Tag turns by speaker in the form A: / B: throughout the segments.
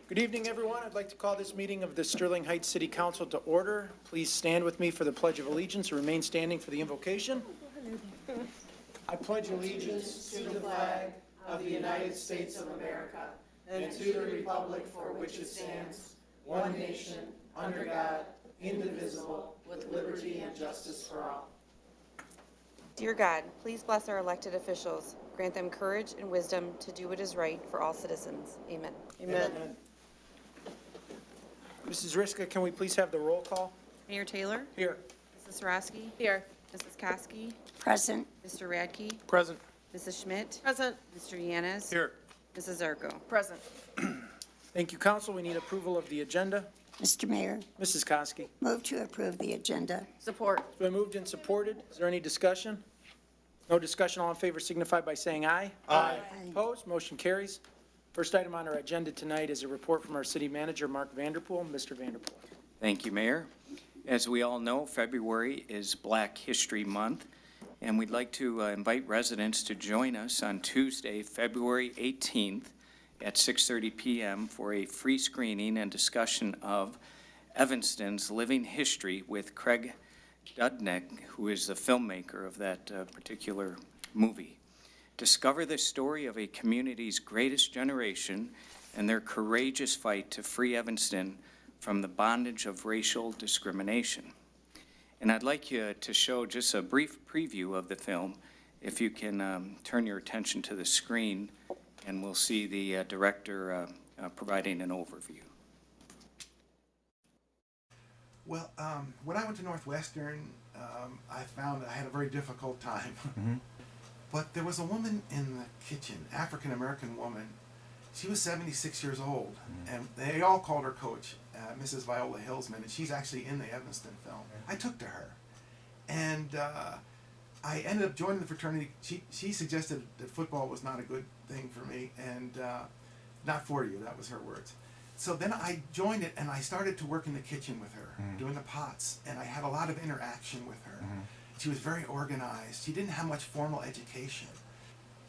A: Good evening, everyone. I'd like to call this meeting of the Sterling Heights City Council to order. Please stand with me for the Pledge of Allegiance and remain standing for the invocation. I pledge allegiance to the flag of the United States of America and to the republic for which it stands, one nation, under God, indivisible, with liberty and justice for all.
B: Dear God, please bless our elected officials. Grant them courage and wisdom to do what is right for all citizens. Amen.
A: Amen. Mrs. Riska, can we please have the roll call?
B: Mayor Taylor?
A: Here.
B: Mrs. Sarowski?
C: Here.
B: Mrs. Koski?
C: Present.
B: Mr. Radke?
A: Present.
B: Mrs. Schmidt?
C: Present.
B: Mr. Yanes?
A: Here.
B: Mrs. Zarko?
C: Present.
A: Thank you, Council. We need approval of the agenda.
D: Mr. Mayor,
A: Mrs. Koski.
D: move to approve the agenda.
C: Support.
A: It's been moved and supported. Is there any discussion? No discussion. All in favor signify by saying aye.
D: Aye.
A: Opposed? Motion carries. First item on our agenda tonight is a report from our city manager, Mark Vanderpool. Mr. Vanderpool.
E: Thank you, Mayor. As we all know, February is Black History Month, and we'd like to invite residents to join us on Tuesday, February 18th at 6:30 p.m. for a free screening and discussion of Evanston's Living History with Craig Dudnick, who is the filmmaker of that particular movie. Discover the story of a community's greatest generation and their courageous fight to free Evanston from the bondage of racial discrimination. And I'd like you to show just a brief preview of the film. If you can turn your attention to the screen, and we'll see the director providing an overview.
F: Well, when I went to Northwestern, I found I had a very difficult time. But there was a woman in the kitchen, African-American woman. She was 76 years old, and they all called her Coach, Mrs. Viola Hillsman, and she's actually in the Evanston film. I took to her, and I ended up joining the fraternity. She suggested that football was not a good thing for me, and not for you, that was her words. So then I joined it, and I started to work in the kitchen with her, doing the pots, and I had a lot of interaction with her. She was very organized. She didn't have much formal education.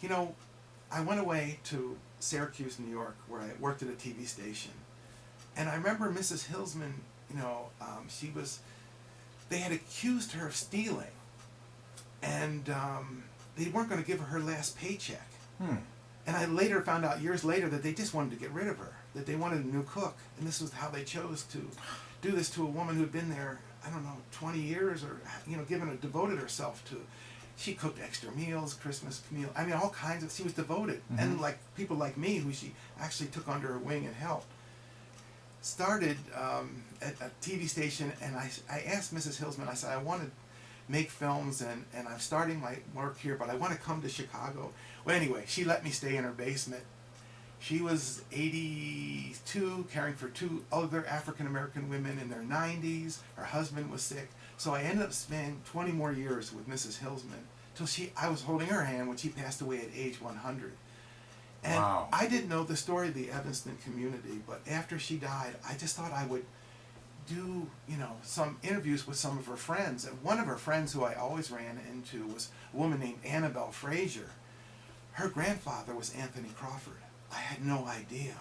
F: You know, I went away to Syracuse, New York, where I worked at a TV station. And I remember Mrs. Hillsman, you know, they had accused her of stealing. And they weren't going to give her her last paycheck. And I later found out, years later, that they just wanted to get rid of her, that they wanted a new cook. And this was how they chose to do this to a woman who'd been there, I don't know, 20 years or, you know, devoted herself to. She cooked extra meals, Christmas meal. I mean, all kinds of, she was devoted. And like people like me, who she actually took under her wing and helped. Started at a TV station, and I asked Mrs. Hillsman, I said, I want to make films, and I'm starting my work here, but I want to come to Chicago. Well, anyway, she let me stay in her basement. She was 82, caring for two other African-American women in their 90s. Her husband was sick. So I ended up spending 20 more years with Mrs. Hillsman till I was holding her hand when she passed away at age 100. And wow. I didn't know the story of the Evanston community, but after she died, I just thought I would do, you know, some interviews with some of her friends. And one of her friends who I always ran into was a woman named Annabelle Frazier. Her grandfather was Anthony Crawford. I had no idea,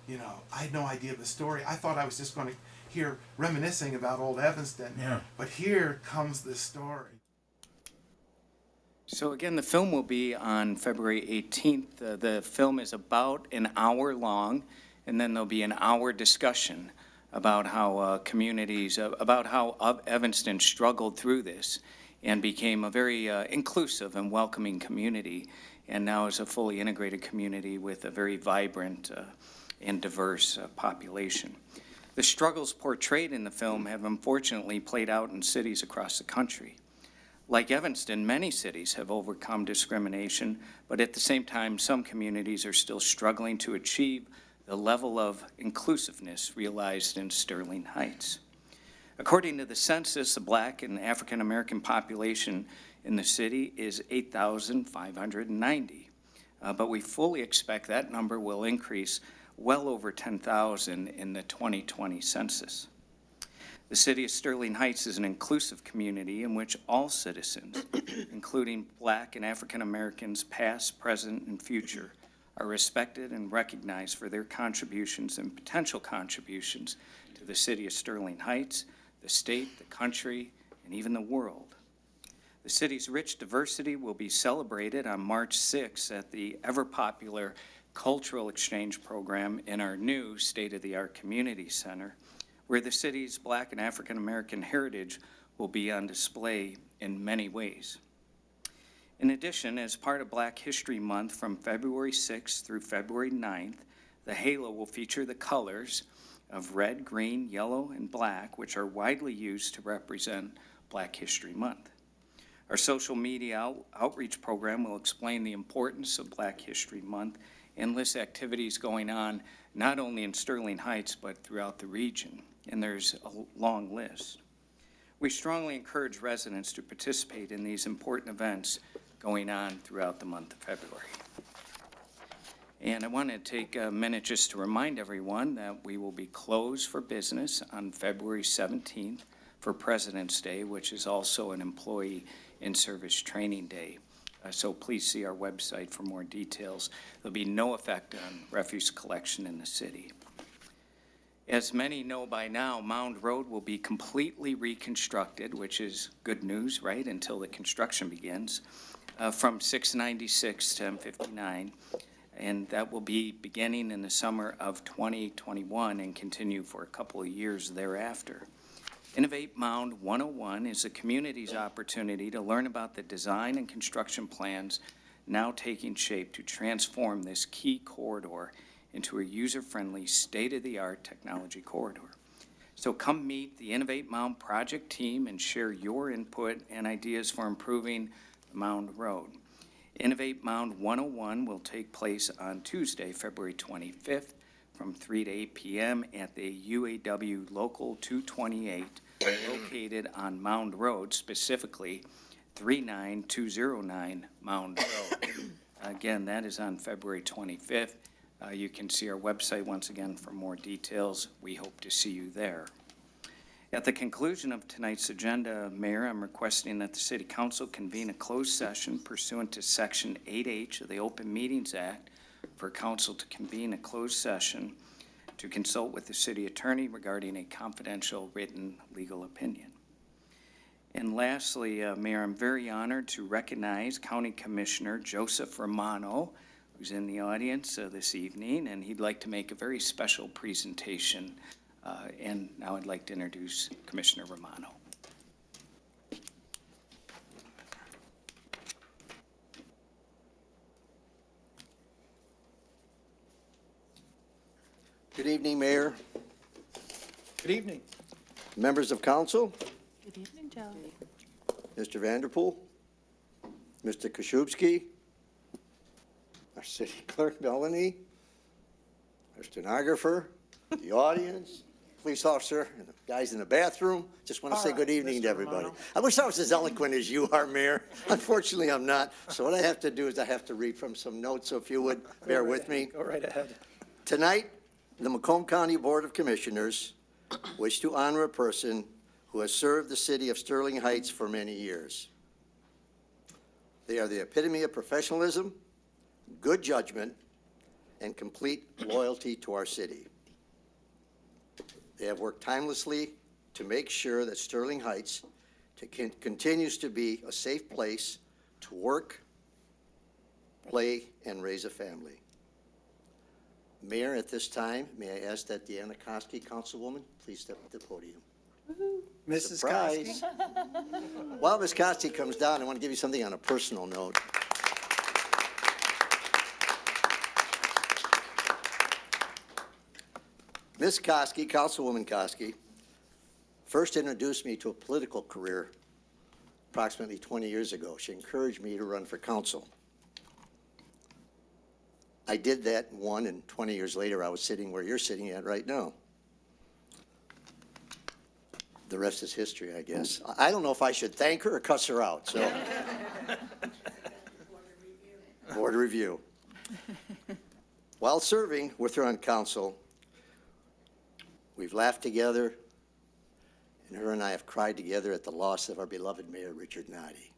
F: you know, I had no idea of the story. I thought I was just going to hear reminiscing about old Evanston, but here comes the story.
E: So again, the film will be on February 18th. The film is about an hour long, and then there'll be an hour discussion about how about how Evanston struggled through this and became a very inclusive and welcoming community, and now is a fully integrated community with a very vibrant and diverse population. The struggles portrayed in the film have unfortunately played out in cities across the country. Like Evanston, many cities have overcome discrimination, but at the same time, some communities are still struggling to achieve the level of inclusiveness realized in Sterling Heights. According to the census, the Black and African American population in the city is 8,590, but we fully expect that number will increase well over 10,000 in the 2020 census. The city of Sterling Heights is an inclusive community in which all citizens, including Black and African Americans, past, present, and future, are respected and recognized for their contributions and potential contributions to the city of Sterling Heights, the state, the country, and even the world. The city's rich diversity will be celebrated on March 6th at the ever-popular Cultural Exchange Program in our new state-of-the-art community center, where the city's Black and African American heritage will be on display in many ways. In addition, as part of Black History Month from February 6th through February 9th, the halo will feature the colors of red, green, yellow, and black, which are widely used to represent Black History Month. Our social media outreach program will explain the importance of Black History Month and list activities going on not only in Sterling Heights but throughout the region, and there's a long list. We strongly encourage residents to participate in these important events going on throughout the month of February. And I want to take a minute just to remind everyone that we will be closed for business on February 17th for President's Day, which is also an employee in-service training day. So please see our website for more details. There'll be no effect on refuse collection in the city. As many know by now, Mound Road will be completely reconstructed, which is good news, right, until the construction begins, from 696 to M59. And that will be beginning in the summer of 2021 and continue for a couple of years thereafter. Innovate Mound 101 is the community's opportunity to learn about the design and construction plans now taking shape to transform this key corridor into a user-friendly, state-of-the-art technology corridor. So come meet the Innovate Mound project team and share your input and ideas for improving Mound Road. Innovate Mound 101 will take place on Tuesday, February 25th from 3 to 8 p.m. at the UAW Local 228 located on Mound Road, specifically 39209 Mound Road. Again, that is on February 25th. You can see our website once again for more details. We hope to see you there. At the conclusion of tonight's agenda, Mayor, I'm requesting that the City Council convene a closed session pursuant to Section 8H of the Open Meetings Act for Council to convene a closed session to consult with the City Attorney regarding a confidential written legal opinion. And lastly, Mayor, I'm very honored to recognize County Commissioner Joseph Romano, who's in the audience this evening, and he'd like to make a very special presentation. And now I'd like to introduce Commissioner Romano.
C: Good evening, Mayor,
A: Good evening.
C: members of council,
B: Good evening, Joe.
C: Mr. Vanderpool, Mr. Koszubski, our city clerk, Melanie, our stenographer, the audience, police officer, and the guys in the bathroom. Just want to say good evening to everybody.
A: Romano.
C: I wish I was as eloquent as you are, Mayor. Unfortunately, I'm not. So what I have to do is I have to read from some notes, so if you would bear with me.
A: Go right ahead.
C: Tonight, the Macomb County Board of Commissioners wish to honor a person who has served the city of Sterling Heights for many years. They are the epitome of professionalism, good judgment, and complete loyalty to our city. They have worked tirelessly to make sure that Sterling Heights continues to be a safe place to work, play, and raise a family. Mayor, at this time, may I ask that Deanna Koski, Councilwoman, please step to the podium.
A: Mrs.
C: Surprise.
A: Koski.
C: While Ms. Koski comes down, I want to give you something on a personal note. Ms. Koski, Councilwoman Koski, first introduced me to a political career approximately 20 years ago. She encouraged me to run for council. I did that and 20 years later, I was sitting where you're sitting at right now. The rest is history, I guess. I don't know if I should thank her or cuss her out, so. Board review. While serving with her on council, we've laughed together, and her and I have cried together at the loss of our beloved Mayor, Richard Noddy.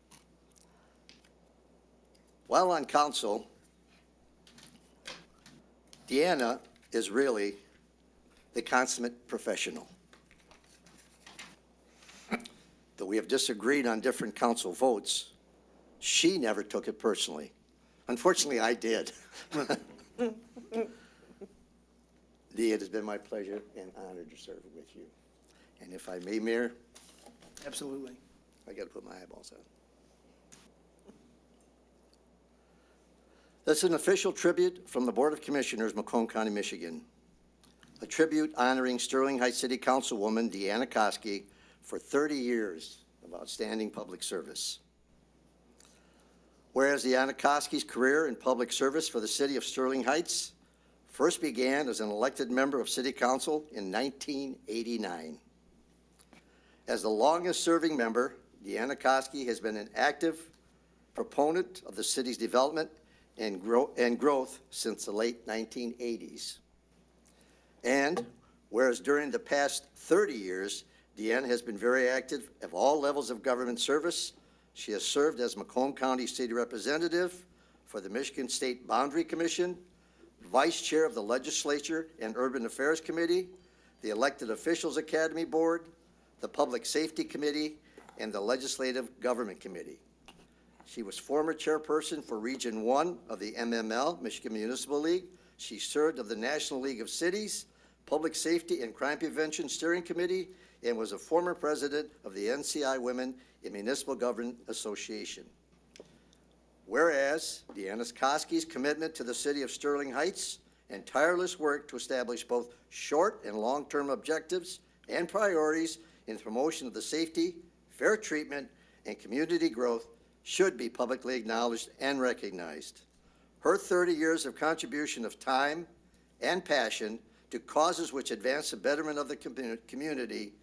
C: While on council, Deanna is really the consummate professional. Though we have disagreed on different council votes, she never took it personally. Unfortunately, I did. Dee, it has been my pleasure and honor to serve with you. And if I may, Mayor,
A: Absolutely.
C: I got to put my eyeballs on. That's an official tribute from the Board of Commissioners, Macomb County, Michigan. A tribute honoring Sterling Heights City Councilwoman Deanna Koski for 30 years of outstanding public service. Whereas Deanna Koski's career in public service for the city of Sterling Heights first began as an elected member of City Council in 1989. As the longest-serving member, Deanna Koski has been an active proponent of the city's development and growth since the late 1980s. And whereas during the past 30 years, Deanna has been very active at all levels of government service, she has served as Macomb County City Representative for the Michigan State Boundary Commission, Vice Chair of the Legislature and Urban Affairs Committee, the Elected Officials Academy Board, the Public Safety Committee, and the Legislative Government Committee. She was former chairperson for Region 1 of the MML, Michigan Municipal League. She served of the National League of Cities, Public Safety and Crime Prevention Steering Committee, and was a former president of the NCI Women in Municipal Government Association. Whereas Deanna Koski's commitment to the city of Sterling Heights and tireless work to establish both short and long-term objectives and priorities in the promotion of the safety, fair treatment, and community growth should be publicly acknowledged and recognized. Her 30 years of contribution of time and passion to causes which advance the betterment of the community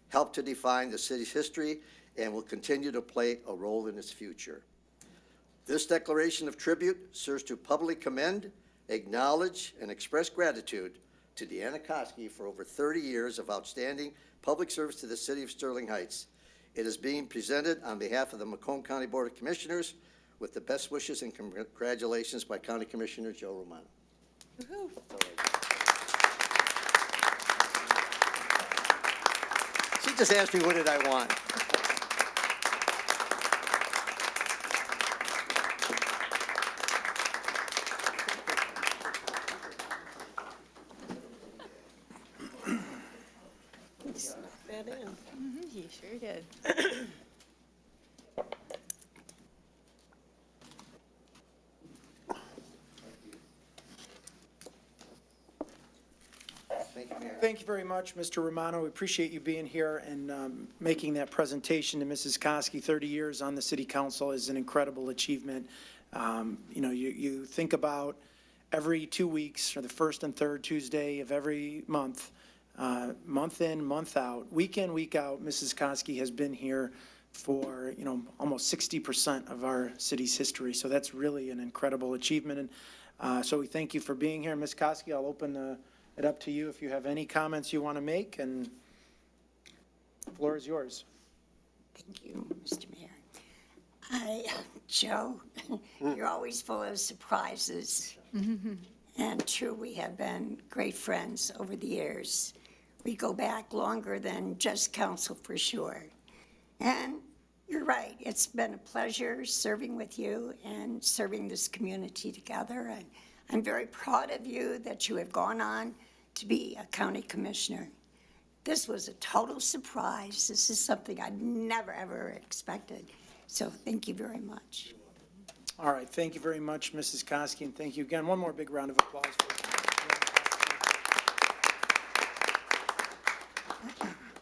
C: help to define the city's history and will continue to play a role in its future. This declaration of tribute serves to publicly commend, acknowledge, and express gratitude to Deanna Koski for over 30 years of outstanding public service to the city of Sterling Heights. It is being presented on behalf of the Macomb County Board of Commissioners with the best wishes and congratulations by County Commissioner Joe Romano. She just asked me, what did I want?
G: That in. You sure did.
C: Thank you, Mayor.
A: Thank you very much, Mr. Romano. We appreciate you being here and making that presentation to Mrs. Koski. 30 years on the city council is an incredible achievement. You think about every 2 weeks, or the first and third Tuesday of every month, month in, month out, week in, week out, Mrs. Koski has been here for, almost 60% of our city's history. So that's really an incredible achievement. And so we thank you for being here. Ms. Koski, I'll open it up to you if you have any comments you want to make, and the floor is yours.
D: Thank you, Mr. Mayor. Joe, you're always full of surprises. And true, we have been great friends over the years. We go back longer than just council for sure. And you're right, it's been a pleasure serving with you and serving this community together. And I'm very proud of you that you have gone on to be a county commissioner. This was a total surprise. This is something I'd never, ever expected. So thank you very much.
A: All right, thank you very much, Mrs. Koski, and thank you again. One more big round of applause for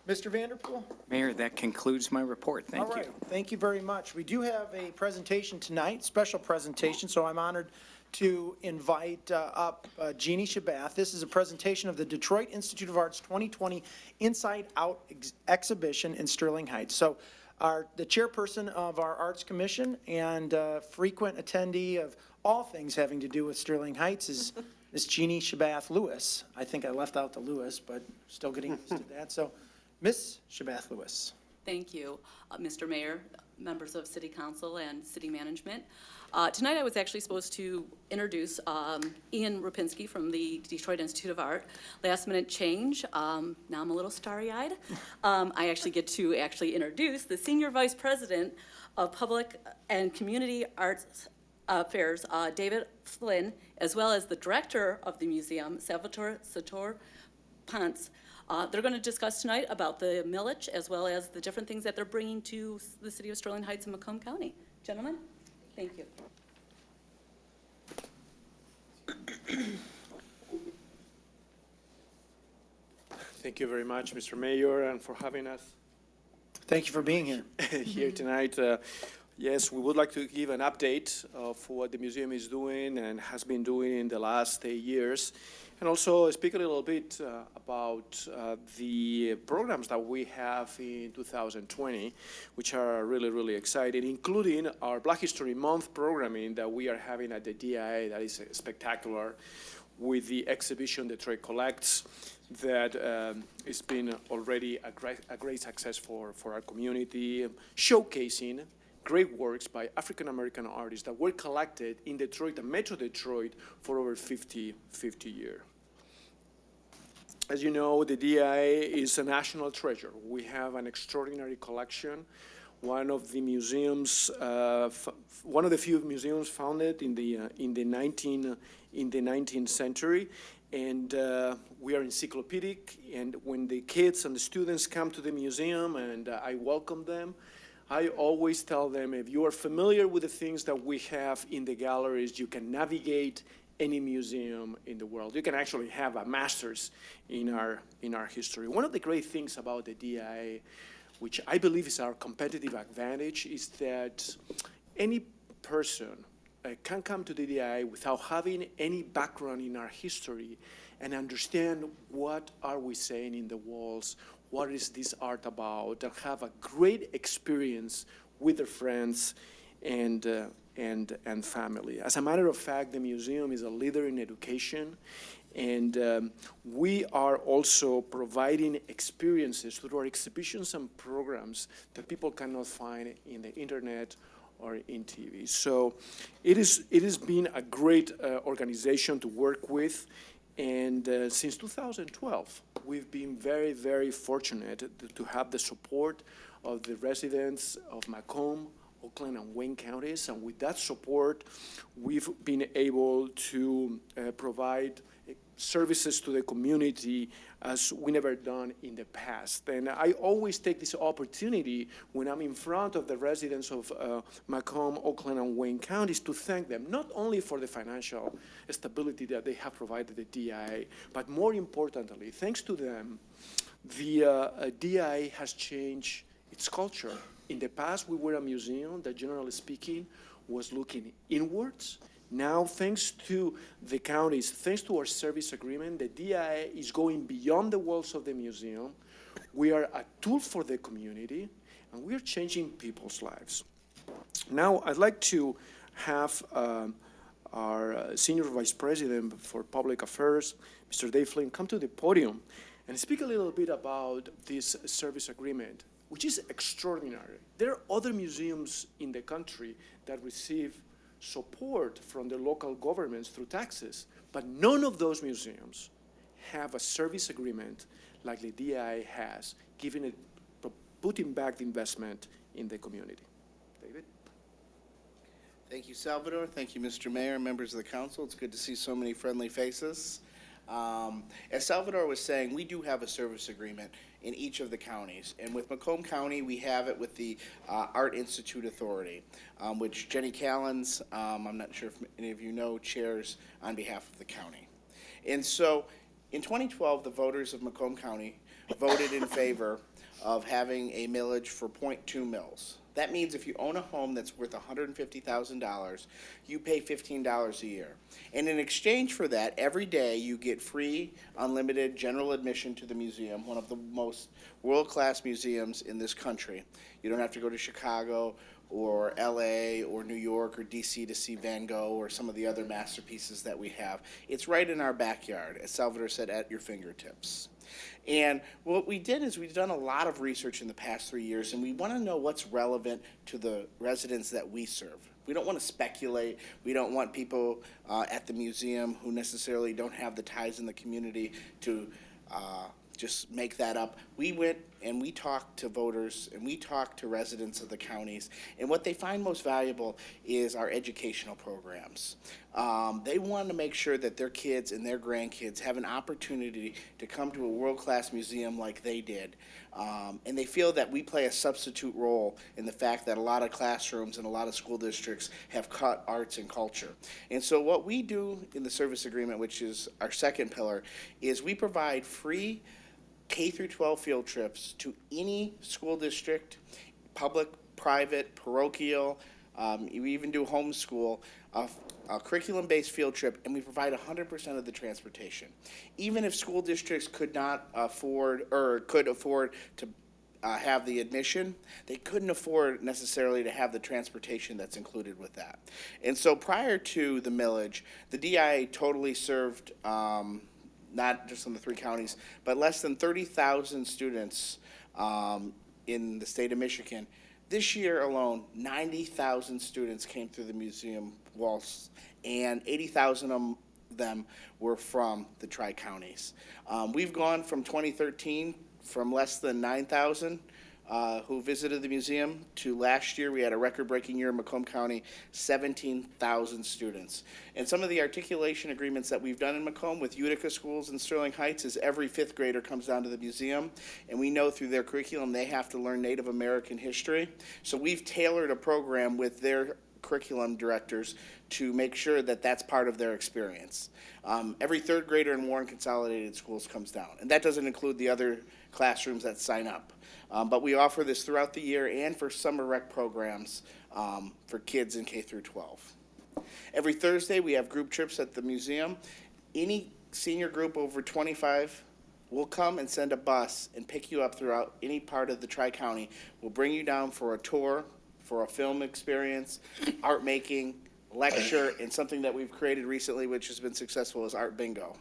A: Mr. Vanderpool?
E: Mayor, that concludes my report. Thank you.
A: All right, thank you very much. We do have a presentation tonight, special presentation, so I'm honored to invite up Jeannie Shabath. This is a presentation of the Detroit Institute of Arts 2020 Inside Out exhibition in Sterling Heights. So the chairperson of our Arts Commission and frequent attendee of all things having to do with Sterling Heights is Miss Jeannie Shabath Lewis. I think I left out the Lewis, but still getting used to that. So, Miss Shabath Lewis.
H: Thank you, Mr. Mayor, members of City Council and City Management. Tonight I was actually supposed to introduce Ian Rapinski from the Detroit Institute of Art. Last minute change, now I'm a little starry-eyed. I actually get to introduce the Senior Vice President of Public and Community Arts Affairs, David Flynn, as well as the Director of the museum, Salvatore Sator Ponce. They're going to discuss tonight about the millage as well as the different things that they're bringing to the city of Sterling Heights and Macomb County. Gentlemen, thank you.
I: Thank you very much, Mr. Mayor, and for having us
A: Thank you for being here.
I: here tonight. Yes, we would like to give an update of what the museum is doing and has been doing in the last 8 years, and also speak a little bit about the programs that we have in 2020, which are really, really exciting, including our Black History Month programming that we are having at the DIA that is spectacular, with the exhibition Detroit Collects that has been already a great success for our community, showcasing great works by African-American artists that were collected in Detroit and Metro Detroit for over 50 years. As you know, the DIA is a national treasure. We have an extraordinary collection. One of the museums, one of the few museums founded in the 19th century, and we are encyclopedic. And when the kids and the students come to the museum, and I welcome them, I always tell them, if you are familiar with the things that we have in the galleries, you can navigate any museum in the world. You can actually have a master's in our history. One of the great things about the DIA, which I believe is our competitive advantage, is that any person can come to the DIA without having any background in our history and understand what are we saying in the walls, what is this art about, and have a great experience with their friends and family. As a matter of fact, the museum is a leader in education, and we are also providing experiences through our exhibitions and programs that people cannot find in the internet or in TV. So it has been a great organization to work with. And since 2012, we've been very, very fortunate to have the support of the residents of Macomb, Oakland, and Wayne counties. And with that support, we've been able to provide services to the community as we never done in the past. And I always take this opportunity when I'm in front of the residents of Macomb, Oakland, and Wayne counties to thank them, not only for the financial stability that they have provided the DIA, but more importantly, thanks to them, the DIA has changed its culture. In the past, we were a museum that, generally speaking, was looking inwards. Now, thanks to the counties, thanks to our service agreement, the DIA is going beyond the walls of the museum. We are a tool for the community, and we are changing people's lives. Now, I'd like to have our Senior Vice President for Public Affairs, Mr. Dave Flynn, come to the podium and speak a little bit about this service agreement, which is extraordinary. There are other museums in the country that receive support from the local governments through taxes, but none of those museums have a service agreement like the DI has, putting back the investment in the community. David?
J: Thank you, Salvador. Thank you, Mr. Mayor, members of the council. It's good to see so many friendly faces. As Salvador was saying, we do have a service agreement in each of the counties. And with Macomb County, we have it with the Art Institute Authority, which Jenny Callens, I'm not sure if any of you know, chairs on behalf of the county. And so in 2012, the voters of Macomb County voted in favor of having a millage for 0.2 mils. That means if you own a home that's worth $150,000, you pay $15 a year. And in exchange for that, every day you get free, unlimited general admission to the museum, one of the most world-class museums in this country. You don't have to go to Chicago or LA or New York or DC to see Van Gogh or some of the other masterpieces that we have. It's right in our backyard, as Salvador said, at your fingertips. And what we did is we've done a lot of research in the past 3 years, and we want to know what's relevant to the residents that we serve. We don't want to speculate. We don't want people at the museum who necessarily don't have the ties in the community to just make that up. We went and we talked to voters and we talked to residents of the counties, and what they find most valuable is our educational programs. They want to make sure that their kids and their grandkids have an opportunity to come to a world-class museum like they did. And they feel that we play a substitute role in the fact that a lot of classrooms and a lot of school districts have cut arts and culture. And so what we do in the service agreement, which is our second pillar, is we provide free K through 12 field trips to any school district, public, private, parochial, we even do homeschool, a curriculum-based field trip, and we provide 100% of the transportation. Even if school districts could not afford, or could afford to have the admission, they couldn't afford necessarily to have the transportation that's included with that. And so prior to the millage, the DIA totally served not just in the 3 counties, but less than 30,000 students in the state of Michigan. This year alone, 90,000 students came through the museum walls, and 80,000 of them were from the tri-counties. We've gone from 2013 from less than 9,000 who visited the museum to last year. We had a record-breaking year in Macomb County, 17,000 students. And some of the articulation agreements that we've done in Macomb with Utica schools in Sterling Heights is every 5th grader comes down to the museum, and we know through their curriculum they have to learn Native American history. So we've tailored a program with their curriculum directors to make sure that that's part of their experience. Every 3rd grader in Warren Consolidated Schools comes down, and that doesn't include the other classrooms that sign up. But we offer this throughout the year and for summer rec programs for kids in K through 12. Every Thursday, we have group trips at the museum. Any senior group over 25 will come and send a bus and pick you up throughout any part of the Tri-County. We'll bring you down for a tour, for a film experience, art making, lecture, and something that we've created recently which has been successful is Art Bingo.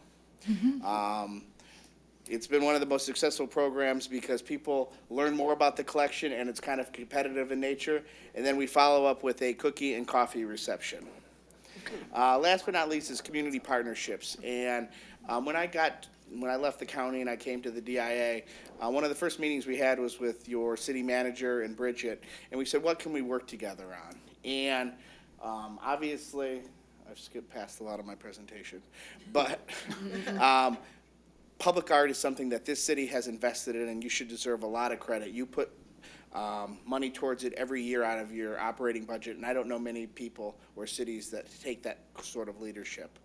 J: It's been one of the most successful programs because people learn more about the collection and it's kind of competitive in nature. And then we follow up with a cookie and coffee reception. Last but not least is community partnerships. And when I left the county and I came to the DIA, one of the first meetings we had was with your city manager and Bridget. And we said, what can we work together on? And obviously, I've skipped past a lot of my presentation, but public art is something that this city has invested in, and you should deserve a lot of credit. You put money towards it every year out of your operating budget, and I don't know many people or cities that take that sort of leadership.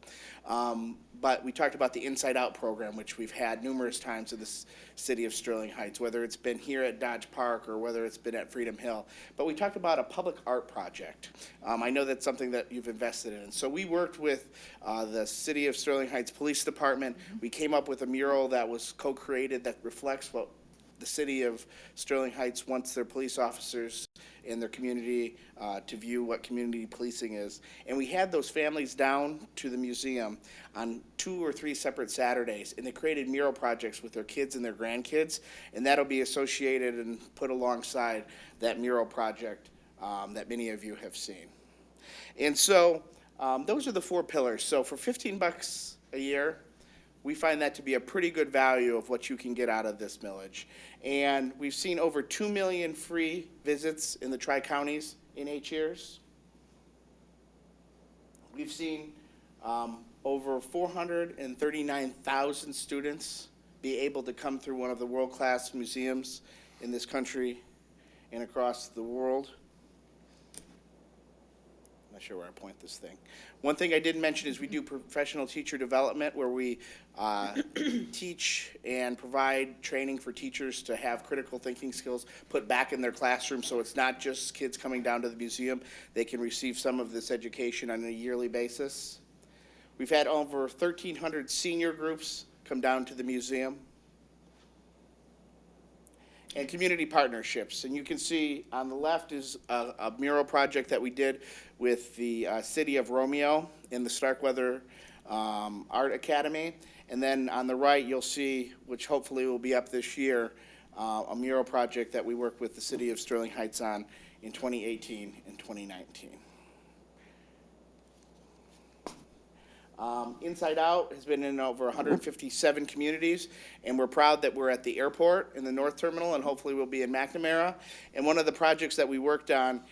J: But we talked about the Inside Out program, which we've had numerous times in the city of Sterling Heights, whether it's been here at Dodge Park or whether it's been at Freedom Hill. But we talked about a public art project. I know that's something that you've invested in. So we worked with the City of Sterling Heights Police Department. We came up with a mural that was co-created that reflects what the city of Sterling Heights wants their police officers in their community to view what community policing is. And we had those families down to the museum on 2 or 3 separate Saturdays, and they created mural projects with their kids and their grandkids, and that'll be associated and put alongside that mural project that many of you have seen. And so those are the 4 pillars. So for $15 a year, we find that to be a pretty good value of what you can get out of this millage. And we've seen over 2 million free visits in the Tri-Counties in 8 years. We've seen over 439,000 students be able to come through one of the world-class museums in this country and across the world. Not sure where I point this thing. One thing I didn't mention is we do professional teacher development where we teach and provide training for teachers to have critical thinking skills put back in their classroom, so it's not just kids coming down to the museum. They can receive some of this education on a yearly basis. We've had over 1,300 senior groups come down to the museum. And community partnerships. And you can see on the left is a mural project that we did with the city of Romeo in the Starkweather Art Academy. And then on the right, you'll see, which hopefully will be up this year, a mural project that we worked with the city of Sterling Heights on in 2018 and 2019. Inside Out has been in over 157 communities, and we're proud that we're at the airport in the North Terminal, and hopefully we'll be in McNamara. And one of the projects that we worked on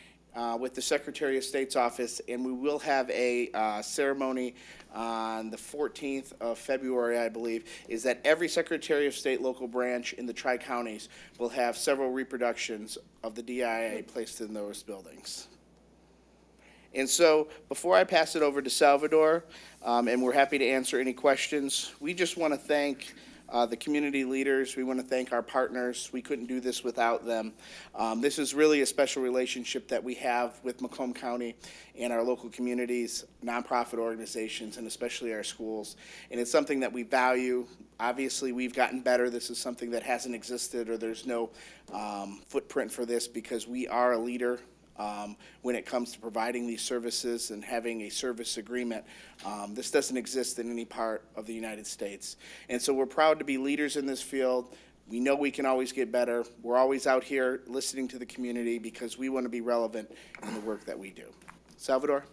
J: with the Secretary of State's office, and we will have a ceremony on the 14th of February, I believe, is that every Secretary of State local branch in the Tri-Counties will have several reproductions of the DIA placed in those buildings. And so, before I pass it over to Salvador, and we're happy to answer any questions, we just want to thank the community leaders. We want to thank our partners. We couldn't do this without them. This is really a special relationship that we have with Macomb County and our local communities, nonprofit organizations, and especially our schools. And it's something that we value. Obviously, we've gotten better. This is something that hasn't existed, or there's no footprint for this, because we are a leader when it comes to providing these services and having a service agreement. This doesn't exist in any part of the United States. And so we're proud to be leaders in this field. We know we can always get better. We're always out here listening to the community because we want to be relevant in the work that we do. Salvador?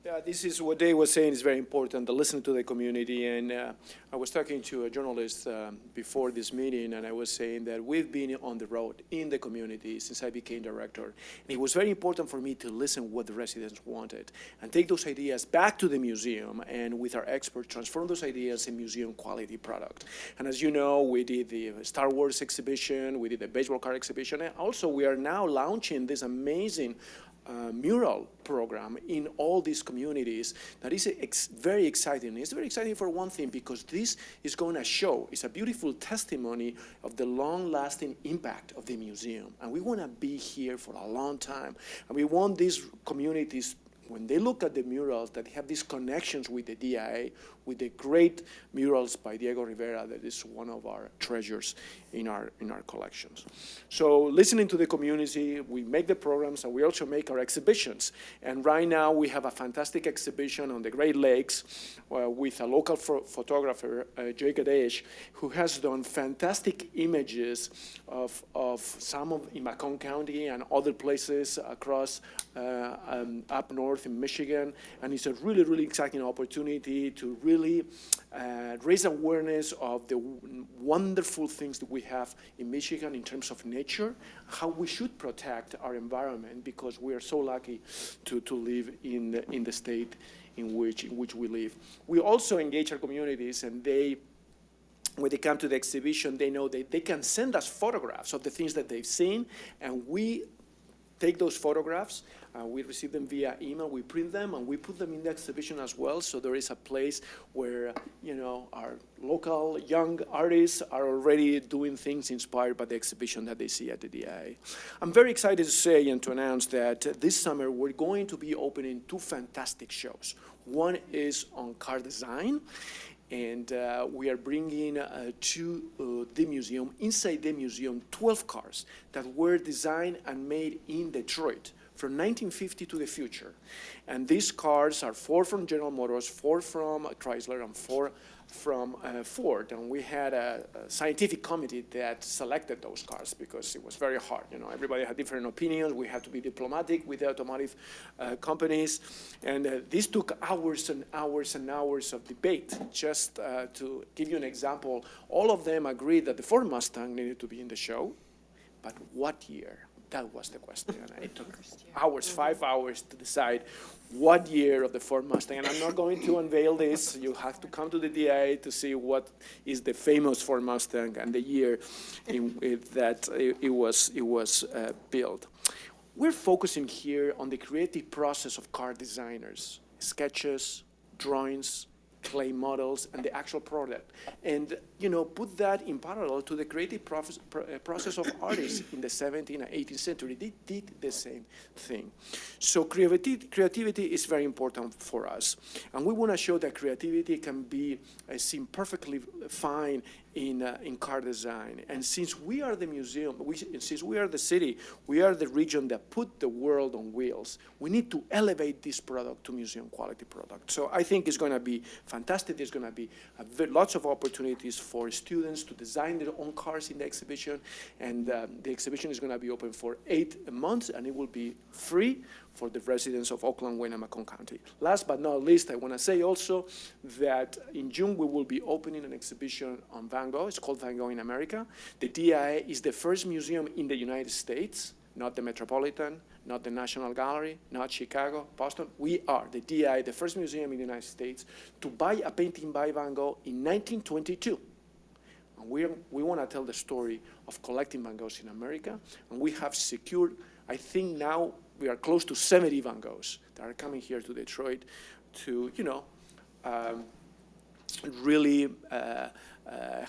I: Yeah, this is what Dave was saying is very important, to listen to the community. And I was talking to a journalist before this meeting, and I was saying that we've been on the road in the community since I became director. And it was very important for me to listen what the residents wanted and take those ideas back to the museum, and with our experts, transform those ideas in museum quality product. And as you know, we did the Star Wars exhibition, we did the baseball card exhibition, and also we are now launching this amazing mural program in all these communities that is very exciting. It's very exciting for one thing, because this is going to show, it's a beautiful testimony of the long-lasting impact of the museum. And we want to be here for a long time. And we want these communities, when they look at the murals, that have these connections with the DIA, with the great murals by Diego Rivera, that is one of our treasures in our collections. So listening to the community, we make the programs, and we also make our exhibitions. And right now we have a fantastic exhibition on the Great Lakes with a local photographer, Jay Gadesh, who has done fantastic images of some of in Macomb County and other places across up north in Michigan. And it's a really, really exciting opportunity to really raise awareness of the wonderful things that we have in Michigan in terms of nature, how we should protect our environment, because we are so lucky to live in the state in which we live. We also engage our communities, and when they come to the exhibition, they know that they can send us photographs of the things that they've seen, and we take those photographs, we receive them via email, we print them, and we put them in the exhibition as well. So there is a place where, our local young artists are already doing things inspired by the exhibition that they see at the DIA. I'm very excited to say and to announce that this summer we're going to be opening 2 fantastic shows. One is on car design, and we are bringing to the museum, inside the museum, 12 cars that were designed and made in Detroit from 1950 to the future. And these cars are 4 from General Motors, 4 from Chrysler, and 4 from Ford. And we had a scientific committee that selected those cars because it was very hard. Everybody had different opinions. We had to be diplomatic with the automotive companies. And this took hours and hours and hours of debate. Just to give you an example, all of them agreed that the Ford Mustang needed to be in the show, but what year? That was the question. And it took hours, 5 hours, to decide what year of the Ford Mustang. And I'm not going to unveil this. You have to come to the DIA to see what is the famous Ford Mustang and the year that it was built. We're focusing here on the creative process of car designers, sketches, drawings, clay models, and the actual product. And, put that in parallel to the creative process of artists in the 17th and 18th century. They did the same thing. So creativity is very important for us. And we want to show that creativity can be seen perfectly fine in car design. And since we are the museum, since we are the city, we are the region that put the world on wheels, we need to elevate this product to museum quality product. So I think it's going to be fantastic. There's going to be lots of opportunities for students to design their own cars in the exhibition. And the exhibition is going to be open for 8 months, and it will be free for the residents of Oakland, Wayne, and Macomb County. Last but not least, I want to say also that in June we will be opening an exhibition on Van Gogh. It's called Van Gogh in America. The DIA is the first museum in the United States, not the Metropolitan, not the National Gallery, not Chicago, Boston. We are the DIA, the first museum in the United States to buy a painting by Van Gogh in 1922. And we want to tell the story of collecting Van Goghs in America, and we have secured, I think now, we are close to 70 Van Goghs that are coming here to Detroit to, really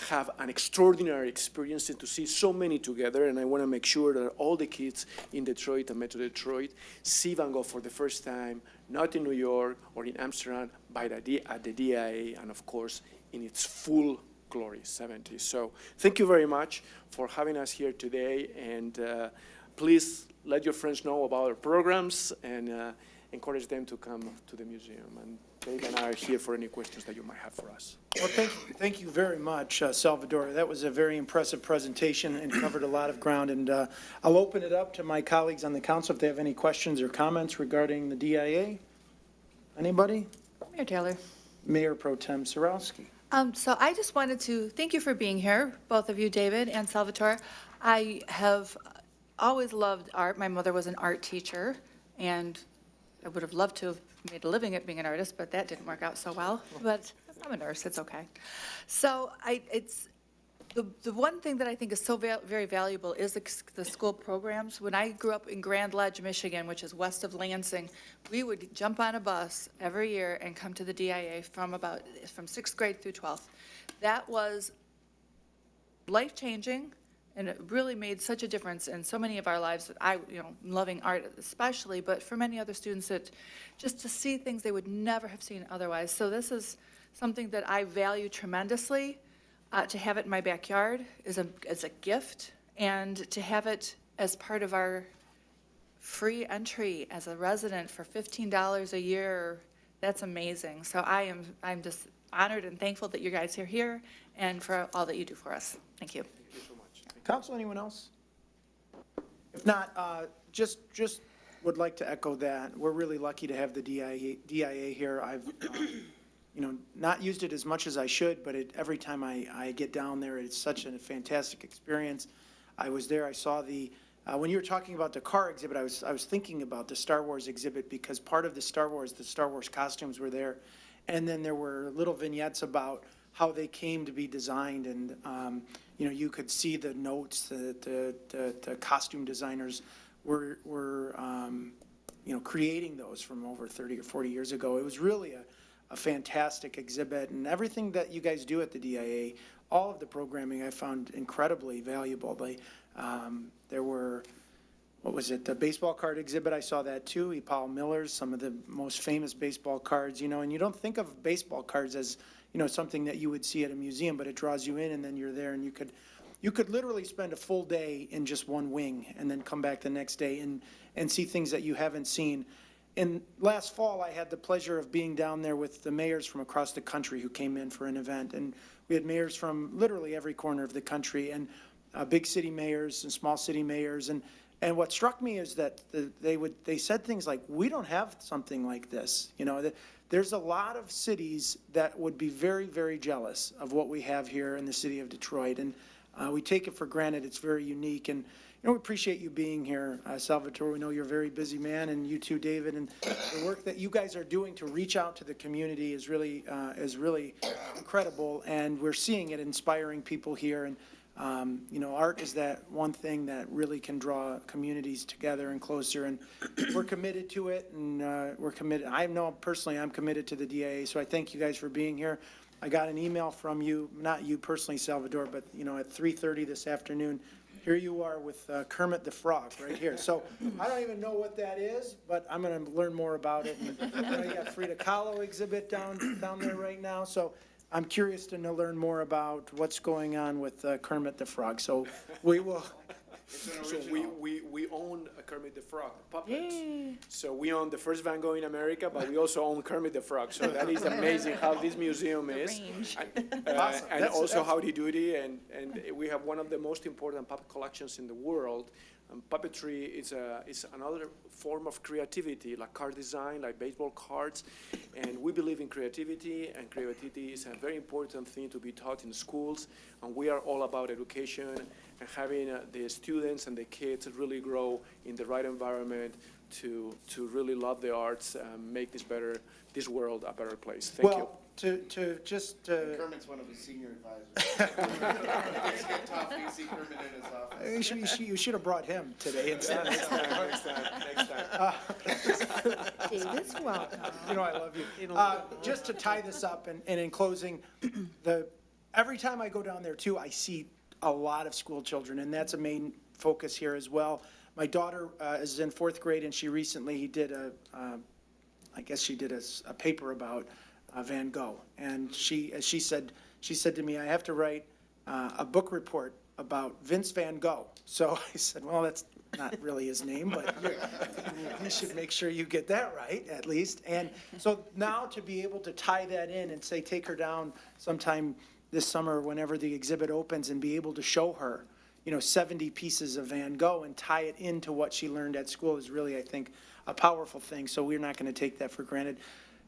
I: have an extraordinary experience and to see so many together. And I want to make sure that all the kids in Detroit and Metro Detroit see Van Gogh for the first time, not in New York or in Amsterdam, but at the DIA, and of course, in its full glory, 70s. So thank you very much for having us here today, and please let your friends know about our programs and encourage them to come to the museum. And Dave and I are here for any questions that you might have for us.
A: Well, thank you very much, Salvador. That was a very impressive presentation and covered a lot of ground. And I'll open it up to my colleagues on the council if they have any questions or comments regarding the DIA. Anybody?
K: Mayor Taylor.
A: Mayor Pro Tem Sarowski.
K: So I just wanted to thank you for being here, both of you, David and Salvatore. I have always loved art. My mother was an art teacher, and I would have loved to have made a living at being an artist, but that didn't work out so well. But I'm a nurse, it's okay. So it's the one thing that I think is so very valuable is the school programs. When I grew up in Grand Ledge, Michigan, which is west of Lansing, we would jump on a bus every year and come to the DIA from 6th grade through 12th. That was life-changing. And it really made such a difference in so many of our lives that loving art especially, but for many other students, that just to see things they would never have seen otherwise. So this is something that I value tremendously. To have it in my backyard is a gift, and to have it as part of our free entry as a resident for $15 a year, that's amazing. So I'm just honored and thankful that you guys are here and for all that you do for us. Thank you.
A: Council, anyone else? If not, just would like to echo that. We're really lucky to have the DIA here. I've, not used it as much as I should, but every time I get down there, it's such a fantastic experience. I was there, I saw when you were talking about the car exhibit, I was thinking about the Star Wars exhibit, because part of the Star Wars costumes were there. And then there were little vignettes about how they came to be designed, and you could see the notes that the costume designers were creating those from over 30 or 40 years ago. It was really a fantastic exhibit, and everything that you guys do at the DIA, all of the programming I found incredibly valuable. There were, the baseball card exhibit, I saw that too, Paul Miller's, some of the most famous baseball cards, and you don't think of baseball cards as something that you would see at a museum, but it draws you in, and then you're there, and you could literally spend a full day in just one wing and then come back the next day and see things that you haven't seen. And last fall, I had the pleasure of being down there with the mayors from across the country who came in for an event, and we had mayors from literally every corner of the country, and big city mayors and small city mayors, and what struck me is that they said things like, we don't have something like this, There's a lot of cities that would be very, very jealous of what we have here in the city of Detroit, and we take it for granted. It's very unique, and we appreciate you being here, Salvatore. We know you're a very busy man, and you too, David, and the work that you guys are doing to reach out to the community is really incredible, and we're seeing it inspiring people here. And art is that one thing that really can draw communities together and closer, and we're committed to it, and we're committed. I know personally I'm committed to the DIA, so I thank you guys for being here. I got an email from you, not you personally, Salvador, but, at 3:30 this afternoon, here you are with Kermit the Frog right here. So I don't even know what that is, but I'm going to learn more about it. And, you got Frida Kahlo exhibit down there right now. So I'm curious to learn more about what's going on with Kermit the Frog. So we will,
I: So we own a Kermit the Frog puppet. So we own the first Van Gogh in America, but we also own Kermit the Frog. So that is amazing how this museum is. And
A: Awesome.
I: and
A: That's-
I: also
A: that's-
I: Howdy Doody, and we have one of the most important puppet collections in the world. Puppetry is another form of creativity, like card design, like baseball cards. And we believe in creativity, and creativity is a very important thing to be taught in schools. And we are all about education and having the students and the kids really grow in the right environment to really love the arts and make this world a better place. Thank you.
A: well, to just,
J: Kermit's one of his senior advisors. Things get tough, you see Kermit in his office.
A: you should have brought him today instead.
I: Next time.
K: Davis, welcome.
A: You know I love you. Just to tie this up, and in closing, every time I go down there too, I see a lot of school children, and that's a main focus here as well. My daughter is in 4th grade, and she recently did I guess she did a paper about Van Gogh, and she said to me, I have to write a book report about Vince Van Gogh. So I said, well, that's not really his name, but you should make sure you get that right, at least. And so now to be able to tie that in and say, take her down sometime this summer, whenever the exhibit opens, and be able to show her, 70 pieces of Van Gogh and tie it into what she learned at school is really, I think, a powerful thing. So we're not going to take that for granted.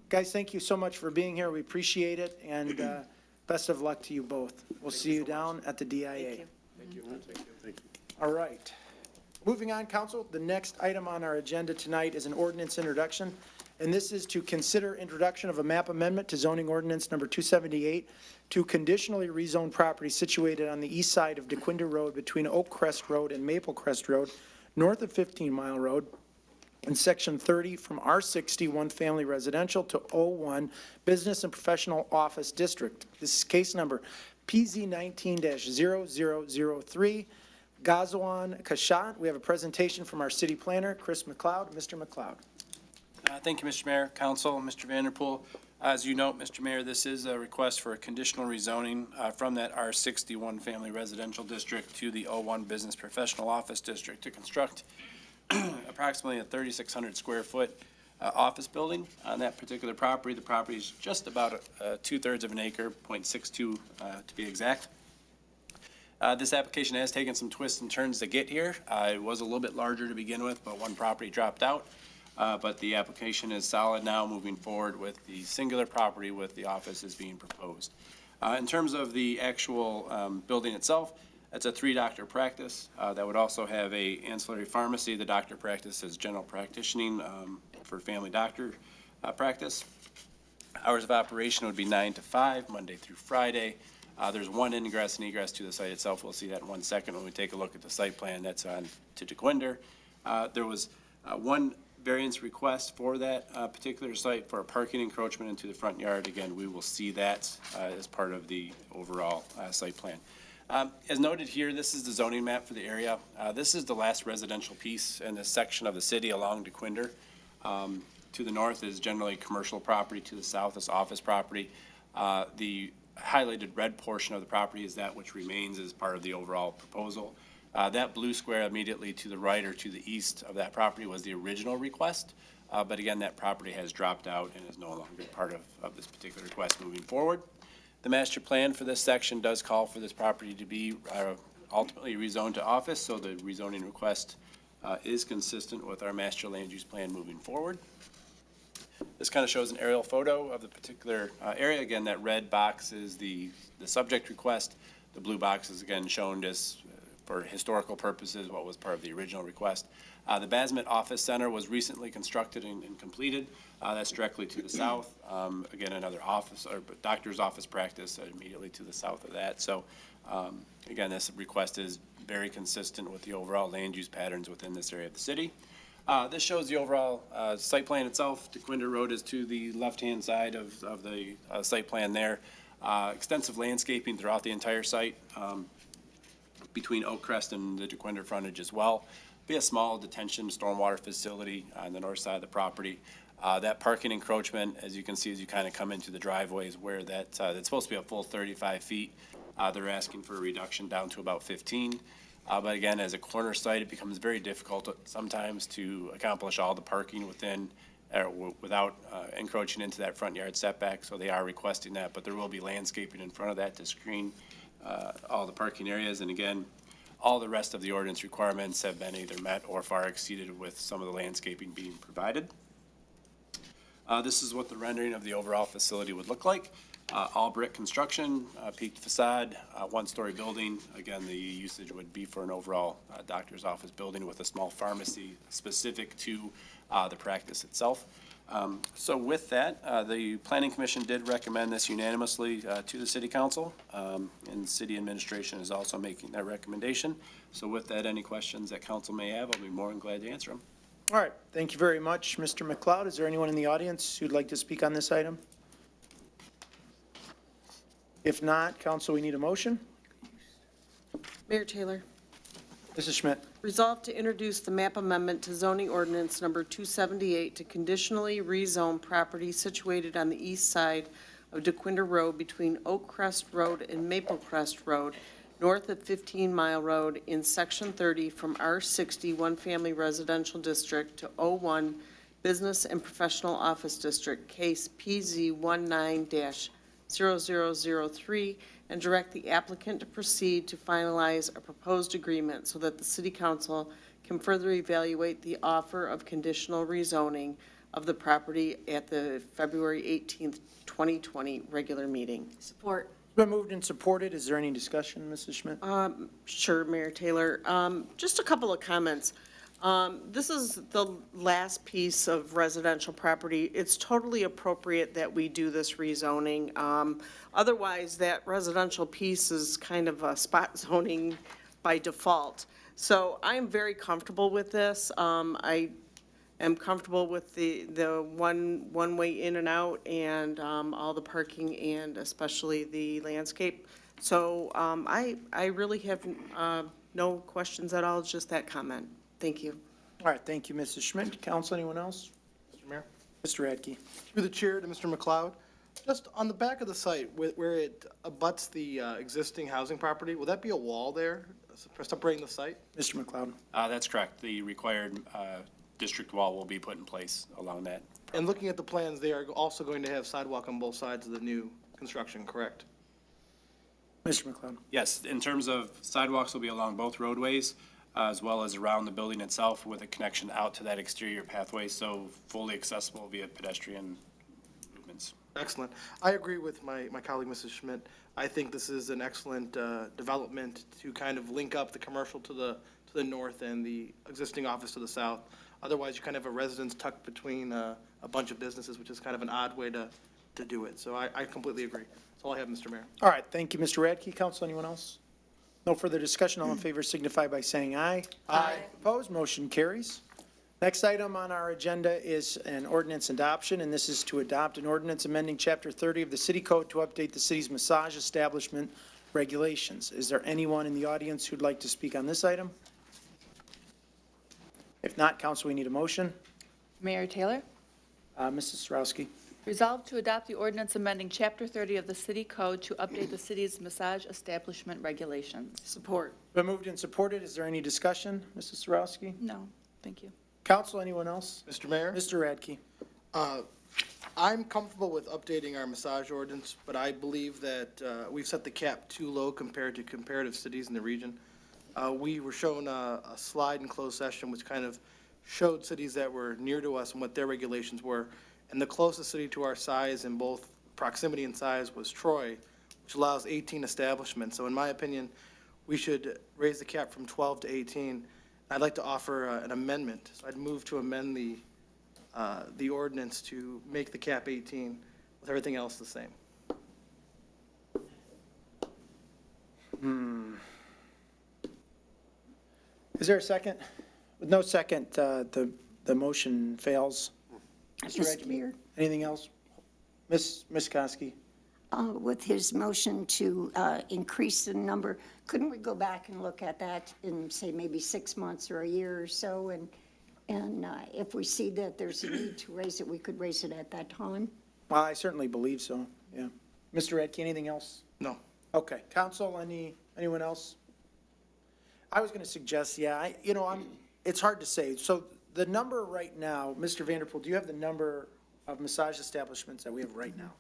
A: Guys, thank you so much for being here. We appreciate it, and best of luck to you both. We'll see you down at the DIA.
I: Thank you.
A: All right. Moving on, council, the next item on our agenda tonight is an ordinance introduction, and this is to consider introduction of a map amendment to zoning ordinance number 278 to conditionally rezone property situated on the east side of DeQuinder Road between Oak Crest Road and Maple Crest Road, north of 15 Mile Road, in section 30 from R60 one-family residential to O1 business and professional office district. This is case number PZ 19-0003. Gazwan Kashat. We have a presentation from our city planner, Chris McLeod. Mr. McLeod.
L: Thank you, Mr. Mayor, Council, Mr. Vanderpool. As you note, Mr. Mayor, this is a request for a conditional rezoning from that R61 family residential district to the O1 business professional office district to construct approximately a 3,600 square foot office building on that particular property. The property is just about 2/3 of an acre, 0.62 to be exact. This application has taken some twists and turns to get here. It was a little bit larger to begin with, but one property dropped out. But the application is solid now, moving forward with the singular property with the offices being proposed. In terms of the actual building itself, it's a 3-doctor practice that would also have a ancillary pharmacy. The doctor practice is general practicing for family doctor practice. Hours of operation would be 9 to 5, Monday through Friday. There's one ingress and egress to the site itself. We'll see that in 1 second when we take a look at the site plan that's on to DeQuinder. There was one variance request for that particular site for a parking encroachment into the front yard. Again, we will see that as part of the overall site plan. As noted here, this is the zoning map for the area. This is the last residential piece in this section of the city along DeQuinder. To the north is generally commercial property. To the south is office property. The highlighted red portion of the property is that which remains as part of the overall proposal. That blue square immediately to the right or to the east of that property was the original request. But again, that property has dropped out and is no longer part of this particular request moving forward. The master plan for this section does call for this property to be ultimately rezoned to office, so the rezoning request is consistent with our master land use plan moving forward. This kind of shows an aerial photo of the particular area. Again, that red box is the subject request. The blue box is again shown as for historical purposes what was part of the original request. The Basment Office Center was recently constructed and completed. That's directly to the south. Again, another office or doctor's office practice immediately to the south of that. So again, this request is very consistent with the overall land use patterns within this area of the city. This shows the overall site plan itself. DeQuinder Road is to the left-hand side of the site plan there. Extensive landscaping throughout the entire site between Oak Crest and the DeQuinder frontage as well. Be a small detention stormwater facility on the north side of the property. That parking encroachment, as you can see, as you kind of come into the driveways where that's supposed to be a full 35 feet. They're asking for a reduction down to about 15. But again, as a corner site, it becomes very difficult sometimes to accomplish all the parking without encroaching into that front yard setback. So they are requesting that, but there will be landscaping in front of that to screen all the parking areas. And again, all the rest of the ordinance requirements have been either met or far exceeded with some of the landscaping being provided. This is what the rendering of the overall facility would look like. All brick construction, peaked facade, one-story building. Again, the usage would be for an overall doctor's office building with a small pharmacy specific to the practice itself. So with that, the Planning Commission did recommend this unanimously to the City Council, and City Administration is also making that recommendation. So with that, any questions that council may have, I'll be more than glad to answer them.
A: All right, thank you very much, Mr. McLeod. Is there anyone in the audience who'd like to speak on this item? If not, council, we need a motion.
G: Mayor Taylor,
A: Mrs. Schmidt.
G: resolved to introduce the map amendment to zoning ordinance number 278 to conditionally rezone property situated on the east side of DeQuinder Road between Oak Crest Road and Maple Crest Road, north of 15 Mile Road in Section 30 from R60 One-Family Residential District to O1 Business and Professional Office District, case PZ 19-0003, and direct the applicant to proceed to finalize a proposed agreement so that the City Council can further evaluate the offer of conditional rezoning of the property at the February 18th, 2020 regular meeting.
B: Support.
A: Been moved and supported. Is there any discussion, Mrs. Schmidt?
G: Sure, Mayor Taylor. Just a couple of comments. This is the last piece of residential property. It's totally appropriate that we do this rezoning. Otherwise, that residential piece is kind of a spot zoning by default. So I'm very comfortable with this. I am comfortable with the one way in and out and all the parking and especially the landscape. So I really have no questions at all, just that comment. Thank you.
A: All right, thank you, Mrs. Schmidt. Council, anyone else?
M: Mr. Mayor.
A: Mr. Radke.
M: Through the chair to Mr. McLeod, just on the back of the site where it abuts the existing housing property, will that be a wall there separating the site?
A: Mr. McLeod.
L: That's correct. The required district wall will be put in place along that.
M: And looking at the plans, they are also going to have sidewalk on both sides of the new construction, correct?
A: Mr. McLeod.
L: Yes, in terms of sidewalks will be along both roadways, as well as around the building itself with a connection out to that exterior pathway, so fully accessible via pedestrian movements.
M: Excellent. I agree with my colleague, Mrs. Schmidt. I think this is an excellent development to kind of link up the commercial to the north and the existing office to the south. Otherwise, you kind of have a residence tucked between a bunch of businesses, which is kind of an odd way to do it. So I completely agree. That's all I have, Mr. Mayor.
A: All right, thank you, Mr. Radke. Council, anyone else? No further discussion. All in favor signify by saying aye. Aye. Opposed, motion carries. Next item on our agenda is an ordinance adoption, and this is to adopt an ordinance amending Chapter 30 of the City Code to update the city's massage establishment regulations. Is there anyone in the audience who'd like to speak on this item? If not, council, we need a motion.
K: Mayor Taylor,
A: Mrs. Sarowski.
K: resolved to adopt the ordinance amending Chapter 30 of the City Code to update the city's massage establishment regulations.
G: Support.
A: Been moved and supported. Is there any discussion, Mrs. Sarowski?
K: No, thank you.
A: Council, anyone else?
M: Mr. Mayor?
A: Mr. Radke.
M: I'm comfortable with updating our massage ordinance, but I believe that we've set the cap too low compared to comparative cities in the region. We were shown a slide in closed session which kind of showed cities that were near to us and what their regulations were. And the closest city to our size in both proximity and size was Troy, which allows 18 establishments. So in my opinion, we should raise the cap from 12 to 18. I'd like to offer an amendment. So I'd move to amend the ordinance to make the cap 18 with everything else the same.
A: Is there a second? With no second, the motion fails.
D: Mr. Mayor,
A: Anything else? Ms. Koski?
D: with his motion to increase the number, couldn't we go back and look at that in, say, maybe 6 months or a year or so and And if we see that there's a need to raise it, we could raise it at that time.
A: Well, I certainly believe so, yeah. Mr. Radke, anything else?
M: No.
A: Okay, council, anyone else? I was gonna suggest, yeah, it's hard to say. So the number right now, Mr. Vanderpool, do you have the number of massage establishments that we have right now?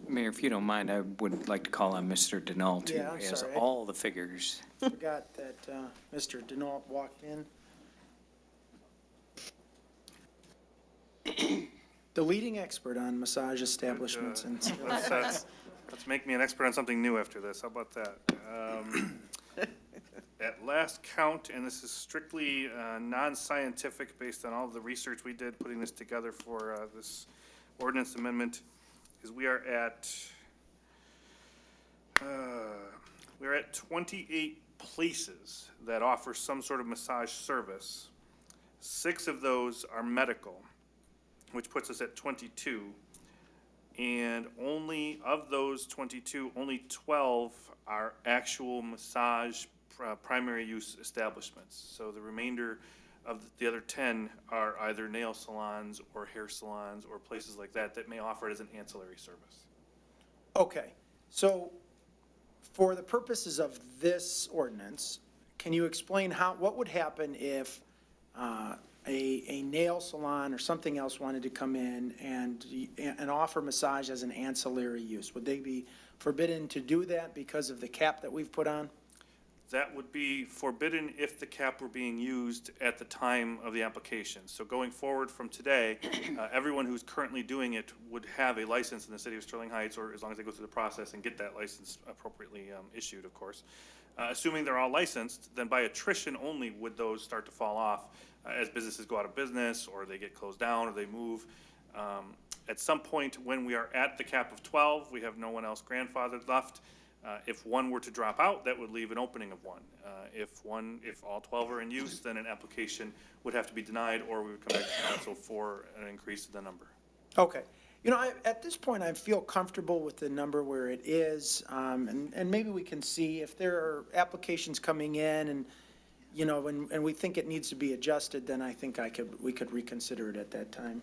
E: Mayor, if you don't mind, I would like to call on Mr. Denault,
A: Yeah,
E: who
A: I'm
E: has
A: sorry.
E: all the figures.
A: Forgot that, Mr. Denault walked in. The leading expert on massage establishments and.
N: Let's make me an expert on something new after this. How about that? At last count, and this is strictly non-scientific based on all the research we did putting this together for this ordinance amendment, is we are at 28 places that offer some sort of massage service. 6 of those are medical, which puts us at 22. And only of those 22, only 12 are actual massage primary use establishments. So the remainder of the other 10 are either nail salons or hair salons or places like that that may offer it as an ancillary service.
A: Okay, so for the purposes of this ordinance, can you explain what would happen if a nail salon or something else wanted to come in and offer massage as an ancillary use? Would they be forbidden to do that because of the cap that we've put on?
N: That would be forbidden if the cap were being used at the time of the application. So going forward from today, everyone who's currently doing it would have a license in the city of Sterling Heights, or as long as they go through the process and get that license appropriately issued, of course. Assuming they're all licensed, then by attrition only would those start to fall off as businesses go out of business, or they get closed down, or they move. At some point when we are at the cap of 12, we have no one else grandfathered left. If one were to drop out, that would leave an opening of one. If all 12 are in use, then an application would have to be denied, or we would come back to council for an increase in the number.
A: Okay. At this point, I feel comfortable with the number where it is, and maybe we can see if there are applications coming in and, and we think it needs to be adjusted, then I think we could reconsider it at that time.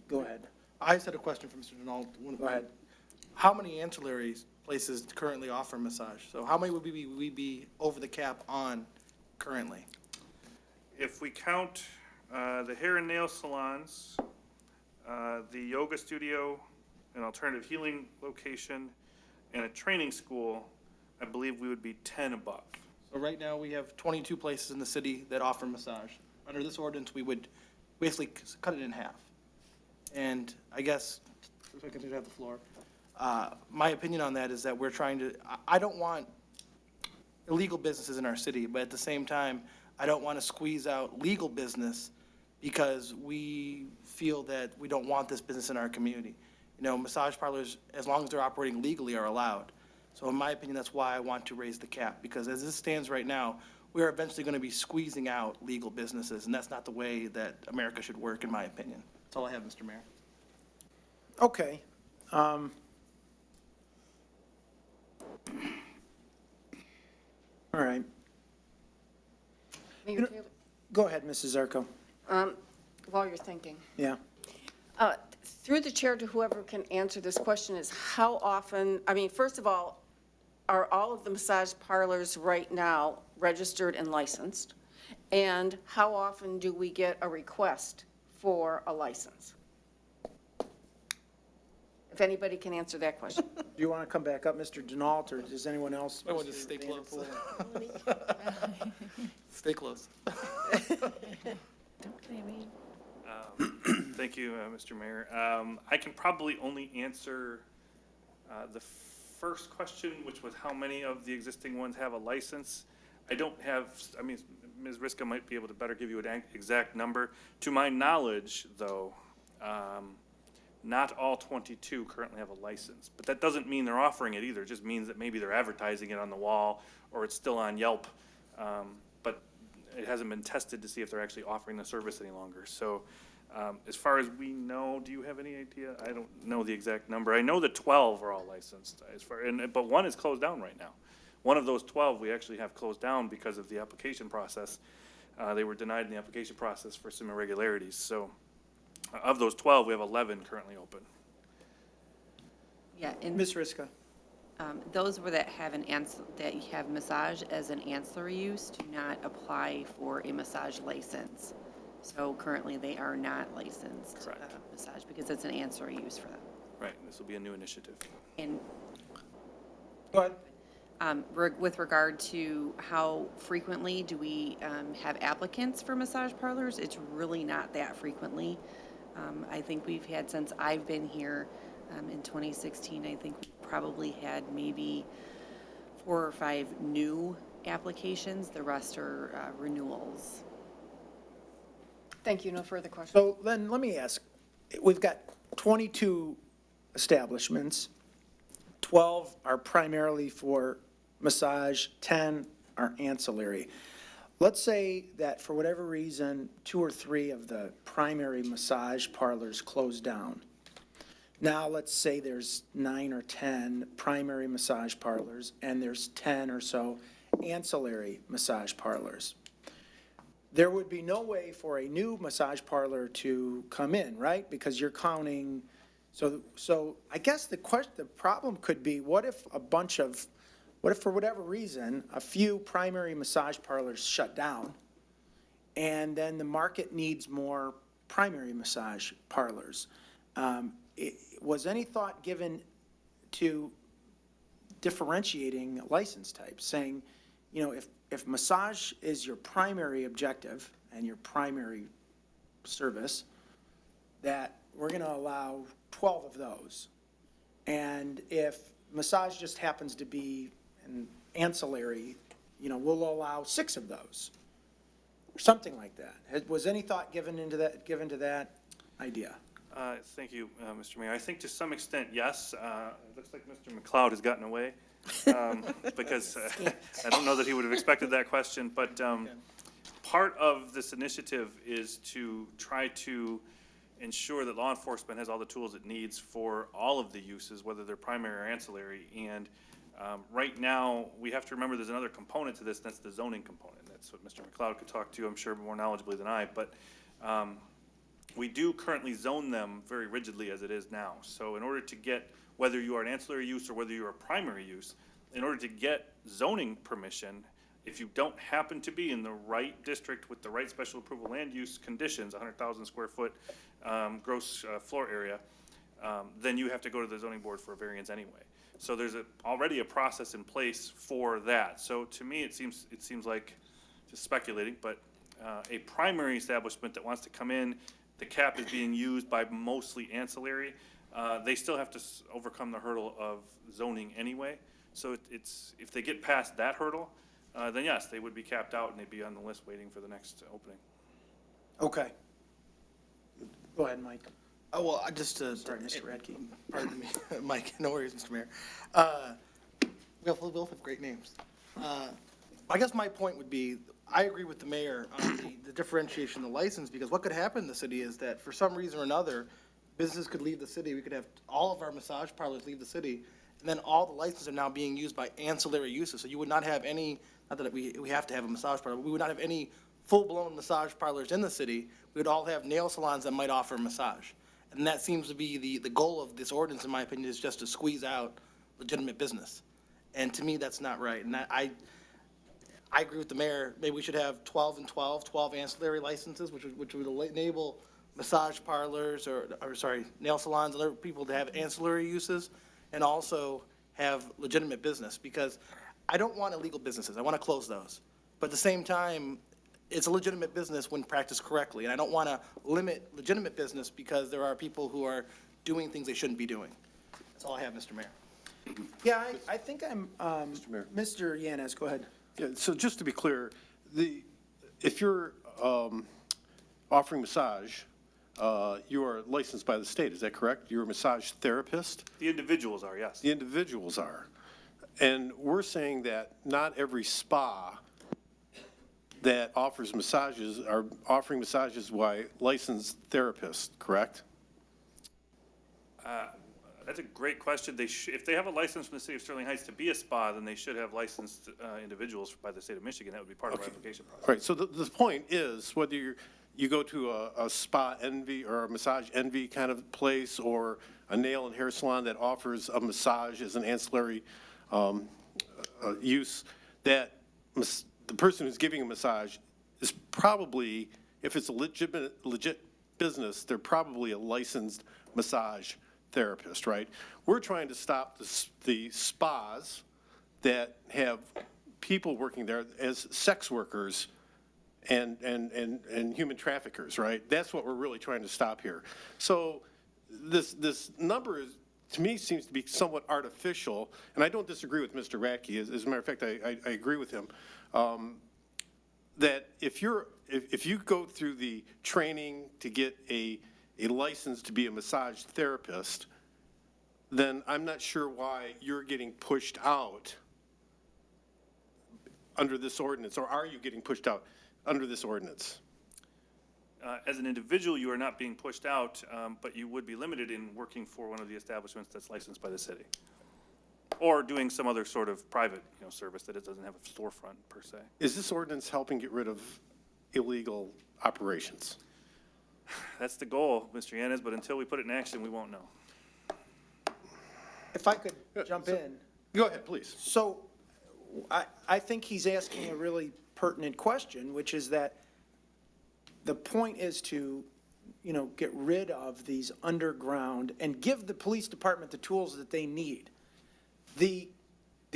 A: Go ahead.
M: I just had a question for Mr. Denault.
A: Go ahead.
M: How many ancillary places currently offer massage? So how many would we be over the cap on currently?
N: If we count the hair and nail salons, the yoga studio, an alternative healing location, and a training school, I believe we would be 10 above.
M: So right now, we have 22 places in the city that offer massage. Under this ordinance, we would basically cut it in half. And I guess, if I continue to have the floor, my opinion on that is that we're trying to, I don't want illegal businesses in our city, but at the same time, I don't want to squeeze out legal business because we feel that we don't want this business in our community. Massage parlors, as long as they're operating legally, are allowed. So in my opinion, that's why I want to raise the cap, because as this stands right now, we are eventually going to be squeezing out legal businesses, and that's not the way that America should work, in my opinion. That's all I have, Mr. Mayor.
A: Okay. All right.
O: Mayor Taylor,
A: Go ahead, Mrs. Zarco.
O: while you're thinking,
A: Yeah.
O: through the chair to whoever can answer this question is how often, first of all, are all of the massage parlors right now registered and licensed? And how often do we get a request for a license? If anybody can answer that question.
A: Do you want to come back up, Mr. Denault, or does anyone else?
M: I want to
A: Mr.
M: stay close.
A: Vanderpool?
M: Stay close.
N: Thank you, Mr. Mayor. I can probably only answer the first question, which was how many of the existing ones have a license. I don't have, Ms. Riska might be able to better give you an exact number. To my knowledge, though, not all 22 currently have a license, but that doesn't mean they're offering it either. It just means that maybe they're advertising it on the wall or it's still on Yelp, but it hasn't been tested to see if they're actually offering the service any longer. So as far as we know, do you have any idea? I don't know the exact number. I know that 12 are all licensed, but one is closed down right now. One of those 12 we actually have closed down because of the application process. They were denied in the application process for some irregularities. So of those 12, we have 11 currently open.
B: Yeah, and
A: Ms. Riska?
B: those where that have that have massage as an ancillary use do not apply for a massage license. So currently, they are not licensed
N: Correct.
B: Massage because it's an ancillary use for them.
N: Right, this will be a new initiative.
B: And
A: Go ahead.
B: with regard to how frequently do we have applicants for massage parlors, it's really not that frequently. I think we've had, since I've been here in 2016, I think we probably had maybe 4 or 5 new applications. The rest are renewals.
O: Thank you. No further questions.
A: So then let me ask, we've got 22 establishments, 12 are primarily for massage, 10 are ancillary. Let's say that for whatever reason, 2 or 3 of the primary massage parlors close down. Now, let's say there's 9 or 10 primary massage parlors, and there's 10 or so ancillary massage parlors. There would be no way for a new massage parlor to come in, right? Because you're counting, so I guess the problem could be, what if for whatever reason, a few primary massage parlors shut down, and then the market needs more primary massage parlors? Was any thought given to differentiating license types, saying, you know, if massage is your primary objective and your primary service, that we're going to allow 12 of those. And if massage just happens to be an ancillary, you know, we'll allow 6 of those, or something like that. Was any thought given to that idea?
N: Thank you, Mr. Mayor. I think to some extent, yes. It looks like Mr. McLeod has gotten away because I don't know that he would have expected that question. But part of this initiative is to try to ensure that law enforcement has all the tools it needs for all of the uses, whether they're primary or ancillary. And right now, we have to remember there's another component to this, and that's the zoning component. That's what Mr. McLeod could talk to, I'm sure, more knowledgeably than I. But we do currently zone them very rigidly as it is now. So in order to get, whether you are an ancillary use or whether you are a primary use, in order to get zoning permission, if you don't happen to be in the right district with the right special approval land use conditions, 100,000 square foot gross floor area, then you have to go to the zoning board for a variance anyway. So there's already a process in place for that. So to me, it seems like, just speculating, but a primary establishment that wants to come in, the cap is being used by mostly ancillary, they still have to overcome the hurdle of zoning anyway. So if they get past that hurdle, then yes, they would be capped out and they'd be on the list waiting for the next opening.
A: Okay. Go ahead, Mike.
M: Oh, well, I just,
A: Sorry, Mr. Radke.
M: pardon me, Mike, no worries, Mr. Mayor. We both have great names. I guess my point would be, I agree with the mayor on the differentiation of the license, because what could happen in the city is that for some reason or another, businesses could leave the city. We could have all of our massage parlors leave the city, and then all the licenses are now being used by ancillary uses. So you would not have any, not that we have to have a massage parlor, but we would not have any full-blown massage parlors in the city. We would all have nail salons that might offer massage. And that seems to be the goal of this ordinance, in my opinion, is just to squeeze out legitimate business. And to me, that's not right. And I agree with the mayor. Maybe we should have 12 and 12 ancillary licenses, which would enable massage parlors or nail salons and other people to have ancillary uses and also have legitimate business, because I don't want illegal businesses. I want to close those. But at the same time, it's a legitimate business when practiced correctly. And I don't want to limit legitimate business because there are people who are doing things they shouldn't be doing. That's all I have, Mr. Mayor.
A: Yeah, I think I'm, Mr. Yanez, go ahead.
P: Yeah, so just to be clear, if you're offering massage, you are licensed by the state, is that correct? You're a massage therapist?
N: The individuals are, yes.
P: The individuals are. And we're saying that not every spa that offers massages are offering massages by licensed therapists, correct?
N: That's a great question. If they have a license from the city of Sterling Heights to be a spa, then they should have licensed individuals by the state of Michigan. That would be part of our application process.
P: Right, so the point is, whether you go to a spa envy or a massage envy kind of place, or a nail and hair salon that offers a massage as an ancillary use, that the person who's giving a massage is probably, if it's a legit business, they're probably a licensed massage therapist, right? We're trying to stop the spas that have people working there as sex workers and human traffickers, right? That's what we're really trying to stop here. So this number is, to me, seems to be somewhat artificial, and I don't disagree with Mr. Radke. As a matter of fact, I agree with him, that if you go through the training to get a license to be a massage therapist, then I'm not sure why you're getting pushed out under this ordinance, or are you getting pushed out under this ordinance?
N: As an individual, you are not being pushed out, but you would be limited in working for one of the establishments that's licensed by the city, or doing some other sort of private, service that it doesn't have a storefront per se.
P: Is this ordinance helping get rid of illegal operations?
N: That's the goal, Mr. Yanez, but until we put it in action, we won't know.
A: If I could jump in.
P: Go ahead, please.
A: So I think he's asking a really pertinent question, which is that the point is to, get rid of these underground and give the police department the tools that they need. The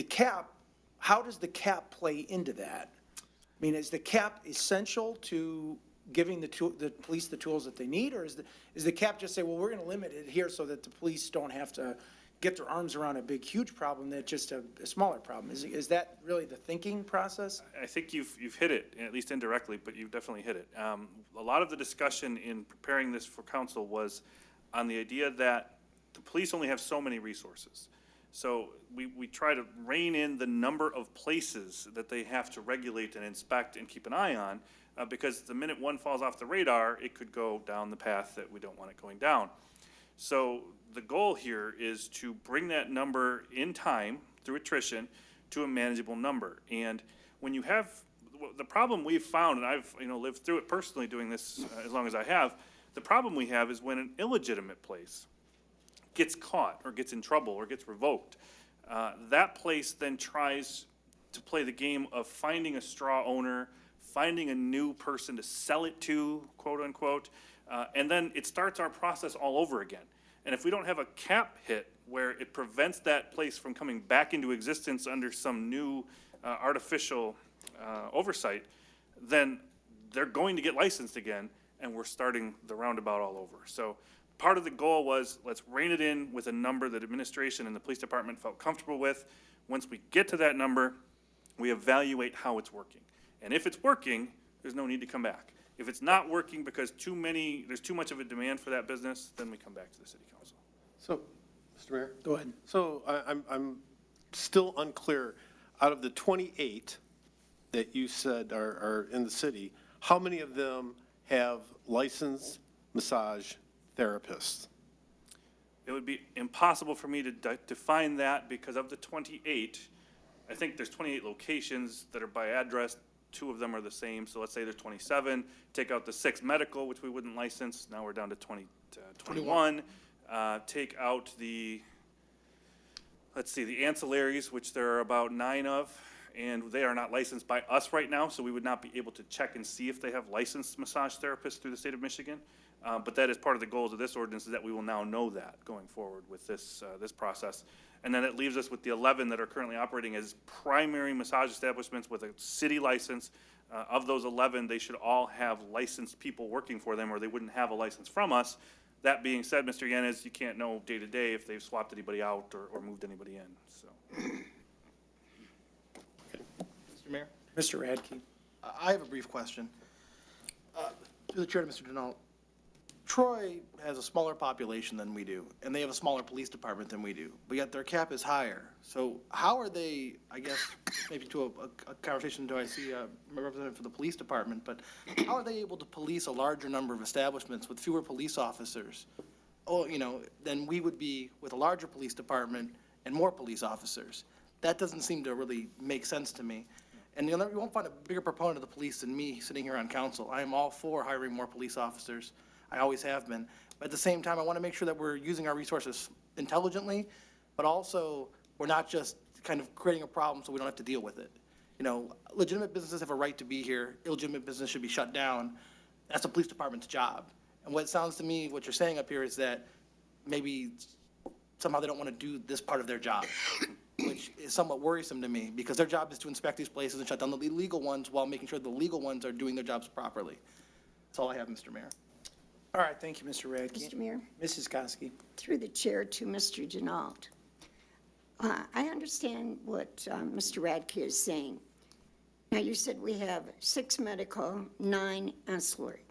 A: cap, how does the cap play into that? I mean, is the cap essential to giving the police the tools that they need, or is the cap just say, well, we're going to limit it here so that the police don't have to get their arms around a big, huge problem that's just a smaller problem? Is that really the thinking process?
N: I think you've hit it, at least indirectly, but you've definitely hit it. A lot of the discussion in preparing this for council was on the idea that the police only have so many resources. So we try to rein in the number of places that they have to regulate and inspect and keep an eye on, because the minute one falls off the radar, it could go down the path that we don't want it going down. So the goal here is to bring that number in time through attrition to a manageable number. And when you have, the problem we've found, and I've lived through it personally doing this as long as I have, the problem we have is when an illegitimate place gets caught or gets in trouble or gets revoked, that place then tries to play the game of finding a straw owner, finding a new person to sell it to, quote unquote, and then it starts our process all over again. And if we don't have a cap hit where it prevents that place from coming back into existence under some new artificial oversight, then they're going to get licensed again, and we're starting the roundabout all over. So part of the goal was, let's rein it in with a number that administration and the police department felt comfortable with. Once we get to that number, we evaluate how it's working. And if it's working, there's no need to come back. If it's not working because there's too much of a demand for that business, then we come back to the city council.
P: So, Mr. Mayor?
A: Go ahead.
P: So I'm still unclear. Out of the 28 that you said are in the city, how many of them have licensed massage therapists?
N: It would be impossible for me to define that because of the 28, I think there's 28 locations that are by address. 2 of them are the same, so let's say there's 27. Take out the 6 medical, which we wouldn't license. Now we're down to 21. Take out the ancillaries, which there are about 9 of, and they are not licensed by us right now, so we would not be able to check and see if they have licensed massage therapists through the state of Michigan. But that is part of the goals of this ordinance, is that we will now know that going forward with this process. And then it leaves us with the 11 that are currently operating as primary massage establishments with a city license. Of those 11, they should all have licensed people working for them, or they wouldn't have a license from us. That being said, Mr. Yanez, you can't know day to day if they've swapped anybody out or moved anybody in, so.
M: Mr. Mayor?
A: Mr. Radke.
M: I have a brief question. Through the chair to Mr. Denault. Troy has a smaller population than we do, and they have a smaller police department than we do, but yet their cap is higher. So how are they, I guess, maybe to a conversation, do I see a representative for the police department, but how are they able to police a larger number of establishments with fewer police officers oh, then we would be with a larger police department and more police officers. That doesn't seem to really make sense to me. And you won't find a bigger proponent of the police than me sitting here on council. I am all for hiring more police officers. I always have been. But at the same time, I want to make sure that we're using our resources intelligently, but also we're not just kind of creating a problem so we don't have to deal with it. Legitimate businesses have a right to be here. Illegitimate business should be shut down. That's the police department's job. And what it sounds to me, what you're saying up here is that maybe somehow they don't want to do this part of their job, which is somewhat worrisome to me, because their job is to inspect these places and shut down the illegal ones while making sure the legal ones are doing their jobs properly. That's all I have, Mr. Mayor.
A: All right, thank you, Mr. Radke.
D: Mr. Mayor,
A: Mrs. Koski.
D: through the chair to Mr. Denault. I understand what Mr. Radke is saying. Now, you said we have 6 medical, 9 ancillary.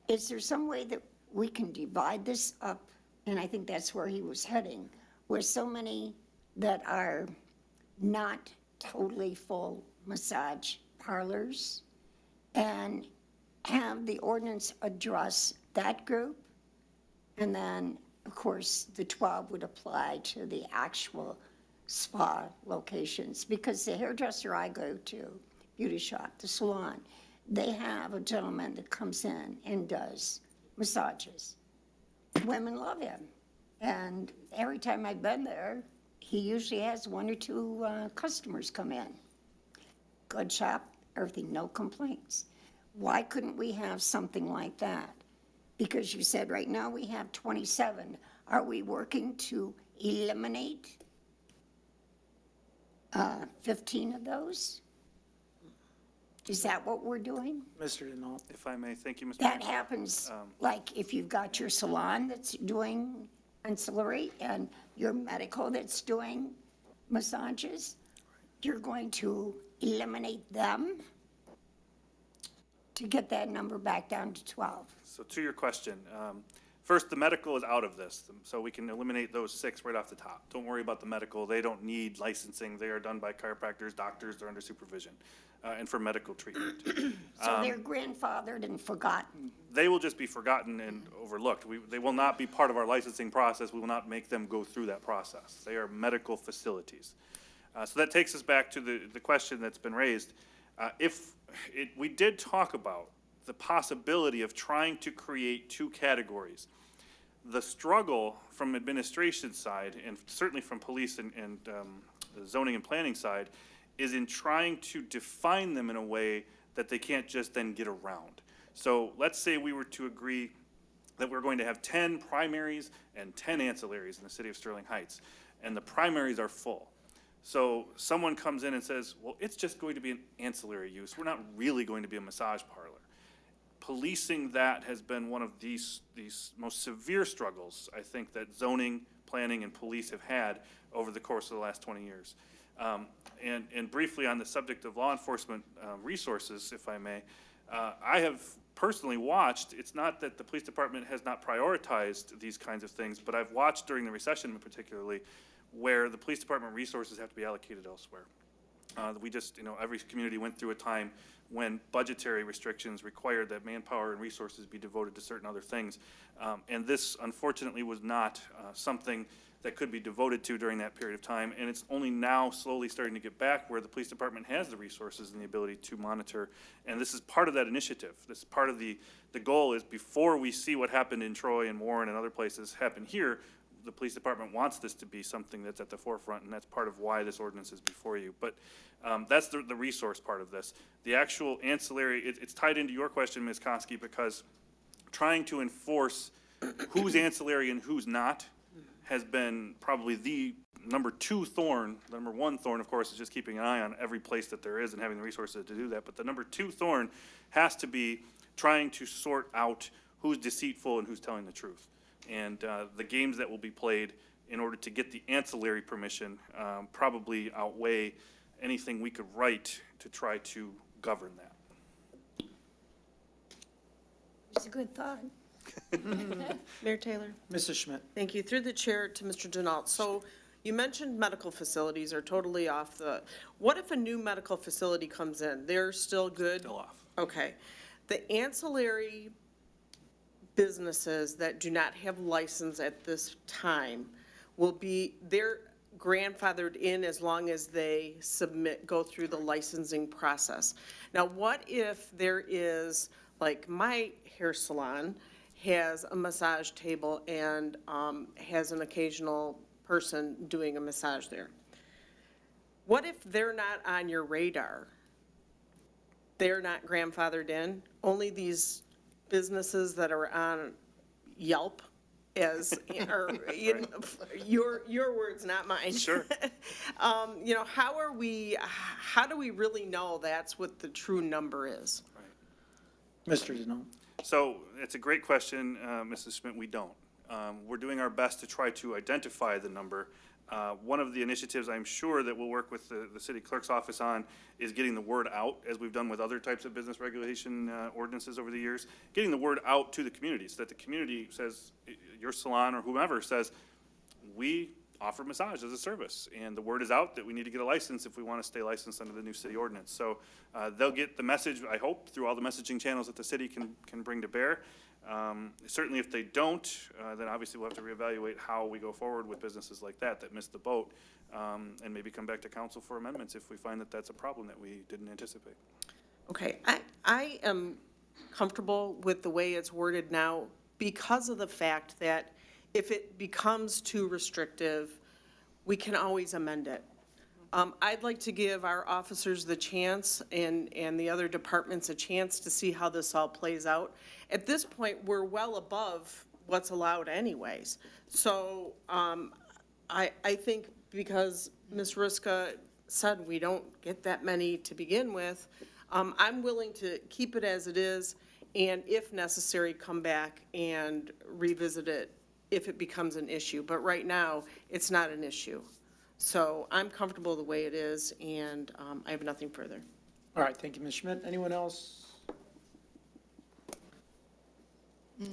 D: Is there some way that we can divide this up? And I think that's where he was heading, where so many that are not totally full massage parlors, and have the ordinance address that group. And then, of course, the 12 would apply to the actual spa locations, because the hairdresser I go to, beauty shop, the salon, they have a gentleman that comes in and does massages. Women love him. And every time I've been there, he usually has 1 or 2 customers come in. Good shop, everything, no complaints. Why couldn't we have something like that? Because you said right now we have 27. Are we working to eliminate 15 of those? Is that what we're doing?
A: Mr. Denault.
N: If I may, thank you, Mr. Mayor.
D: That happens, like if you've got your salon that's doing ancillary and your medical that's doing massages, you're going to eliminate them to get that number back down to 12.
N: So to your question, first, the medical is out of this, so we can eliminate those 6 right off the top. Don't worry about the medical. They don't need licensing. They are done by chiropractors, doctors. They're under supervision and for medical treatment.
D: So they're grandfathered and forgotten.
N: They will just be forgotten and overlooked. They will not be part of our licensing process. We will not make them go through that process. They are medical facilities. So that takes us back to the question that's been raised. We did talk about the possibility of trying to create 2 categories. The struggle from administration side, and certainly from police and the zoning and planning side, is in trying to define them in a way that they can't just then get around. So let's say we were to agree that we're going to have 10 primaries and 10 ancillaries in the city of Sterling Heights, and the primaries are full. So someone comes in and says, well, it's just going to be an ancillary use. We're not really going to be a massage parlor. Policing that has been one of these most severe struggles, I think, that zoning, planning, and police have had over the course of the last 20 years. And briefly on the subject of law enforcement resources, if I may, I have personally watched, it's not that the police department has not prioritized these kinds of things, but I've watched during the recession particularly, where the police department resources have to be allocated elsewhere. We just, every community went through a time when budgetary restrictions required that manpower and resources be devoted to certain other things. And this, unfortunately, was not something that could be devoted to during that period of time. And it's only now slowly starting to get back where the police department has the resources and the ability to monitor. And this is part of that initiative. This is part of the goal is before we see what happened in Troy and Warren and other places happen here, the police department wants this to be something that's at the forefront, and that's part of why this ordinance is before you. But that's the resource part of this. The actual ancillary, it's tied into your question, Ms. Koski, because trying to enforce who's ancillary and who's not has been probably the number 2 thorn. The number 1 thorn, of course, is just keeping an eye on every place that there is and having the resources to do that. But the number 2 thorn has to be trying to sort out who's deceitful and who's telling the truth. And the games that will be played in order to get the ancillary permission probably outweigh anything we could write to try to govern that.
D: It's a good thought.
G: Mayor Taylor?
A: Mrs. Schmidt.
G: Thank you. Through the chair to Mr. Denault. So you mentioned medical facilities are totally off what if a new medical facility comes in? They're still good?
N: Still off.
G: Okay. The ancillary businesses that do not have license at this time they're grandfathered in as long as they go through the licensing process. Now, what if there is, like my hair salon has a massage table and has an occasional person doing a massage there? What if they're not on your radar? They're not grandfathered in? Only these businesses that are on Yelp as, or, your words, not mine.
N: Sure.
G: You know, how do we really know that's what the true number is?
A: Mr. Denault.
N: So it's a great question, Mrs. Schmidt. We don't. We're doing our best to try to identify the number. One of the initiatives I'm sure that we'll work with the city clerk's office on is getting the word out, as we've done with other types of business regulation ordinances over the years, getting the word out to the community so that the community says, your salon or whomever says, we offer massage as a service. And the word is out that we need to get a license if we want to stay licensed under the new city ordinance. So they'll get the message, I hope, through all the messaging channels that the city can bring to bear. Certainly if they don't, then obviously we'll have to reevaluate how we go forward with businesses like that missed the boat, and maybe come back to council for amendments if we find that that's a problem that we didn't anticipate.
G: Okay, I am comfortable with the way it's worded now because of the fact that if it becomes too restrictive, we can always amend it. I'd like to give our officers the chance and the other departments a chance to see how this all plays out. At this point, we're well above what's allowed anyways. So I think because Ms. Ruska said we don't get that many to begin with, I'm willing to keep it as it is and if necessary, come back and revisit it if it becomes an issue. But right now, it's not an issue. So I'm comfortable the way it is, and I have nothing further.
A: All right, thank you, Ms. Schmidt. Anyone else?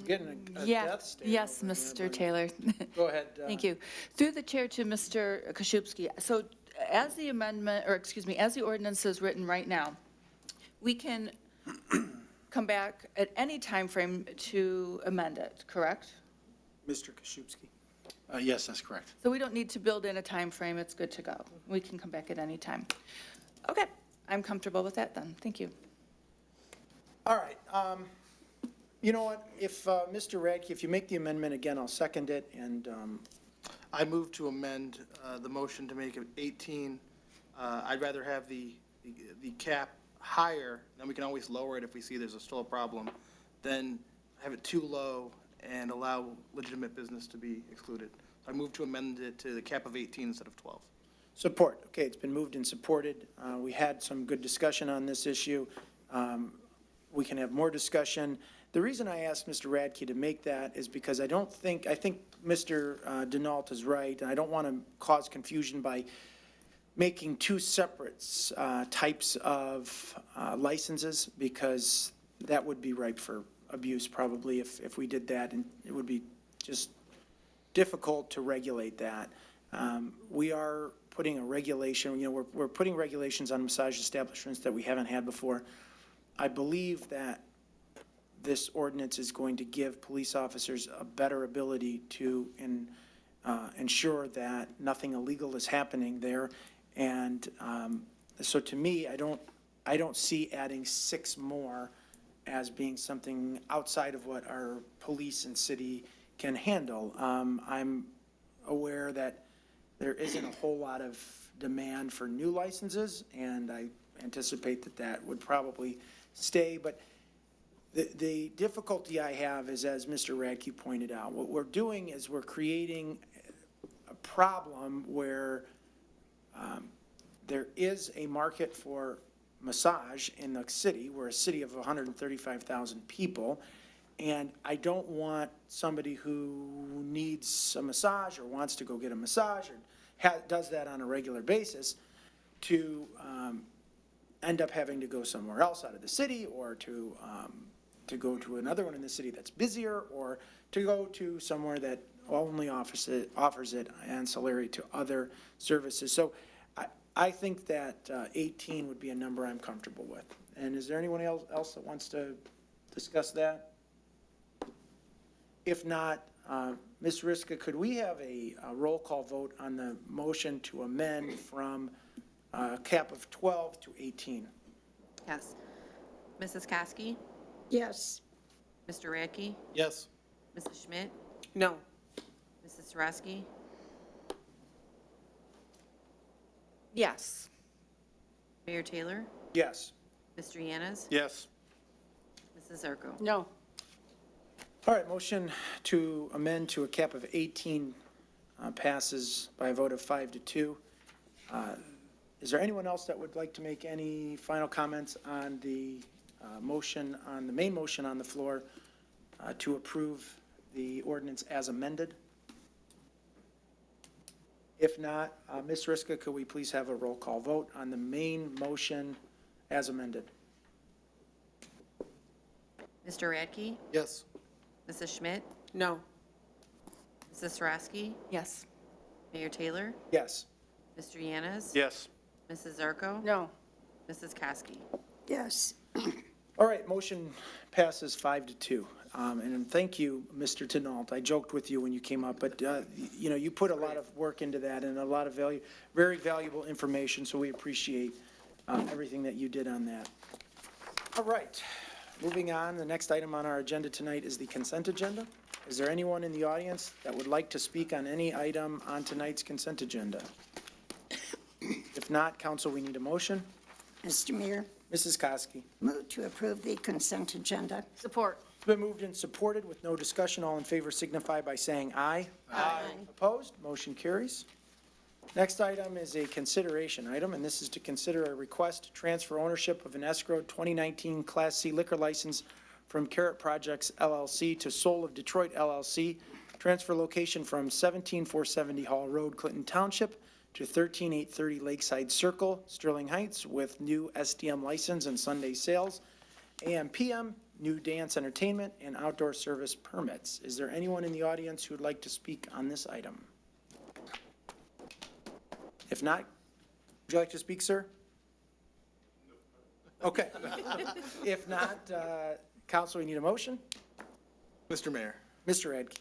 A: Getting a death stare.
K: Yes,
A: over
K: Mr.
A: here, but-
K: Taylor.
A: Go ahead.
K: Thank you. Through the chair to Mr. Koszybski. So as the amendment, or excuse me, as the ordinance is written right now, we can come back at any time frame to amend it, correct?
A: Mr. Koszybski.
P: Yes, that's correct.
K: So we don't need to build in a time frame. It's good to go. We can come back at any time. Okay, I'm comfortable with that then. Thank you.
A: All right, you know what, if, Mr. Radke, if you make the amendment again, I'll second it, and,
M: I move to amend the motion to make it 18. I'd rather have the cap higher, then we can always lower it if we see there's still a problem, than have it too low and allow legitimate business to be excluded. So I move to amend it to the cap of 18 instead of 12.
A: Support. Okay, it's been moved and supported. We had some good discussion on this issue. We can have more discussion. The reason I asked Mr. Radke to make that is because I think Mr. Denault is right, and I don't want to cause confusion by making two separate types of licenses, because that would be ripe for abuse probably if we did that, and it would be just difficult to regulate that. We are putting a regulation, you know, we're putting regulations on massage establishments that we haven't had before. I believe that this ordinance is going to give police officers a better ability to ensure that nothing illegal is happening there. And so to me, I don't see adding 6 more as being something outside of what our police and city can handle. I'm aware that there isn't a whole lot of demand for new licenses, and I anticipate that that would probably stay. But the difficulty I have is, as Mr. Radke pointed out, what we're doing is we're creating a problem where there is a market for massage in the city. We're a city of 135,000 people, and I don't want somebody who needs a massage or wants to go get a massage or does that on a regular basis to end up having to go somewhere else out of the city, or to go to another one in the city that's busier, or to go to somewhere that only offers it ancillary to other services. So I think that 18 would be a number I'm comfortable with. And is there anyone else that wants to discuss that? If not, Ms. Riska, could we have a roll call vote on the motion to amend from a cap of 12 to 18?
B: Yes. Mrs. Kosky?
D: Yes.
B: Mr. Radke?
M: Yes.
B: Mrs. Schmidt?
G: No.
B: Mrs. Sarowski?
K: Yes.
B: Mayor Taylor?
A: Yes.
B: Mr. Yanas?
P: Yes.
B: Mrs. Zarko?
O: No.
A: All right, motion to amend to a cap of 18 passes by a vote of 5 to 2. Is there anyone else that would like to make any final comments on the motion, on the main motion on the floor to approve the ordinance as amended? If not, Ms. Riska, could we please have a roll call vote on the main motion as amended?
B: Mr. Radke?
M: Yes.
B: Mrs. Schmidt?
G: No.
B: Mrs. Sarowski?
K: Yes.
B: Mayor Taylor?
A: Yes.
B: Mr. Yanas?
P: Yes.
B: Mrs. Zarko?
O: No.
B: Mrs. Kosky?
D: Yes.
A: All right, motion passes 5 to 2. And thank you, Mr. Tinault. I joked with you when you came up, but, you know, you put a lot of work into that and a lot of value, very valuable information, so we appreciate everything that you did on that. All right, moving on, the next item on our agenda tonight is the consent agenda. Is there anyone in the audience that would like to speak on any item on tonight's consent agenda? If not, council, we need a motion.
D: Mr. Mayor,
A: Mrs. Kosky.
D: move to approve the consent agenda.
O: Support.
A: It's been moved and supported with no discussion. All in favor signify by saying aye. Aye. Opposed? Motion carries. Next item is a consideration item, and this is to consider a request to transfer ownership of an escrowed 2019 Class C liquor license from Carrot Projects LLC to Soul of Detroit LLC. Transfer location from 17470 Hall Road, Clinton Township, to 13830 Lakeside Circle, Sterling Heights, with new SDM license and Sunday sales, AM/PM, new dance entertainment, and outdoor service permits. Is there anyone in the audience who would like to speak on this item? If not, would you like to speak, sir? Okay. If not, council, we need a motion.
M: Mr. Mayor.
A: Mr. Radke.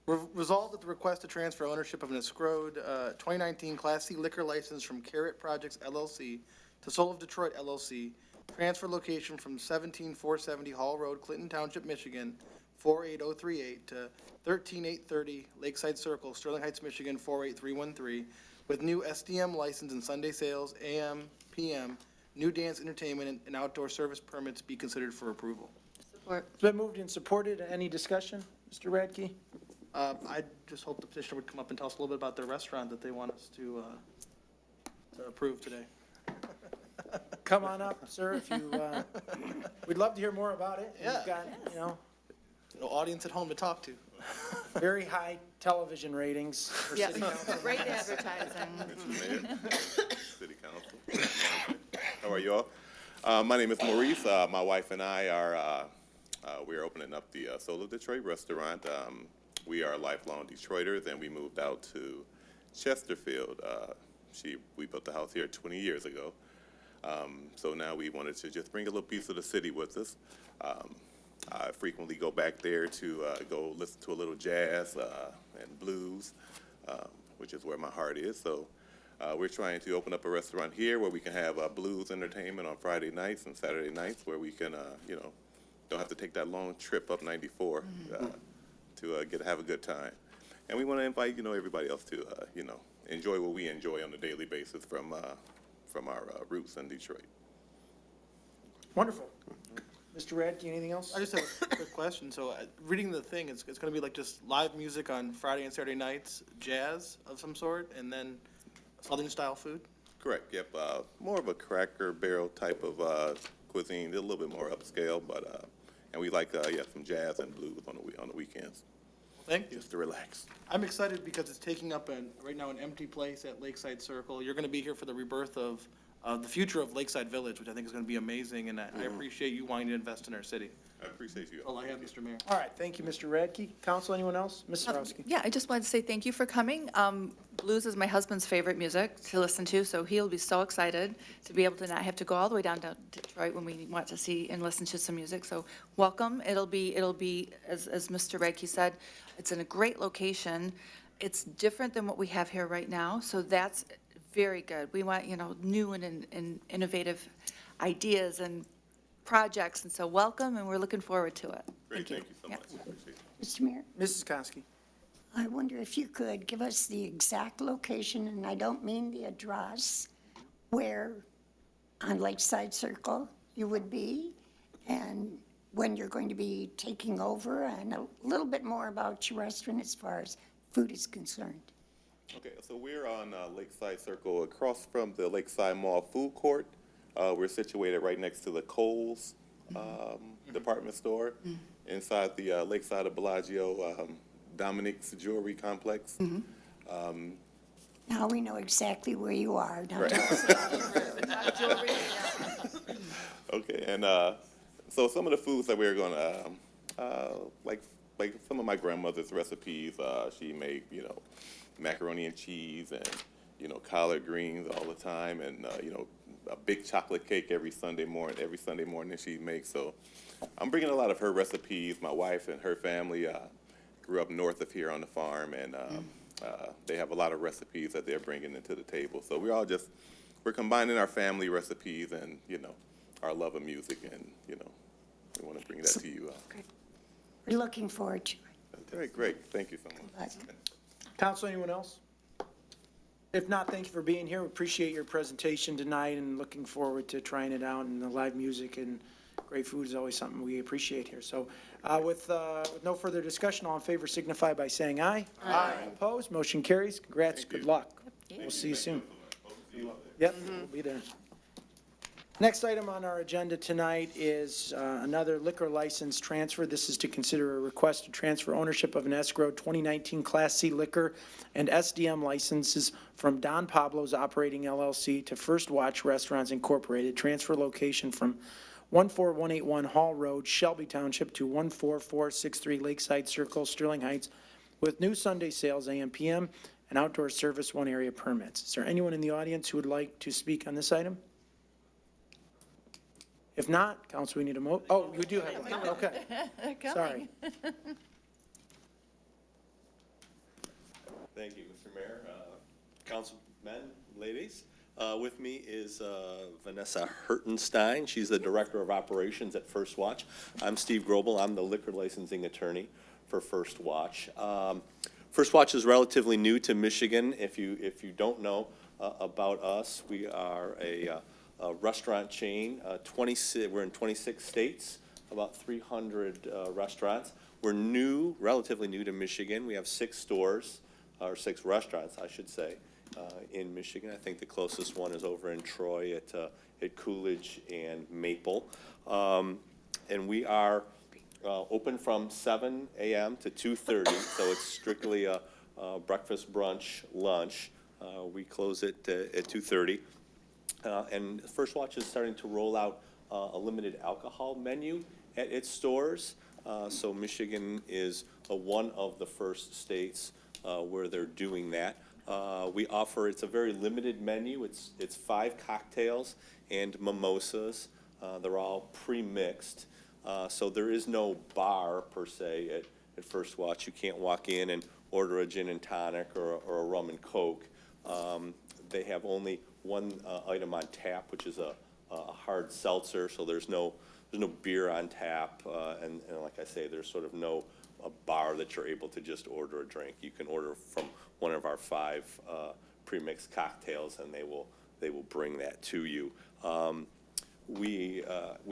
M: Resolved that the request to transfer ownership of an escrowed 2019 Class C liquor license from Carrot Projects LLC to Soul of Detroit LLC, transfer location from 17470 Hall Road, Clinton Township, Michigan, 48038 to 13830 Lakeside Circle, Sterling Heights, Michigan, 48313, with new SDM license and Sunday sales, AM, PM, new dance entertainment, and outdoor service permits be considered for approval.
B: Support.
A: It's been moved and supported. Any discussion, Mr. Radke?
M: I just hope the petitioner would come up and tell us a little bit about their restaurant that they want us to approve today.
A: Come on up, sir, if you, we'd love to hear more about it.
M: Yeah.
A: You've got, you know,
M: No audience at home to talk to.
A: very high television ratings for
K: Yes,
A: city council.
K: great advertising.
Q: Mr. Mayor, City Council. How are you all? My name is Maurice. My wife and I are, we're opening up the Soul of Detroit restaurant. We are lifelong Detroiters, and we moved out to Chesterfield. We built the house here 20 years ago. So now we wanted to just bring a little piece of the city with us. I frequently go back there to go listen to a little jazz and blues, which is where my heart is. So we're trying to open up a restaurant here where we can have blues entertainment on Friday nights and Saturday nights, where we can, you know, don't have to take that long trip up 94 to have a good time. And we want to invite, you know, everybody else to, you know, enjoy what we enjoy on a daily basis from our roots in Detroit.
A: Wonderful. Mr. Radke, anything else?
M: I just have a quick question. So reading the thing, it's going to be like just live music on Friday and Saturday nights, jazz of some sort, and then Southern style food?
Q: Correct, yep. More of a Cracker Barrel type of cuisine, a little bit more upscale, but, and we like, some jazz and blues on the weekends.
M: Thank you.
Q: Just to relax.
M: I'm excited because it's taking up right now an empty place at Lakeside Circle. You're going to be here for the rebirth of the future of Lakeside Village, which I think is going to be amazing, and I appreciate you wanting to invest in our city.
Q: I appreciate you.
M: All I have, Mr. Mayor.
A: All right, thank you, Mr. Radke. Council, anyone else? Ms. Sarowski?
K: Yeah, I just wanted to say thank you for coming. Blues is my husband's favorite music to listen to, so he'll be so excited to be able to not have to go all the way down to Detroit when we want to see and listen to some music. So welcome. It'll be, as Mr. Radke said, it's in a great location. It's different than what we have here right now, so that's very good. We want, new and innovative ideas and projects, and so welcome, and we're looking forward to it.
Q: Great, thank you so
K: Yeah.
Q: much. I appreciate it.
D: Mr. Mayor,
A: Mrs. Kosky?
D: I wonder if you could give us the exact location, and I don't mean the address, where on Lakeside Circle you would be, and when you're going to be taking over, and a little bit more about your restaurant as far as food is concerned.
Q: Okay, so we're on Lakeside Circle across from the Lakeside Mall Food Court. We're situated right next to the Kohl's department store inside the Lakeside of Bellagio Dominique's Jewelry Complex.
D: Now we know exactly where you are. Now
Q: Right.
K: Not jewelry, yeah.
Q: Okay, and so some of the foods that we're gonna like some of my grandmother's recipes. She made macaroni and cheese and collard greens all the time, and a big chocolate cake every Sunday morning she makes. So I'm bringing a lot of her recipes. My wife and her family grew up north of here on the farm, and they have a lot of recipes that they're bringing into the table. So we're combining our family recipes and our love of music, and we want to bring that to you.
D: we're looking forward to it.
Q: Great. Thank you so much.
A: Council, anyone else? If not, thank you for being here. We appreciate your presentation tonight and looking forward to trying it out, and the live music and great food is always something we appreciate here. So with no further discussion, all in favor signify by saying aye. Aye. Opposed? Motion carries. Congrats. Good luck. We'll see you soon. Yep, we'll be there. Next item on our agenda tonight is another liquor license transfer. This is to consider a request to transfer ownership of an escrow 2019 Class C liquor and SDM licenses from Don Pablo's Operating LLC to First Watch Restaurants Incorporated. Transfer location from 14181 Hall Road, Shelby Township to 14463 Lakeside Circle, Sterling Heights, with new Sunday sales AM PM and outdoor service 1 area permits. Is there anyone in the audience who would like to speak on this item? If not, council, we need a oh, you do have, okay, sorry.
R: Thank you, Mr. Mayor, councilmen, ladies. With me is Vanessa Hertenstein. She's the Director of Operations at First Watch. I'm Steve Grobel. I'm the liquor licensing attorney for First Watch. First Watch is relatively new to Michigan. If you don't know about us, we are a restaurant chain. We're in 26 states, about 300 restaurants. We're relatively new to Michigan. We have 6 stores, or 6 restaurants, I should say, in Michigan. I think the closest one is over in Troy at Coolidge and Maple. And we are open from 7 a.m. to 2:30, so it's strictly a breakfast, brunch, lunch. We close it at 2:30. And First Watch is starting to roll out a limited alcohol menu at its stores. So Michigan is one of the first states where they're doing that. It's a very limited menu. It's 5 cocktails and mimosas. They're all pre-mixed. So there is no bar per se at First Watch. You can't walk in and order a gin and tonic or a rum and Coke. They have only one item on tap, which is a hard seltzer, so there's no beer on tap, and like I say, there's sort of a bar that you're able to just order a drink. You can order from one of our 5 pre-mixed cocktails, and they will bring that to you. We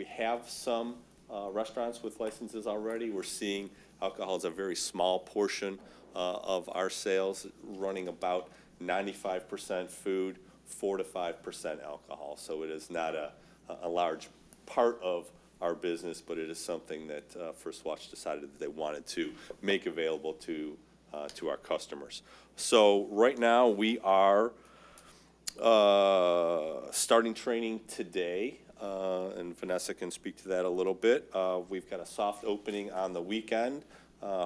R: have some restaurants with licenses already. We're seeing alcohol is a very small portion of our sales, running about 95% food, 4 to 5% alcohol. So it is not a large part of our business, but it is something that First Watch decided that they wanted to make available to our customers. So right now we are Starting training today, and Vanessa can speak to that a little bit. We've got a soft opening on the weekend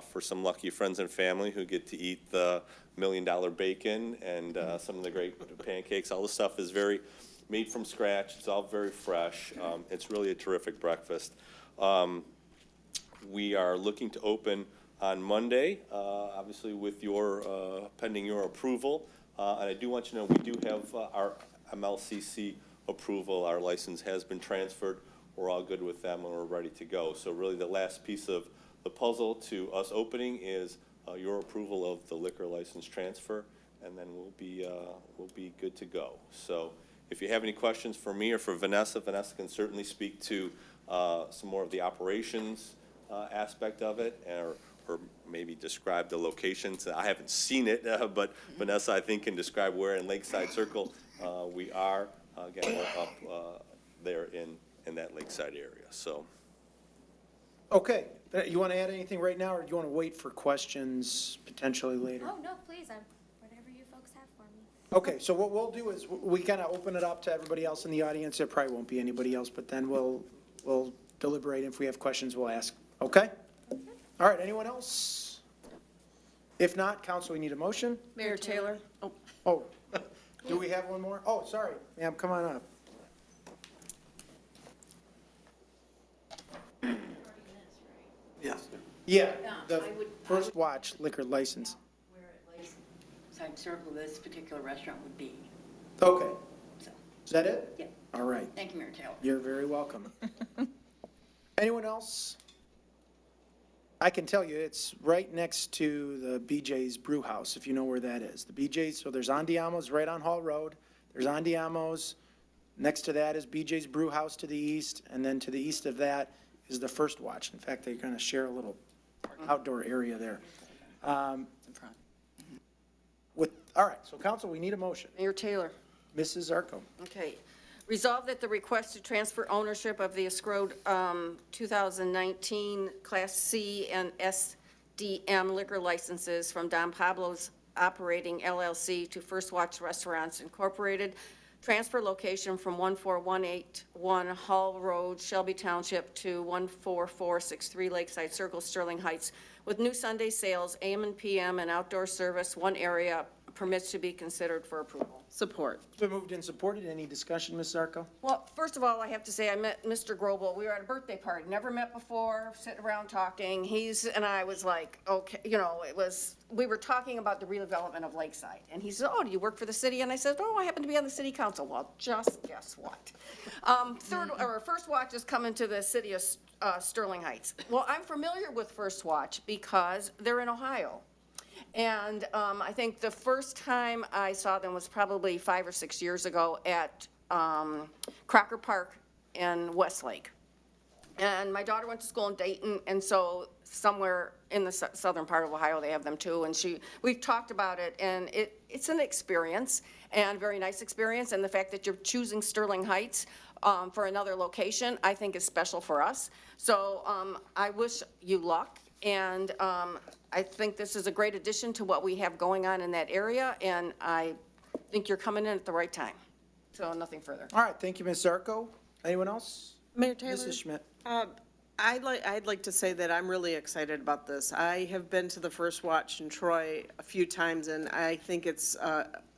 R: for some lucky friends and family who get to eat the $1 Million bacon and some of the great pancakes. All the stuff is very made from scratch. It's all very fresh. It's really a terrific breakfast. We are looking to open on Monday, obviously with your, pending your approval. And I do want you to know, we do have our MLCC approval. Our license has been transferred. We're all good with them and we're ready to go. So really the last piece of the puzzle to us opening is your approval of the liquor license transfer, and then we'll be good to go. So if you have any questions for me or for Vanessa, Vanessa can certainly speak to some more of the operations aspect of it, or maybe describe the locations. I haven't seen it, but Vanessa, I think, can describe where in Lakeside Circle we are. Again, we're up there in that Lakeside area, so.
A: Okay, you want to add anything right now, or do you want to wait for questions potentially later?
S: Oh, no, please, whatever you folks have for me.
A: Okay, so what we'll do is we kind of open it up to everybody else in the audience. There probably won't be anybody else, but then we'll deliberate. If we have questions, we'll ask. Okay? All right, anyone else? If not, council, we need a motion.
O: Mayor Taylor?
A: Oh, do we have one more? Oh, sorry, ma'am, come on up.
M: Yes.
A: Yeah, the First Watch liquor license.
T: Where at Lakeside Circle this particular restaurant would be.
A: Okay.
T: So,
A: Is that it?
T: yeah.
A: All right.
T: Thank you, Mayor Taylor.
A: You're very welcome. Anyone else? I can tell you, it's right next to the BJ's Brew House, if you know where that is. The BJ's, so there's Andiamo's right on Hall Road. There's Andiamo's. Next to that is BJ's Brew House to the east, and then to the east of that is the First Watch. In fact, they're going to share a little outdoor area there. All right, so council, we need a motion.
O: Mayor Taylor?
A: Mrs. Zarko.
O: Okay. Resolve that the request to transfer ownership of the escrowed 2019 Class C and SDM liquor licenses from Don Pablo's Operating LLC to First Watch Restaurants Incorporated, transfer location from 14181 Hall Road, Shelby Township, to 14463 Lakeside Circle, Sterling Heights, with new Sunday sales, AM and PM, and outdoor service, one area, permits to be considered for approval.
G: Support.
A: It's been moved and supported. Any discussion, Ms. Zarko?
O: Well, first of all, I have to say, I met Mr. Grobel. We were at a birthday party, never met before, sitting around talking. And I was like, okay, we were talking about the redevelopment of Lakeside. And he said, oh, do you work for the city? And I said, oh, I happen to be on the city council. Well, just guess what? First Watch is coming to the city of Sterling Heights. Well, I'm familiar with First Watch because they're in Ohio. And I think the first time I saw them was probably 5 or 6 years ago at Crocker Park in Westlake. And my daughter went to school in Dayton, and so somewhere in the southern part of Ohio, they have them too. And we've talked about it, and it's an experience, and very nice experience. And the fact that you're choosing Sterling Heights for another location, I think is special for us. So I wish you luck. And I think this is a great addition to what we have going on in that area, and I think you're coming in at the right time. So nothing further.
A: All right, thank you, Ms. Zarko. Anyone else?
G: Mayor Taylor?
A: Mrs. Schmidt.
G: I'd like to say that I'm really excited about this. I have been to the First Watch in Troy a few times, and I think it's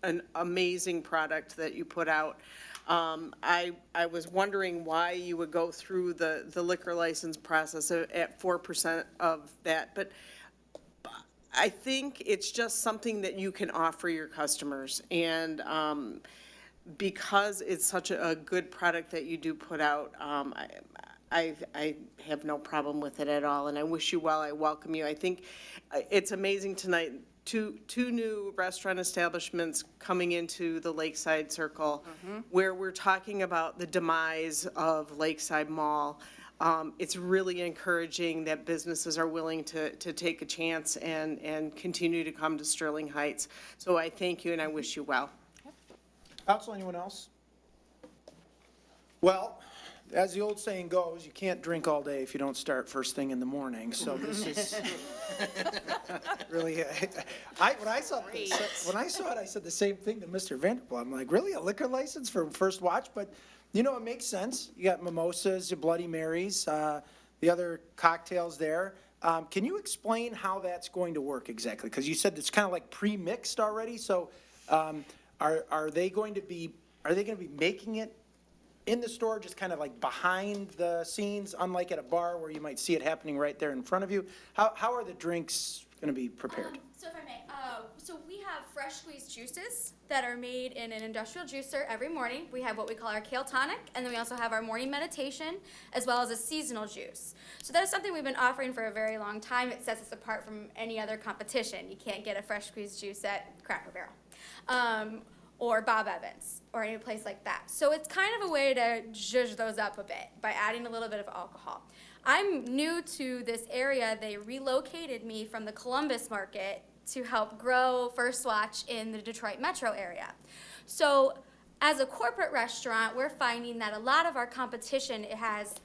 G: an amazing product that you put out. I was wondering why you would go through the liquor license process at 4% of that, but I think it's just something that you can offer your customers, and because it's such a good product that you do put out, I have no problem with it at all, and I wish you well. I welcome you. I think it's amazing tonight. Two new restaurant establishments coming into the Lakeside Circle, where we're talking about the demise of Lakeside Mall. It's really encouraging that businesses are willing to take a chance and continue to come to Sterling Heights. So I thank you and I wish you well.
A: Council, anyone else? Well, as the old saying goes, you can't drink all day if you don't start first thing in the morning, so this is really, when I saw it, I said the same thing to Mr. Vanderpool. I'm like, really, a liquor license for First Watch? But, you know, it makes sense. You got mimosas, your Bloody Marys, the other cocktails there. Can you explain how that's going to work exactly? Because you said it's kind of like pre-mixed already, so are they going to be making it in the store, just kind of like behind the scenes, unlike at a bar where you might see it happening right there in front of you? How are the drinks going to be prepared?
S: So if I may, so we have fresh squeezed juices that are made in an industrial juicer every morning. We have what we call our kale tonic, and then we also have our morning meditation, as well as a seasonal juice. So that is something we've been offering for a very long time. It sets us apart from any other competition. You can't get a fresh squeezed juice at Cracker Barrel. Or Bob Evans, or any place like that. So it's kind of a way to zhuzh those up a bit by adding a little bit of alcohol. I'm new to this area. They relocated me from the Columbus market to help grow First Watch in the Detroit metro area. So as a corporate restaurant, we're finding that a lot of our competition has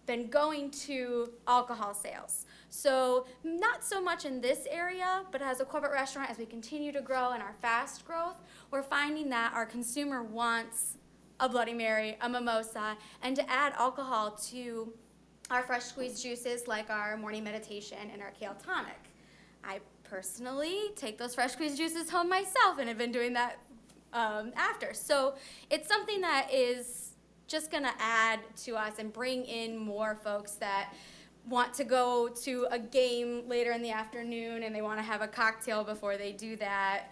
S: been going to alcohol sales. So not so much in this area, but as a corporate restaurant, as we continue to grow in our fast growth, we're finding that our consumer wants a Bloody Mary, a mimosa, and to add alcohol to our fresh squeezed juices like our morning meditation and our kale tonic. I personally take those fresh squeezed juices home myself and have been doing that after. So it's something that is just gonna add to us and bring in more folks that want to go to a game later in the afternoon and they want to have a cocktail before they do that.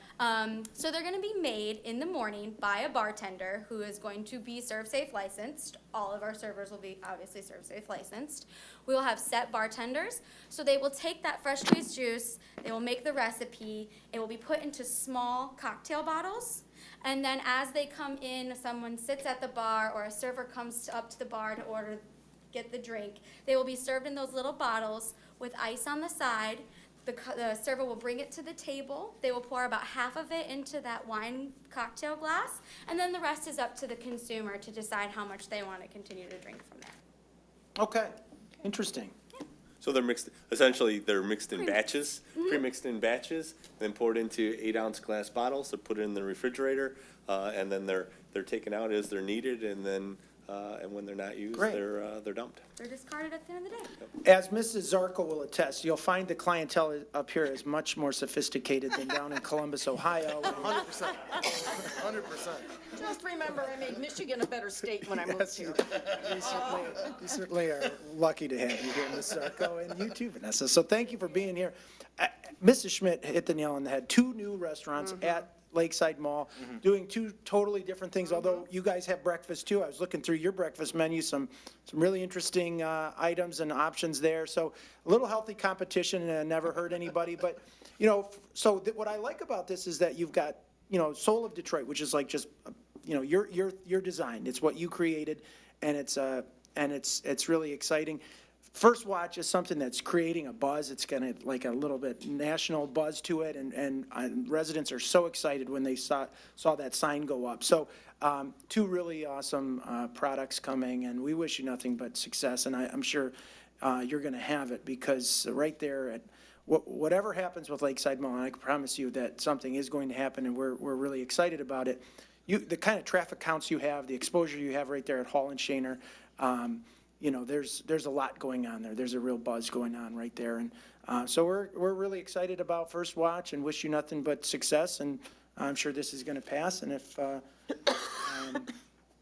S: So they're going to be made in the morning by a bartender who is going to be ServSafe licensed. All of our servers will be obviously ServSafe licensed. We will have set bartenders. So they will take that fresh squeezed juice, they will make the recipe, it will be put into small cocktail bottles. And then as they come in, someone sits at the bar or a server comes up to the bar to get the drink. They will be served in those little bottles with ice on the side. The server will bring it to the table. They will pour about half of it into that wine cocktail glass, and then the rest is up to the consumer to decide how much they want to continue to drink from there.
A: Okay, interesting.
R: So they're mixed, essentially, they're mixed in batches, pre-mixed in batches, then poured into 8-ounce glass bottles. They're put in the refrigerator, and then they're taken out as they're needed, and then and when they're not used,
A: Great.
R: they're dumped.
S: They're discarded at the end of the day.
A: As Mrs. Zarko will attest, you'll find the clientele up here is much more sophisticated than down in Columbus, Ohio.
M: 100%. 100%.
O: Just remember, I made Michigan a better state when I moved here.
A: You certainly are lucky to have you here, Ms. Zarko, and you too, Vanessa. So thank you for being here. Mrs. Schmidt hit the nail on the head. 2 new restaurants at Lakeside Mall, doing 2 totally different things, although you guys have breakfast too. I was looking through your breakfast menu, some really interesting items and options there. So a little healthy competition, and never hurt anybody. But, you know, so what I like about this is that you've got, you know, Soul of Detroit, which is like just, you know, your design. It's what you created, and it's really exciting. First Watch is something that's creating a buzz. It's got like a little bit national buzz to it, and residents are so excited when they saw that sign go up. So 2 really awesome products coming, and we wish you nothing but success, and I'm sure you're going to have it, because right there at whatever happens with Lakeside Mall, and I can promise you that something is going to happen, and we're really excited about it. The kind of traffic counts you have, the exposure you have right there at Hall and Shaner, you know, there's a lot going on there. There's a real buzz going on right there. And so we're really excited about First Watch and wish you nothing but success. And I'm sure this is going to pass. And if I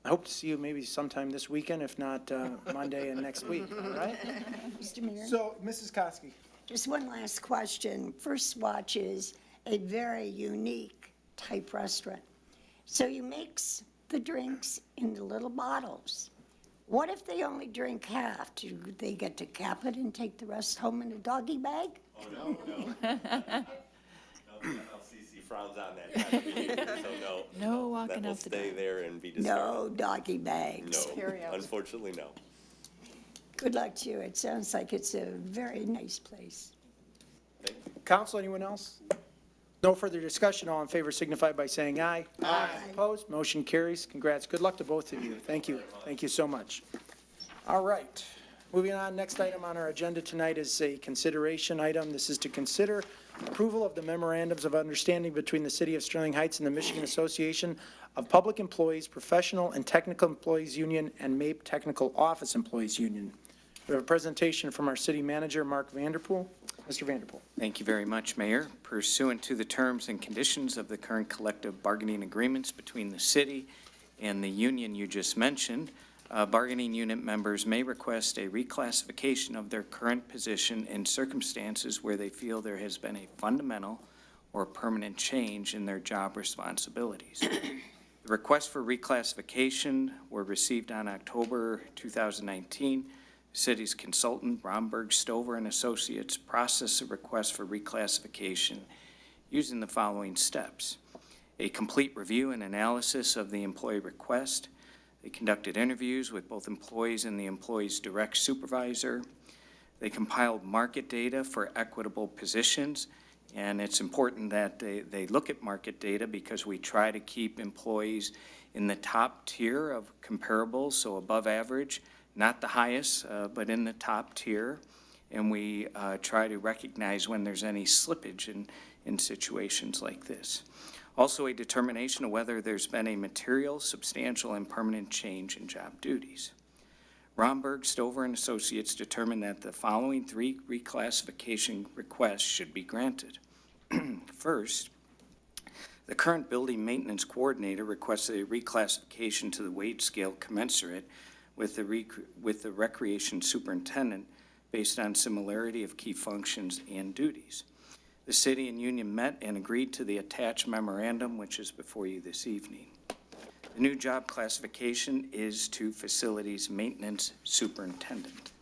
A: hope to see you maybe sometime this weekend, if not Monday and next week. All right?
D: Mr. Mayor?
A: So, Mrs. Koski.
D: Just one last question. First Watch is a very unique type restaurant. So you mix the drinks in the little bottles. What if they only drink half? Do they get to cap it and take the rest home in a doggy bag?
R: Oh, no. LCC frowns on that kind of behavior, so no.
K: No walking
R: That will
K: out the
R: stay
K: door.
R: there and be discarded.
D: No doggy bags.
R: No, unfortunately, no.
D: Good luck to you. It sounds like it's a very nice place.
A: Council, anyone else? No further discussion. All in favor signify by saying aye. Aye. Opposed? Motion carries. Congrats. Good luck to both of you. Thank you. Thank you so much. All right. Moving on, next item on our agenda tonight is a consideration item. This is to consider approval of the memorandums of understanding between the City of Sterling Heights and the Michigan Association of Public Employees, Professional and Technical Employees Union, and MAPE Technical Office Employees Union. We have a presentation from our city manager, Mark Vanderpool. Mr. Vanderpool.
E: Thank you very much, Mayor. Pursuant to the terms and conditions of the current collective bargaining agreements between the city and the union you just mentioned, bargaining unit members may request a reclassification of their current position in circumstances where they feel there has been a fundamental or permanent change in their job responsibilities. The requests for reclassification were received on October 2019. The city's consultant, Romberg, Stover and Associates, processed a request for reclassification using the following steps: a complete review and analysis of the employee request. They conducted interviews with both employees and the employee's direct supervisor. They compiled market data for equitable positions, and it's important that they look at market data because we try to keep employees in the top tier of comparables, so above average, not the highest, but in the top tier. And we try to recognize when there's any slippage in situations like this. Also, a determination of whether there's been a material, substantial, and permanent change in job duties. Romberg, Stover, and Associates determined that the following 3 reclassification requests should be granted. First, the current building maintenance coordinator requested a reclassification to the wage scale commensurate with the recreation superintendent based on similarity of key functions and duties. The city and union met and agreed to the attached memorandum, which is before you this evening. The new job classification is to facilities maintenance superintendent.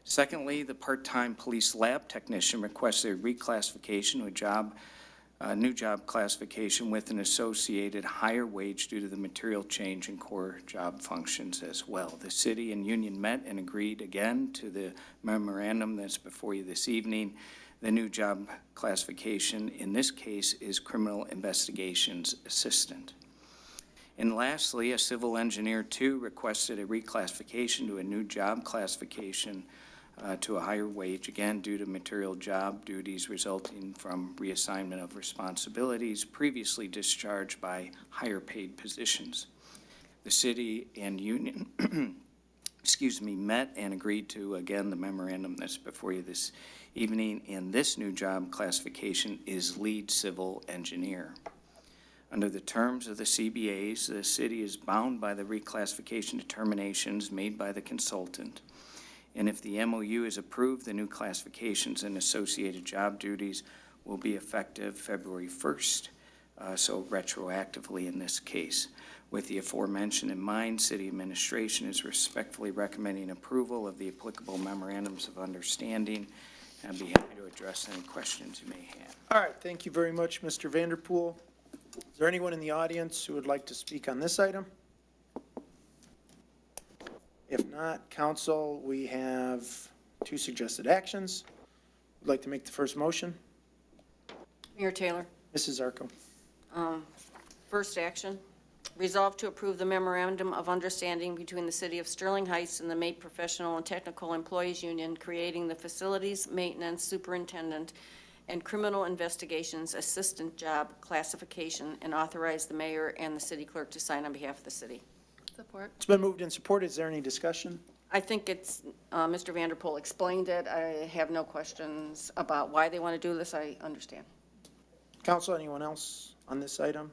E: Secondly, the part-time police lab technician requested a reclassification to a new job classification with an associated higher wage due to the material change in core job functions as well. The city and union met and agreed again to the memorandum that's before you this evening. The new job classification in this case is criminal investigations assistant. And lastly, a civil engineer 2 requested a reclassification to a new job classification to a higher wage, again due to material job duties resulting from reassignment of responsibilities previously discharged by higher paid positions. The city and union met and agreed to, again, the memorandum that's before you this evening, and this new job classification is lead civil engineer. Under the terms of the CBAs, the city is bound by the reclassification determinations made by the consultant. And if the MOU is approved, the new classifications and associated job duties will be effective February 1st, so retroactively in this case. With the aforementioned in mind, city administration is respectfully recommending approval of the applicable memorandums of understanding. I'd be happy to address any questions you may have.
A: All right, thank you very much, Mr. Vanderpool. Is there anyone in the audience who would like to speak on this item? If not, council, we have 2 suggested actions. Would like to make the first motion?
O: Mayor Taylor.
A: Mrs. Zarko.
O: First action, resolve to approve the memorandum of understanding between the City of Sterling Heights and the MAPE Professional and Technical Employees Union, creating the Facilities Maintenance Superintendent and Criminal Investigations Assistant Job Classification, and authorize the mayor and the city clerk to sign on behalf of the city.
K: Support.
A: It's been moved and supported. Is there any discussion?
O: I think it's, Mr. Vanderpool explained it. I have no questions about why they want to do this. I understand.
A: Council, anyone else on this item?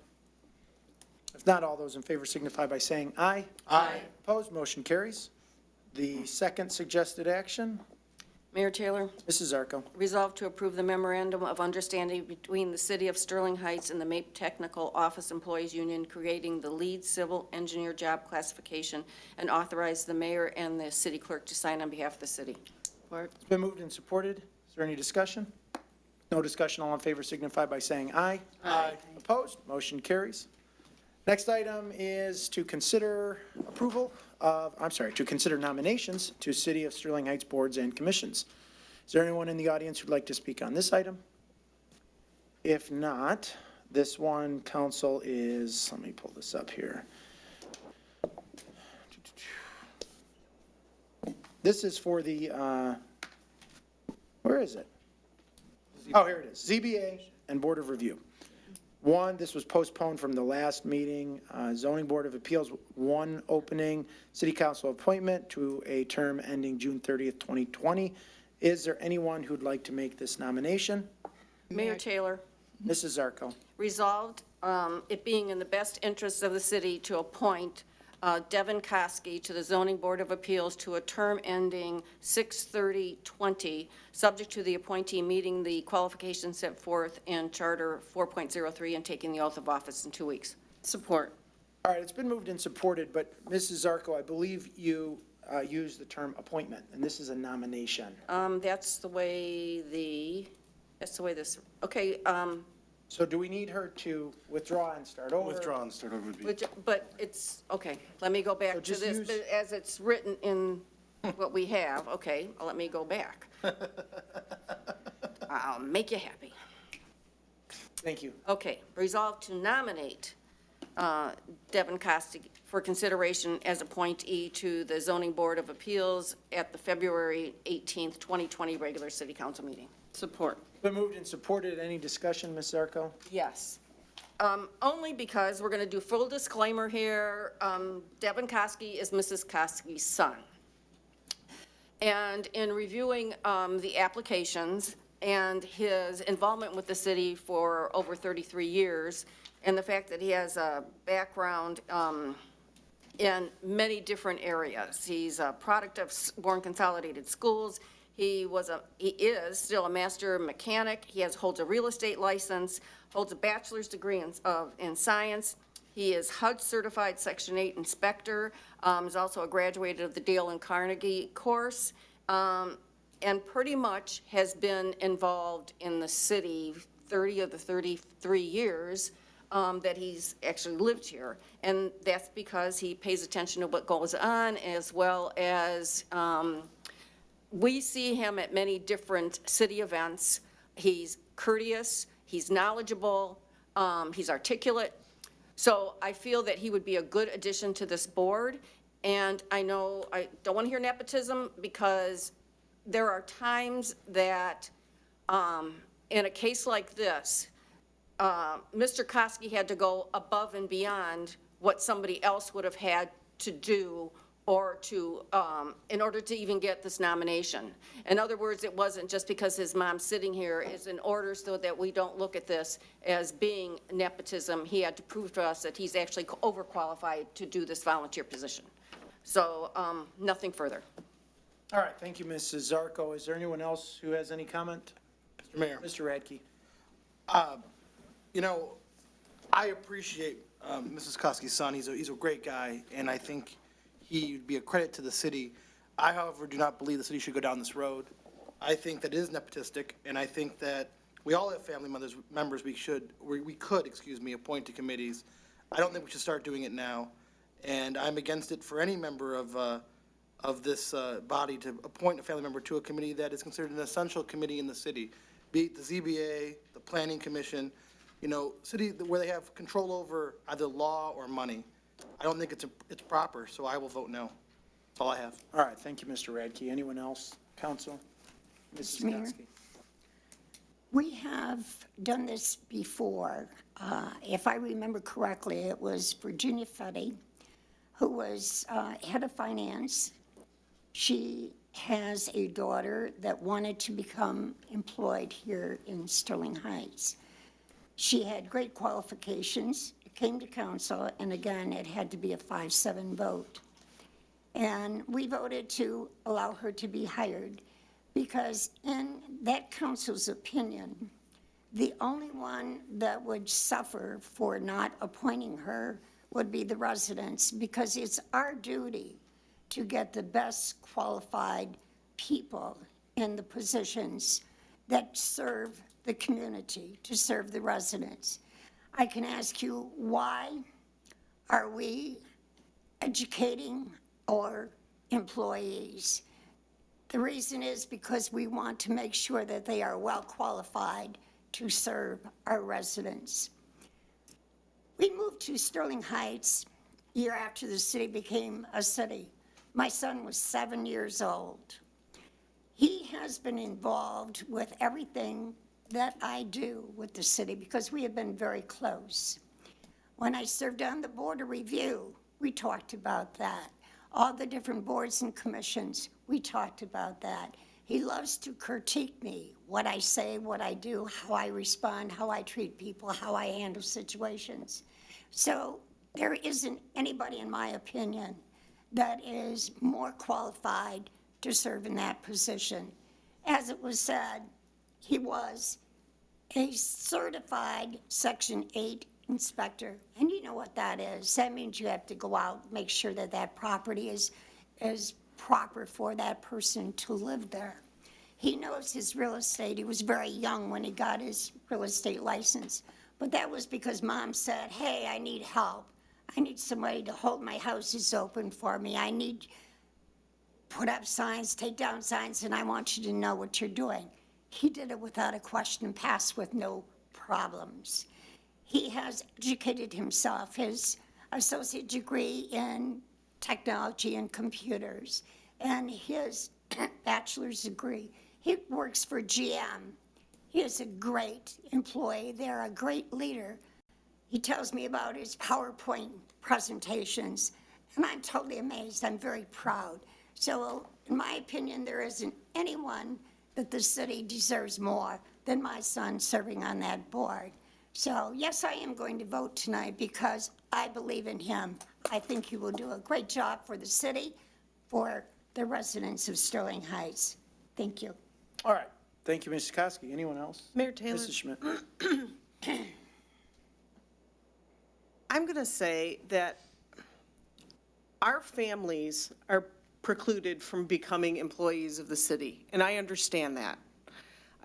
A: If not, all those in favor signify by saying aye.
O: Aye.
A: Opposed, motion carries. The second suggested action,
O: Mayor Taylor.
A: Mrs. Zarko.
O: Resolve to approve the memorandum of understanding between the City of Sterling Heights and the MAPE Technical Office Employees Union, creating the lead civil engineer job classification, and authorize the mayor and the city clerk to sign on behalf of the city.
K: Support.
A: It's been moved and supported. Is there any discussion? No discussion. All in favor signify by saying aye.
O: Aye.
A: Opposed, motion carries. Next item is to consider to consider nominations to City of Sterling Heights boards and commissions. Is there anyone in the audience who'd like to speak on this item? If not, this one, council, is, let me pull this up here. This is for the, where is it? Oh, here it is, ZBA and Board of Review. One, this was postponed from the last meeting, Zoning Board of Appeals, one opening, City Council appointment to a term ending June 30th, 2020. Is there anyone who'd like to make this nomination?
O: Mayor Taylor,
A: Mrs. Zarko.
O: resolved, it being in the best interest of the city to appoint Devin Koski to the Zoning Board of Appeals to a term ending 6/30/20, subject to the appointee meeting the qualifications set forth in Charter 4.03 and taking the oath of office in 2 weeks. Support.
A: All right, it's been moved and supported, but Mrs. Zarko, I believe you used the term appointment, and this is a nomination.
O: That's the way this, okay,
A: So do we need her to withdraw and start over?
P: Withdraw and start over would be.
O: but it's, okay, let me go back
A: So
O: to
A: just
O: this,
A: use-
O: but as it's written in what we have, okay, well, let me go back. I'll make you happy.
A: Thank you.
O: Okay, resolved to nominate Devin Koski for consideration as appointee to the Zoning Board of Appeals at the February 18th, 2020 regular city council meeting. Support.
A: Been moved and supported. Any discussion, Ms. Zarko?
O: Yes. Only because we're going to do full disclaimer here. Devin Koski is Mrs. Koski's son. And in reviewing the applications and his involvement with the city for over 33 years, and the fact that he has a background in many different areas. He's a product of Warren Consolidated Schools. He is still a master mechanic. He holds a real estate license, holds a bachelor's degree in science. He is HUD certified Section 8 inspector, is also a graduate of the Dale and Carnegie course, and pretty much has been involved in the city 30 of the 33 years that he's actually lived here. And that's because he pays attention to what goes on, as well as we see him at many different city events. He's courteous, he's knowledgeable, he's articulate. So I feel that he would be a good addition to this board. And I know, I don't want to hear nepotism, because there are times that in a case like this, Mr. Koski had to go above and beyond what somebody else would have had to do or to, in order to even get this nomination. In other words, it wasn't just because his mom's sitting here. It's in order so that we don't look at this as being nepotism. He had to prove to us that he's actually overqualified to do this volunteer position. So, nothing further.
A: All right, thank you, Mrs. Zarko. Is there anyone else who has any comment?
M: Mr. Mayor.
A: Mr. Radke.
M: You know, I appreciate Mrs. Koski's son. He's a great guy, and I think he'd be a credit to the city. I, however, do not believe the city should go down this road. I think that it is nepotistic, and I think that we all have family members we could appoint to committees. I don't think we should start doing it now, and I'm against it for any member of this body to appoint a family member to a committee that is considered an essential committee in the city, be it the ZBA, the Planning Commission, you know, city where they have control over either law or money. I don't think it's proper, so I will vote no. That's all I have.
A: All right, thank you, Mr. Radke. Anyone else? Council? Mrs.
D: Mayor?
A: Koski.
D: We have done this before. If I remember correctly, it was Virginia Fetty, who was head of finance. She has a daughter that wanted to become employed here in Sterling Heights. She had great qualifications. It came to council, and again, it had to be a 5-7 vote. And we voted to allow her to be hired because in that council's opinion, the only one that would suffer for not appointing her would be the residents, because it's our duty to get the best qualified people in the positions that serve the community, to serve the residents. I can ask you, why are we educating our employees? The reason is because we want to make sure that they are well qualified to serve our residents. We moved to Sterling Heights year after the city became a city. My son was 7 years old. He has been involved with everything that I do with the city because we have been very close. When I served on the Board of Review, we talked about that. All the different boards and commissions, we talked about that. He loves to critique me, what I say, what I do, how I respond, how I treat people, how I handle situations. So there isn't anybody, in my opinion, that is more qualified to serve in that position. As it was said, he was a certified Section 8 inspector. And you know what that is. That means you have to go out, make sure that that property is proper for that person to live there. He knows his real estate. He was very young when he got his real estate license. But that was because Mom said, hey, I need help. I need somebody to hold my houses open for me. I need put up signs, take down signs, and I want you to know what you're doing. He did it without a question and passed with no problems. He has educated himself, his associate degree in technology and computers, and his bachelor's degree. He works for GM. He is a great employee. They're a great leader. He tells me about his PowerPoint presentations, and I'm totally amazed. I'm very proud. So, in my opinion, there isn't anyone that the city deserves more than my son serving on that board. So, yes, I am going to vote tonight because I believe in him. I think he will do a great job for the city, for the residents of Sterling Heights. Thank you.
A: All right. Thank you, Mrs. Koski. Anyone else?
G: Mayor Taylor.
A: Mrs. Schmidt.
G: I'm going to say that our families are precluded from becoming employees of the city, and I understand that.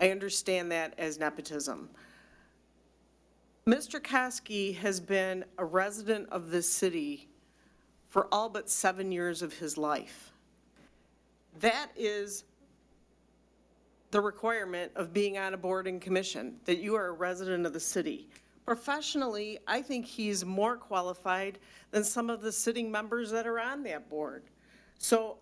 G: I understand that as nepotism. Mr. Koski has been a resident of this city for all but 7 years of his life. That is the requirement of being on a board and commission, that you are a resident of the city. Professionally, I think he's more qualified than some of the sitting members that are on that board. So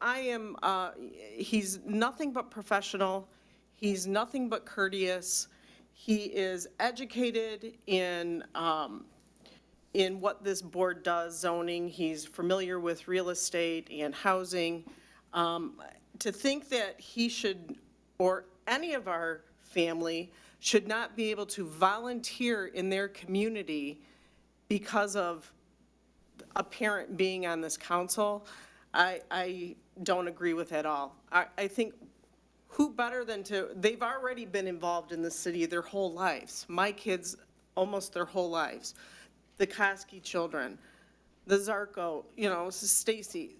G: he's nothing but professional. He's nothing but courteous. He is educated in what this board does, zoning. He's familiar with real estate and housing. To think that he should, or any of our family, should not be able to volunteer in their community because of a parent being on this council, I don't agree with at all. I think who better than they've already been involved in the city their whole lives. My kids, almost their whole lives. The Koski children, the Zarko, Stacy.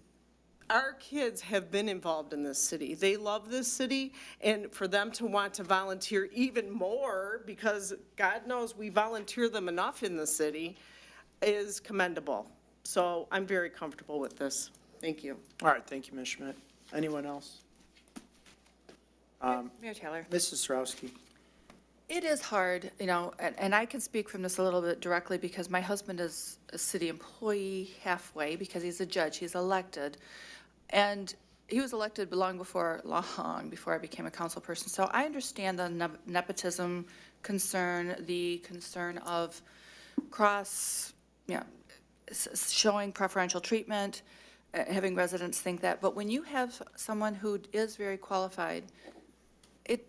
G: Our kids have been involved in this city. They love this city, and for them to want to volunteer even more, because God knows we volunteer them enough in the city, is commendable. So I'm very comfortable with this. Thank you.
A: All right, thank you, Ms. Schmidt. Anyone else?
K: Mayor Taylor.
A: Mrs. Sarowski.
K: It is hard, and I can speak from this a little bit directly because my husband is a city employee halfway because he's a judge, he's elected. And he was elected long before I became a council person. So I understand the nepotism concern, the concern of showing preferential treatment, having residents think that. But when you have someone who is very qualified,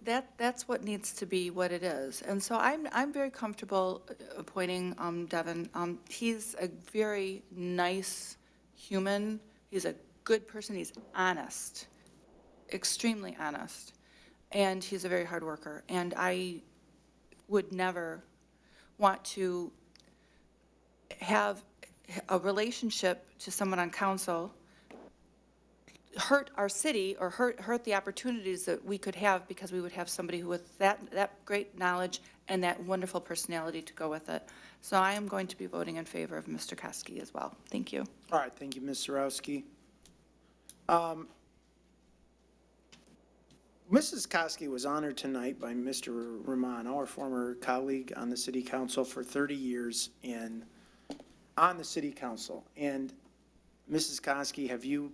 K: that's what needs to be what it is. And so I'm very comfortable appointing Devin. He's a very nice human. He's a good person. He's honest, extremely honest. And he's a very hard worker. And I would never want to have a relationship to someone on council hurt our city or hurt the opportunities that we could have because we would have somebody who with that great knowledge and that wonderful personality to go with it. So I am going to be voting in favor of Mr. Koski as well. Thank you.
A: All right, thank you, Ms. Sarowski. Mrs. Koski was honored tonight by Mr. Romano, our former colleague on the city council for 30 years on the city council. And Mrs. Koski, have you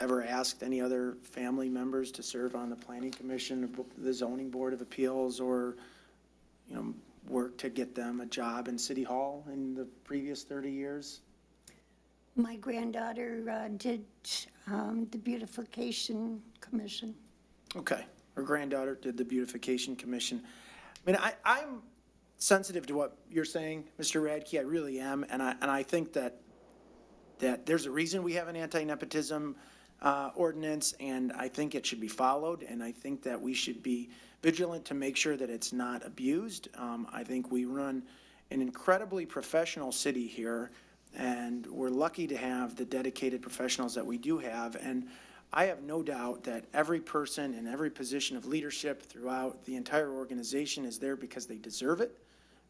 A: ever asked any other family members to serve on the planning commission, the zoning board of appeals, or, you know, work to get them a job in City Hall in the previous 30 years?
D: My granddaughter did the beautification commission.
A: Okay. Her granddaughter did the beautification commission. I mean, I'm sensitive to what you're saying, Mr. Radke. I really am. And I think that there's a reason we have an anti-nepotism ordinance, and I think it should be followed. And I think that we should be vigilant to make sure that it's not abused. I think we run an incredibly professional city here, and we're lucky to have the dedicated professionals that we do have. And I have no doubt that every person in every position of leadership throughout the entire organization is there because they deserve it,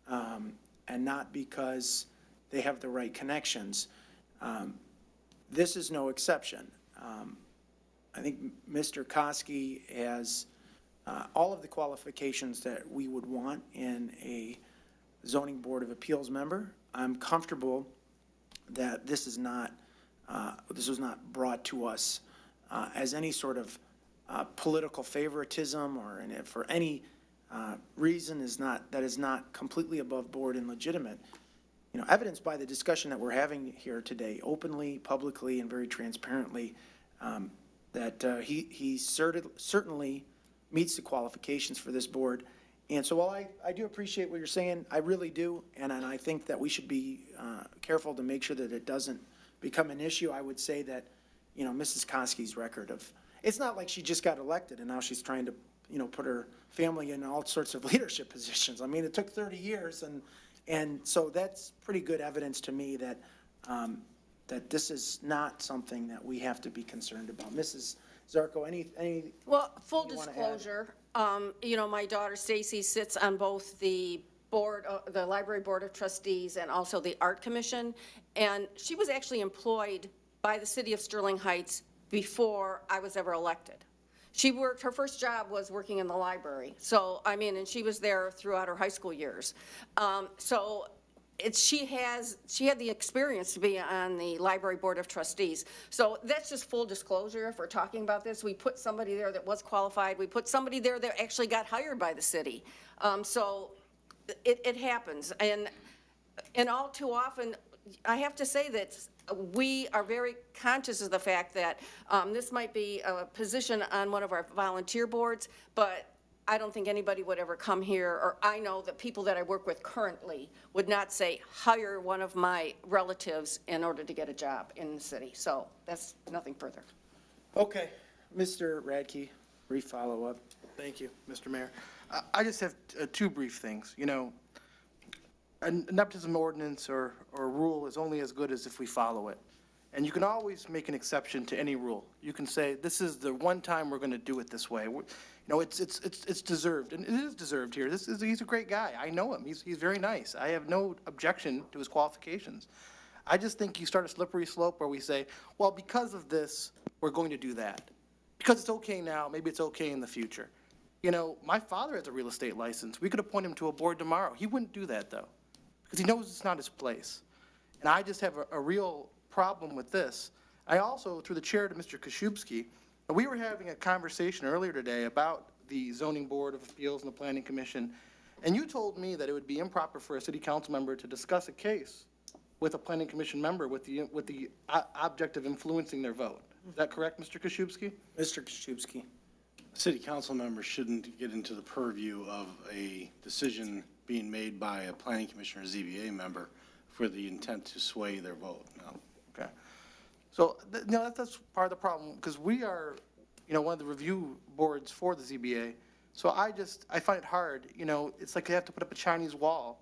A: and not because they have the right connections. This is no exception. I think Mr. Koski has all of the qualifications that we would want in a zoning board of appeals member. I'm comfortable that this was not brought to us as any sort of political favoritism or for any reason that is not completely above board and legitimate. You know, evidenced by the discussion that we're having here today, openly, publicly, and very transparently, that he certainly meets the qualifications for this board. And so while I do appreciate what you're saying, I really do, and I think that we should be careful to make sure that it doesn't become an issue. I would say that, you know, Mrs. Koski's record of, it's not like she just got elected and now she's trying to, you know, put her family in all sorts of leadership positions. I mean, it took 30 years, and so that's pretty good evidence to me that that this is not something that we have to be concerned about. Mrs. Zarko, any?
O: Well, full
A: you wanna add?
O: disclosure, you know, my daughter Stacy sits on both the board, the library board of trustees and also the art commission. And she was actually employed by the city of Sterling Heights before I was ever elected. She worked, her first job was working in the library. So, I mean, and she was there throughout her high school years. So she had the experience to be on the library board of trustees. So that's just full disclosure. If we're talking about this, we put somebody there that was qualified. We put somebody there that actually got hired by the city. So it happens. And all too often, I have to say that we are very conscious of the fact that this might be a position on one of our volunteer boards, but I don't think anybody would ever come here, or I know that people that I work with currently would not say, hire one of my relatives in order to get a job in the city. So that's nothing further.
A: Okay, Mr. Radke, brief follow-up.
M: Thank you, Mr. Mayor. I just have two brief things. You know, a nepotism ordinance or rule is only as good as if we follow it. And you can always make an exception to any rule. You can say, this is the one time we're going to do it this way. You know, it's deserved, and it is deserved here. He's a great guy. I know him. He's very nice. I have no objection to his qualifications. I just think you start a slippery slope where we say, well, because of this, we're going to do that. Because it's okay now, maybe it's okay in the future. You know, my father has a real estate license. We could appoint him to a board tomorrow. He wouldn't do that, though, because he knows it's not his place. And I just have a real problem with this. I also, through the chair to Mr. Koszubski, we were having a conversation earlier today about the Zoning Board of Appeals and the Planning Commission, and you told me that it would be improper for a city council member to discuss a case with a Planning Commission member with the object of influencing their vote. Is that correct, Mr. Koszubski?
A: Mr. Koszubski.
U: City council members shouldn't get into the purview of a decision being made by a planning commission or ZBA member for the intent to sway their vote. No.
M: Okay. So, that's part of the problem, because we are, you know, one of the review boards for the ZBA. So I find it hard, you know, it's like they have to put up a Chinese wall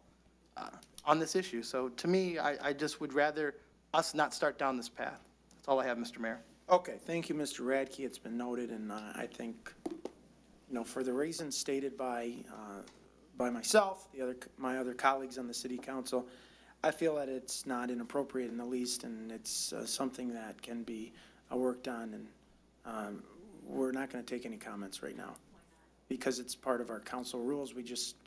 M: on this issue. So to me, I just would rather us not start down this path. That's all I have, Mr. Mayor.
A: Okay, thank you, Mr. Radke. It's been noted, and I think, you know, for the reasons stated by myself, my other colleagues on the city council, I feel that it's not inappropriate in the least, and it's something that can be worked on, and we're not going to take any comments right now because it's part of our council rules.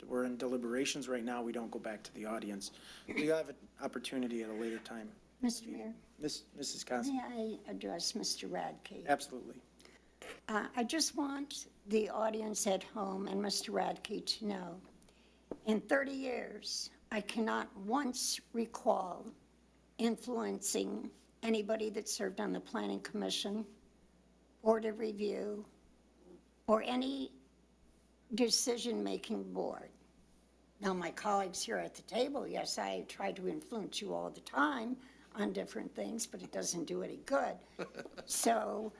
A: We're in deliberations right now. We don't go back to the audience. We have an opportunity at a later time.
D: Mr. Mayor,
A: Mrs. Costa?
D: may I address Mr. Radke?
A: Absolutely.
D: I just want the audience at home and Mr. Radke to know, in 30 years, I cannot once recall influencing anybody that served on the Planning Commission, Board of Review, or any decision-making board. Now, my colleagues here at the table, yes, I try to influence you all the time on different things, but it doesn't do any good. So,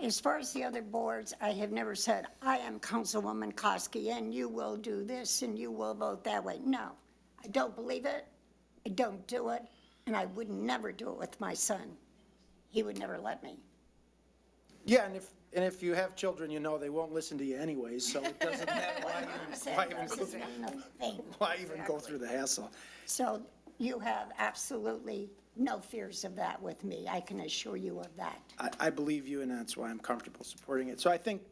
D: as far as the other boards, I have never said, I am Councilwoman Koski, and you will do this, and you will vote that way. No, I don't believe it, I don't do it, and I would never do it with my son. He would never let me.
A: Yeah, and if you have children, you know they won't listen to you anyways, so it doesn't matter why even go through the hassle.
D: So you have absolutely no fears of that with me. I can assure you of that.
A: I believe you, and that's why I'm comfortable supporting it. So I think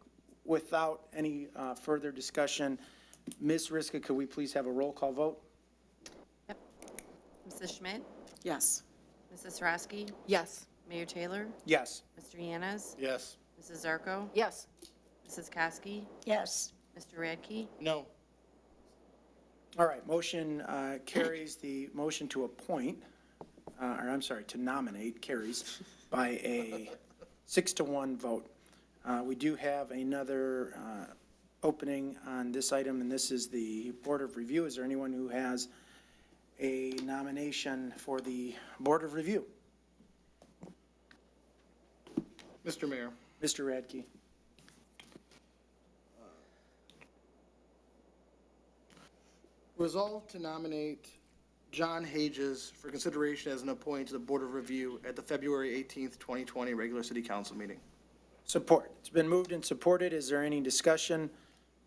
A: without any further discussion, Ms. Riska, could we please have a roll call vote?
B: Mrs. Schmidt?
G: Yes.
B: Mrs. Sarowski?
O: Yes.
B: Mayor Taylor?
A: Yes.
B: Mr. Yanas?
P: Yes.
B: Mrs. Zarko?
O: Yes.
B: Mrs. Koski?
D: Yes.
B: Mr. Radke?
M: No.
A: All right, motion carries. The motion to appoint, or I'm sorry, to nominate carries by a 6-1 vote. We do have another opening on this item, and this is the Board of Review. Is there anyone who has a nomination for the Board of Review?
M: Mr. Mayor.
A: Mr. Radke.
M: Resolved to nominate John Hages for consideration as an appointee to the Board of Review at the February 18th, 2020 regular city council meeting.
A: Support. It's been moved and supported. Is there any discussion?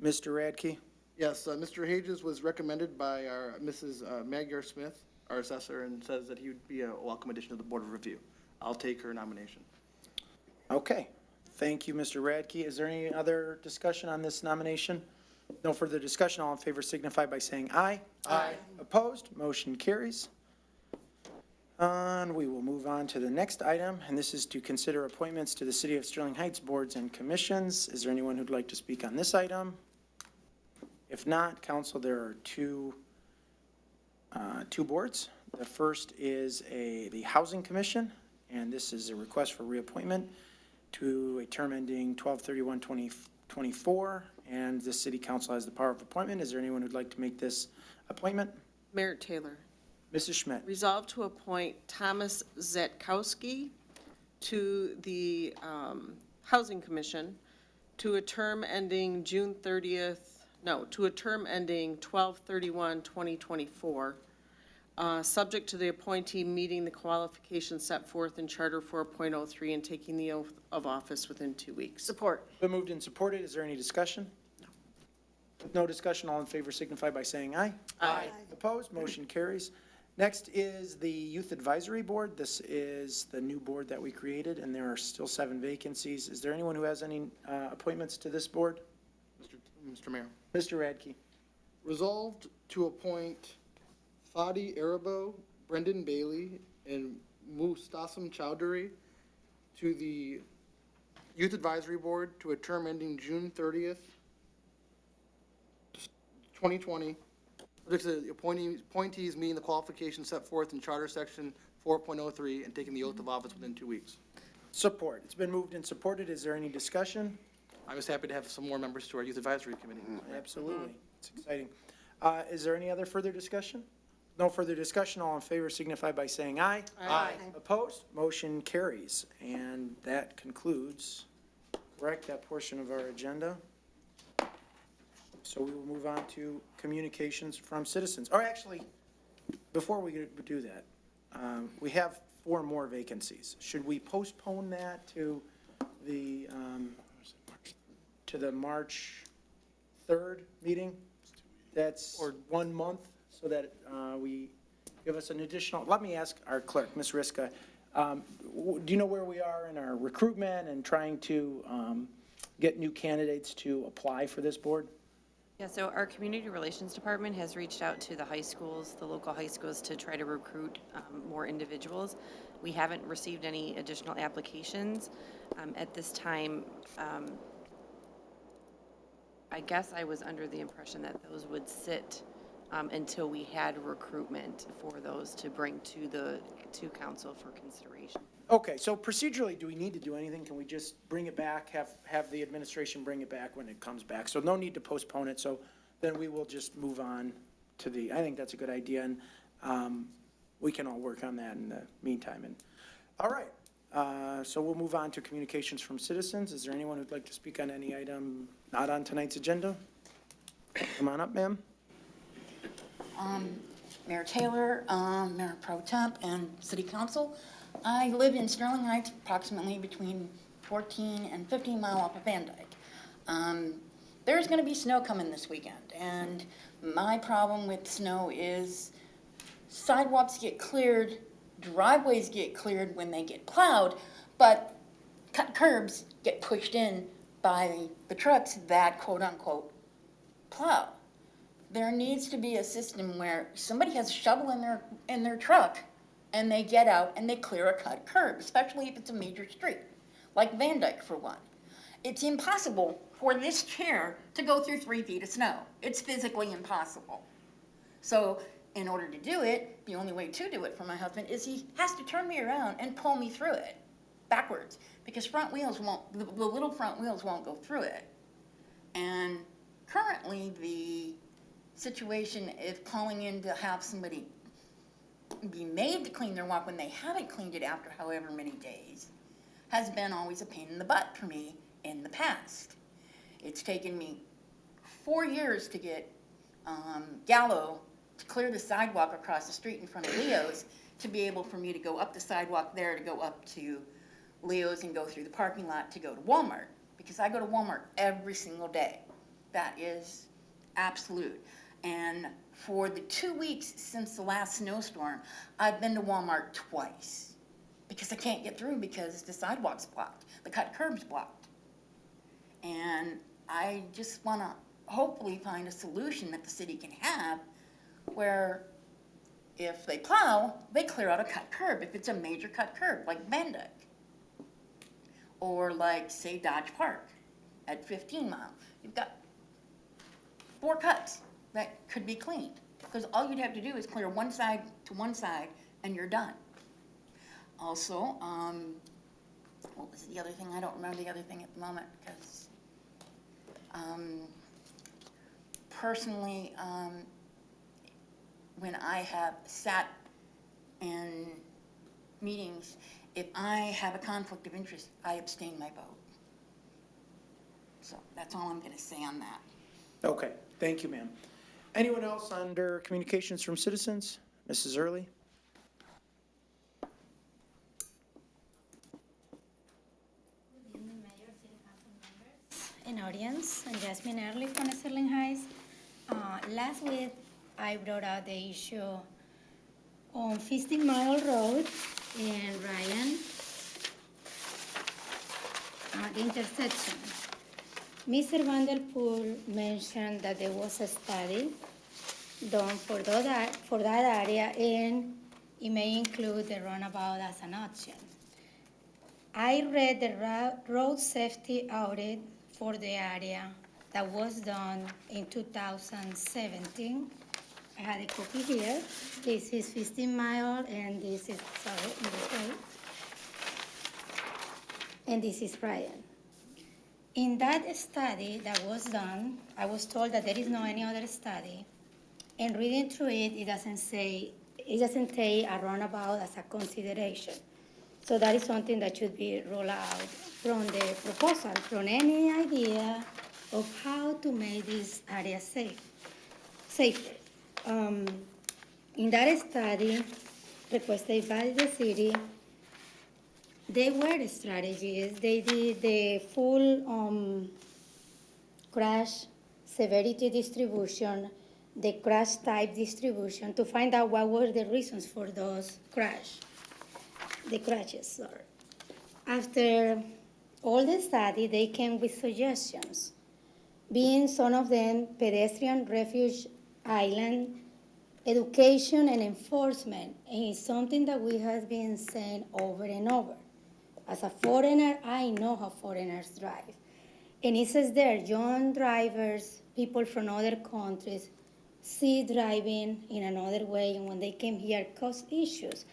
A: Mr. Radke?
M: Yes, Mr. Hages was recommended by our Mrs. Magyar Smith, our assessor, and says that he would be a welcome addition to the Board of Review. I'll take her nomination.
A: Okay. Thank you, Mr. Radke. Is there any other discussion on this nomination? No further discussion. All in favor signify by saying aye. Aye. Opposed? Motion carries. And we will move on to the next item, and this is to consider appointments to the City of Sterling Heights boards and commissions. Is there anyone who'd like to speak on this item? If not, council, there are two boards. The first is the Housing Commission, and this is a request for reappointment to a term ending 12/31/2024, and the city council has the power of appointment. Is there anyone who'd like to make this appointment?
G: Mayor Taylor.
A: Mrs. Schmidt.
G: Resolved to appoint Thomas Zetkowski to the Housing Commission to a term ending to a term ending 12/31/2024, subject to the appointee meeting the qualifications set forth in Charter 4.03 and taking the oath of office within 2 weeks.
O: Support.
A: Been moved and supported. Is there any discussion? No. With no discussion, all in favor signify by saying aye.
O: Aye.
A: Opposed? Motion carries. Next is the Youth Advisory Board. This is the new board that we created, and there are still 7 vacancies. Is there anyone who has any appointments to this board?
M: Mr. Mayor.
A: Mr. Radke.
M: Resolved to appoint Fadi Arabo, Brendan Bailey, and Mustasam Chowdhury to the Youth Advisory Board to a term ending June 30th, 2020. The appointees meeting the qualifications set forth in Charter Section 4.03 and taking the oath of office within 2 weeks.
A: Support. It's been moved and supported. Is there any discussion?
M: I'm just happy to have some more members to our Youth Advisory Committee.
A: Absolutely. It's exciting. Is there any other further discussion? No further discussion. All in favor signify by saying aye.
O: Aye.
A: Opposed? Motion carries. And that concludes, correct, that portion of our agenda. So we will move on to communications from citizens. Or actually, before we do that, we have 4 more vacancies. Should we postpone that to the March 3rd meeting? That's 1 month, so that we give us an additional, let me ask our clerk, Ms. Riska, do you know where we are in our recruitment and trying to get new candidates to apply for this board?
B: Yeah, so our Community Relations Department has reached out to the high schools, the local high schools, to try to recruit more individuals. We haven't received any additional applications. At this time, I guess I was under the impression that those would sit until we had recruitment for those to bring to council for consideration.
A: Okay, so procedurally, do we need to do anything? Can we just bring it back, have the administration bring it back when it comes back? So no need to postpone it, so then we will just move on to I think that's a good idea, and we can all work on that in the meantime. And all right, so we'll move on to communications from citizens. Is there anyone who'd like to speak on any item not on tonight's agenda? Come on up, ma'am.
F: Mayor Taylor, Mayor Pro Temp, and City Council. I live in Sterling Heights, approximately between 14 and 15 mile off of Van Dyke. There's going to be snow coming this weekend, and my problem with snow is sidewalks get cleared, driveways get cleared when they get plowed, but cut curbs get pushed in by the trucks that quote-unquote plow. There needs to be a system where somebody has a shovel in their truck and they get out and they clear a cut curb, especially if it's a major street, like Van Dyke for one. It's impossible for this chair to go through 3 feet of snow. It's physically impossible. So in order to do it, the only way to do it for my husband is he has to turn me around and pull me through it backwards, because the little front wheels won't go through it. And currently the situation is calling in to have somebody be made to clean their walk when they haven't cleaned it after however many days has been always a pain in the butt for me in the past. It's taken me 4 years to get Gallo to clear the sidewalk across the street in front of Leo's to be able for me to go up the sidewalk there, to go up to Leo's and go through the parking lot to go to Walmart, because I go to Walmart every single day. That is absolute. And for the 2 weeks since the last snowstorm, I've been to Walmart twice because I can't get through because the sidewalk's blocked, the cut curb's blocked. And I just want to hopefully find a solution that the city can have where if they plow, they clear out a cut curb if it's a major cut curb like Van Dyke. Or like, say, Dodge Park at 15 Mile. You've got 4 cuts that could be cleaned, because all you'd have to do is clear one side to one side and you're done. Also, what was the other thing? I don't remember the other thing at the moment, because personally, when I have sat in meetings, if I have a conflict of interest, I abstain my vote. So that's all I'm going to say on that.
A: Okay, thank you, ma'am. Anyone else under communications from citizens? Mrs. Early?
V: An audience, I'm Jasmine Early from Sterling Heights. Last week, I brought out the issue on 15 Mile Road in Ryan, the intersection. Mr. Vanderpool mentioned that there was a study done for that area, and it may include the runabout as an option. I read the road safety audit for the area that was done in 2017. I had a copy here. This is 15 Mile, and this is, and this is Ryan. In that study that was done, I was told that there is no any other study. And reading through it, it doesn't take a runabout as a consideration. So that is something that should be rolled out from the proposal, from any idea of how to make this area safer. In that study requested by the city, there were strategies. They did the full crash severity distribution, the crash type distribution, to find out what were the reasons for those crashes. After all the study, they came with suggestions. being some of them pedestrian refuge island, education and enforcement. And it's something that we have been saying over and over. As a foreigner, I know how foreigners drive. And it says there, young drivers, people from other countries, see driving in another way, and when they came here, cause issues.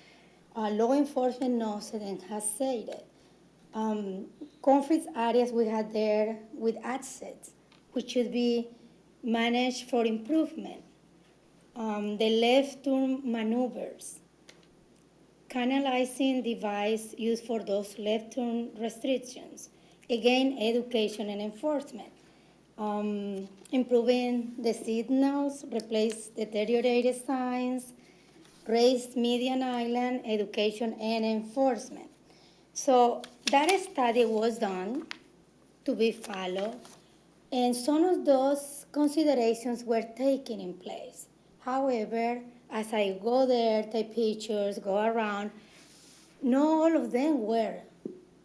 V: Law enforcement knows it and has said it. Conflict areas we had there with assets, which should be managed for improvement. The left turn maneuvers, canalizing device used for those left turn restrictions. Again, education and enforcement. Improving the signals, replace deteriorated signs, raise median island, education and enforcement. So that study was done to be followed, and some of those considerations were taken in place. However, as I go there, take pictures, go around, not all of them were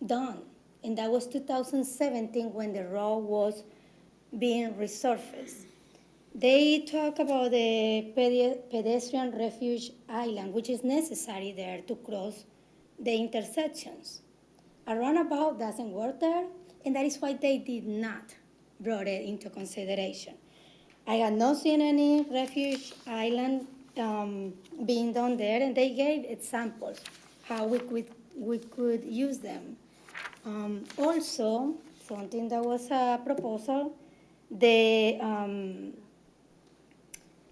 V: done. And that was 2017 when the road was being resurfaced. They talk about the pedestrian refuge island, which is necessary there to cross the intersections. A roundabout doesn't work there, and that is why they did not brought it into consideration. I had not seen any refuge island being done there, and they gave examples how we could use them. Also, something that was a proposal, in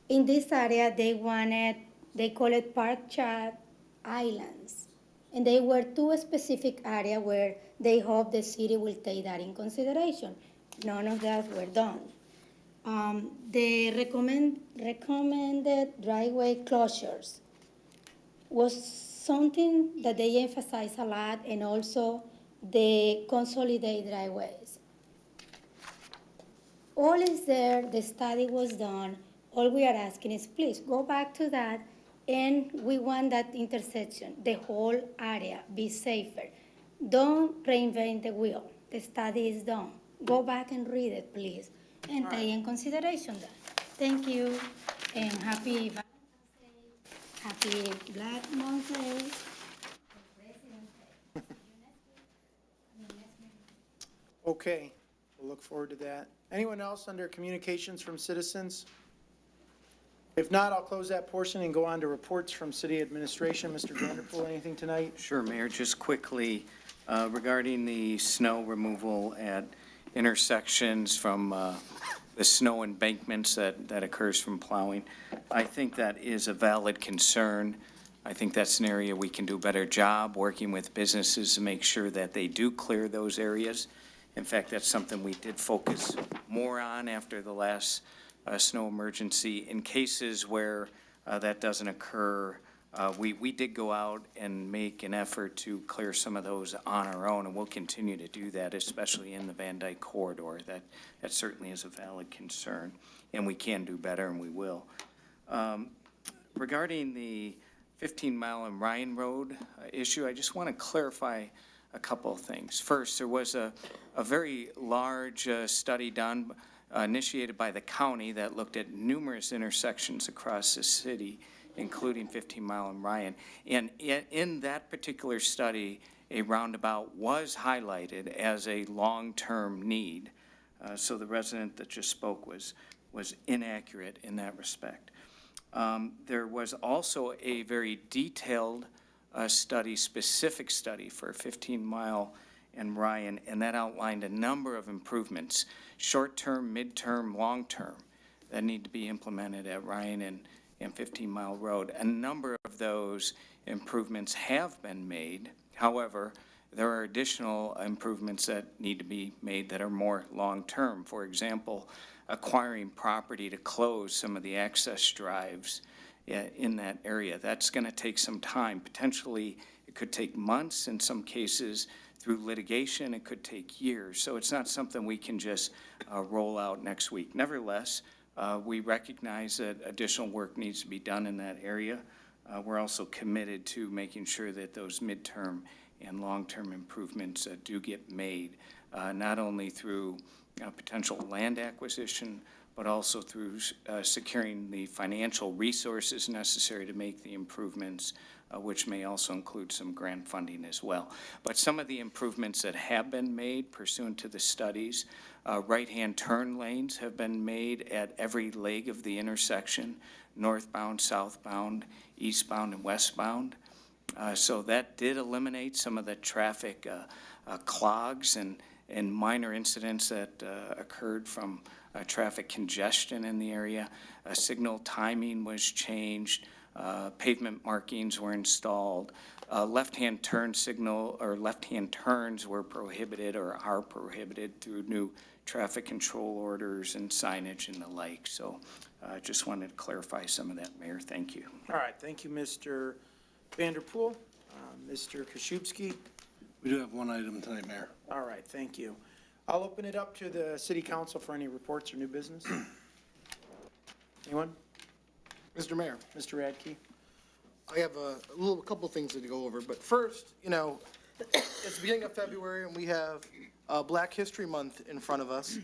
V: this area they call it park chat islands. And they were two specific areas where they hope the city will take that in consideration. None of that were done. The recommended driveway closures was something that they emphasize a lot, and also the consolidated driveways. All is there, the study was done. All we are asking is please go back to that, and we want that intersection, the whole area, be safer. Don't reinvent the wheel. The study is done. Go back and read it, please, and take in consideration that. Thank you, and happy Valentine's Day, happy Black Monday.
A: Okay, we'll look forward to that. Anyone else under communications from citizens? If not, I'll close that portion and go on to reports from city administration. Mr. Vanderpool, anything tonight?
E: Sure, Mayor, just quickly, regarding the snow removal at intersections from the snow embankments that occurs from plowing. I think that is a valid concern. I think that's an area we can do a better job working with businesses to make sure that they do clear those areas. In fact, that's something we did focus more on after the last snow emergency. In cases where that doesn't occur, we did go out and make an effort to clear some of those on our own, and we'll continue to do that, especially in the Van Dyke corridor. That certainly is a valid concern, and we can do better, and we will. Regarding the 15-mile and Ryan Road issue, I just want to clarify a couple of things. First, there was a very large study done, initiated by the county, that looked at numerous intersections across the city, including 15-mile and Ryan. And in that particular study, a roundabout was highlighted as a long-term need. So the resident that just spoke was inaccurate in that respect. There was also a very detailed specific study for 15-mile and Ryan, and that outlined a number of improvements, short-term, mid-term, long-term, that need to be implemented at Ryan and 15-mile road. A number of those improvements have been made. However, there are additional improvements that need to be made that are more long-term. For example, acquiring property to close some of the access drives in that area. That's going to take some time. Potentially, it could take months. In some cases, through litigation, it could take years. So it's not something we can just roll out next week. Nevertheless, we recognize that additional work needs to be done in that area. We're also committed to making sure that those midterm and long-term improvements do get made, not only through potential land acquisition, but also through securing the financial resources necessary to make the improvements, which may also include some grant funding as well. But some of the improvements that have been made pursuant to the studies, right-hand turn lanes have been made at every leg of the intersection, northbound, southbound, eastbound, and westbound. So that did eliminate some of the traffic clogs and minor incidents that occurred from traffic congestion in the area. Signal timing was changed. Pavement markings were installed. Left-hand turn signal or left-hand turns were prohibited or are prohibited through new traffic control orders and signage and the like. So I just wanted to clarify some of that, Mayor. Thank you.
A: All right, thank you, Mr. Vanderpool. Mr. Koszybski?
U: We do have one item tonight, Mayor.
A: All right, thank you. I'll open it up to the city council for any reports or new business. Anyone?
M: Mr. Mayor,
A: Mr. Radke?
M: I have a couple things to go over, but first, it's the beginning of February and we have Black History Month in front of us.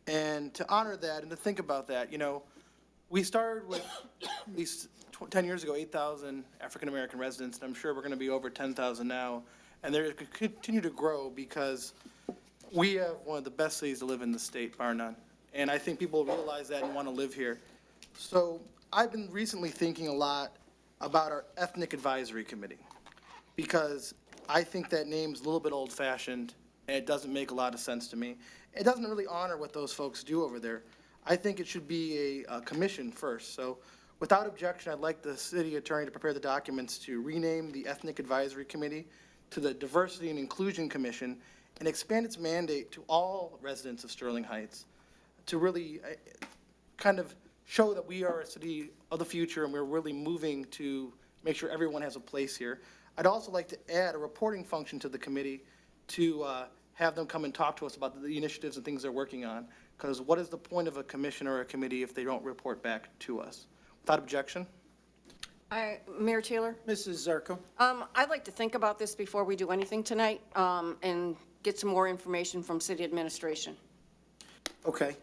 M: And to honor that and to think about that, we started with at least 10 years ago, 8,000 African-American residents, and I'm sure we're going to be over 10,000 now. And they're going to continue to grow because we have one of the best cities to live in the state, bar none. And I think people realize that and want to live here. So I've been recently thinking a lot about our Ethnic Advisory Committee because I think that name's a little bit old-fashioned and it doesn't make a lot of sense to me. It doesn't really honor what those folks do over there. I think it should be a commission first. So without objection, I'd like the city attorney to prepare the documents to rename the Ethnic Advisory Committee to the Diversity and Inclusion Commission and expand its mandate to all residents of Sterling Heights to really kind of show that we are a city of the future and we're really moving to make sure everyone has a place here. I'd also like to add a reporting function to the committee to have them come and talk to us about the initiatives and things they're working on. Because what is the point of a commission or a committee if they don't report back to us? Without objection?
O: Mayor Taylor?
A: Mrs. Zarko?
O: I'd like to think about this before we do anything tonight, and get some more information from city administration.
A: Okay.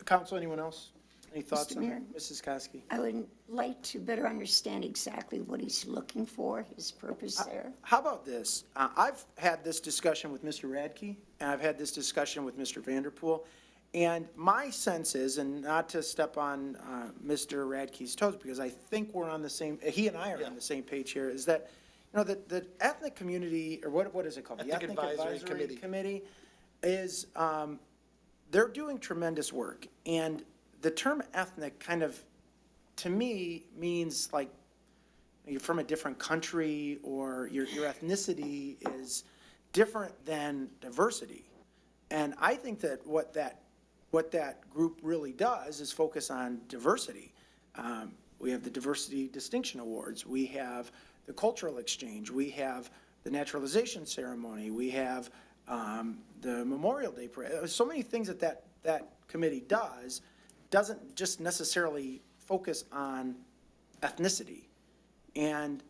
A: Council, anyone else? Any thoughts
D: Mr.
A: on
D: Mayor?
A: that? Mrs. Koski?
D: I would like to better understand exactly what he's looking for, his purpose there.
A: How about this? I've had this discussion with Mr. Radke, and I've had this discussion with Mr. Vanderpool, and my sense is, and not to step on Mr. Radke's toes, because I think we're on the same, he and I are on the same page here, is that, the ethnic community, or what is it called? The
M: Ethnic Advisory
A: Committee is, they're doing tremendous work, and the term ethnic kind of, to me, means like you're from a different country or your ethnicity is different than diversity. And I think that what that group really does is focus on diversity. We have the Diversity Distinction Awards. We have the cultural exchange. We have the naturalization ceremony. We have the Memorial Day parade. There's so many things that committee doesn't just necessarily focus on ethnicity. And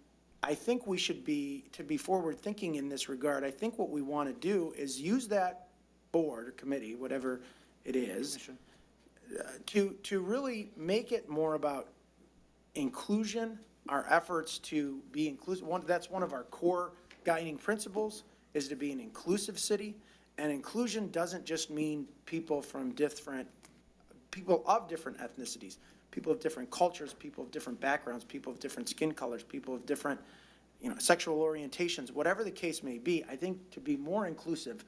A: I think we should to be forward thinking in this regard, I think what we want to do is use that board or committee, whatever it is, to really make it more about inclusion, our efforts to be inclusive. That's one of our core guiding principles, is to be an inclusive city. And inclusion doesn't just mean people of different ethnicities, people of different cultures, people of different backgrounds, people of different skin colors, people of different, sexual orientations, whatever the case may be. I think to be more inclusive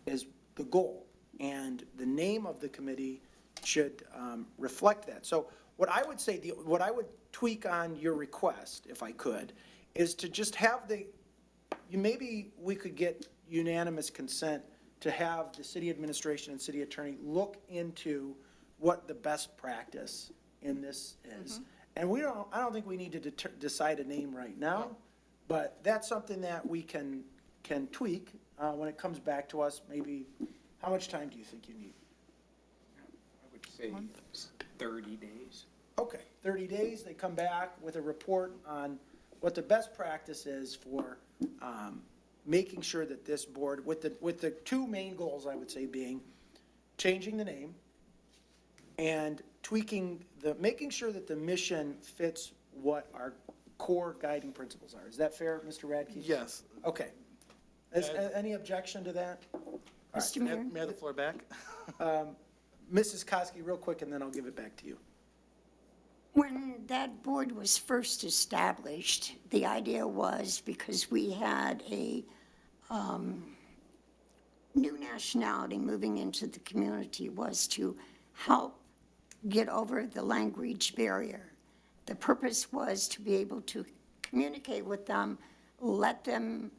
A: is the goal, and the name of the committee should reflect that. So what I would say, what I would tweak on your request, if I could, is to just have maybe we could get unanimous consent to have the city administration and city attorney look into what the best practice in this is. And I don't think we need to decide a name right now, but that's something that we can tweak when it comes back to us. Maybe, how much time do you think you need?
E: I would say 30 days.
A: Okay, 30 days, they come back with a report on what the best practice is for making sure that this board, with the two main goals, I would say, being changing the name and tweaking making sure that the mission fits what our core guiding principles are. Is that fair, Mr. Radke?
M: Yes.
A: Okay. Any objection to that?
D: Mr. Mayor?
M: May I have the floor back?
A: Mrs. Koski, real quick, and then I'll give it back to you.
D: When that board was first established, the idea was because we had a new nationality moving into the community was to help get over the language barrier. The purpose was to be able to communicate with them, let them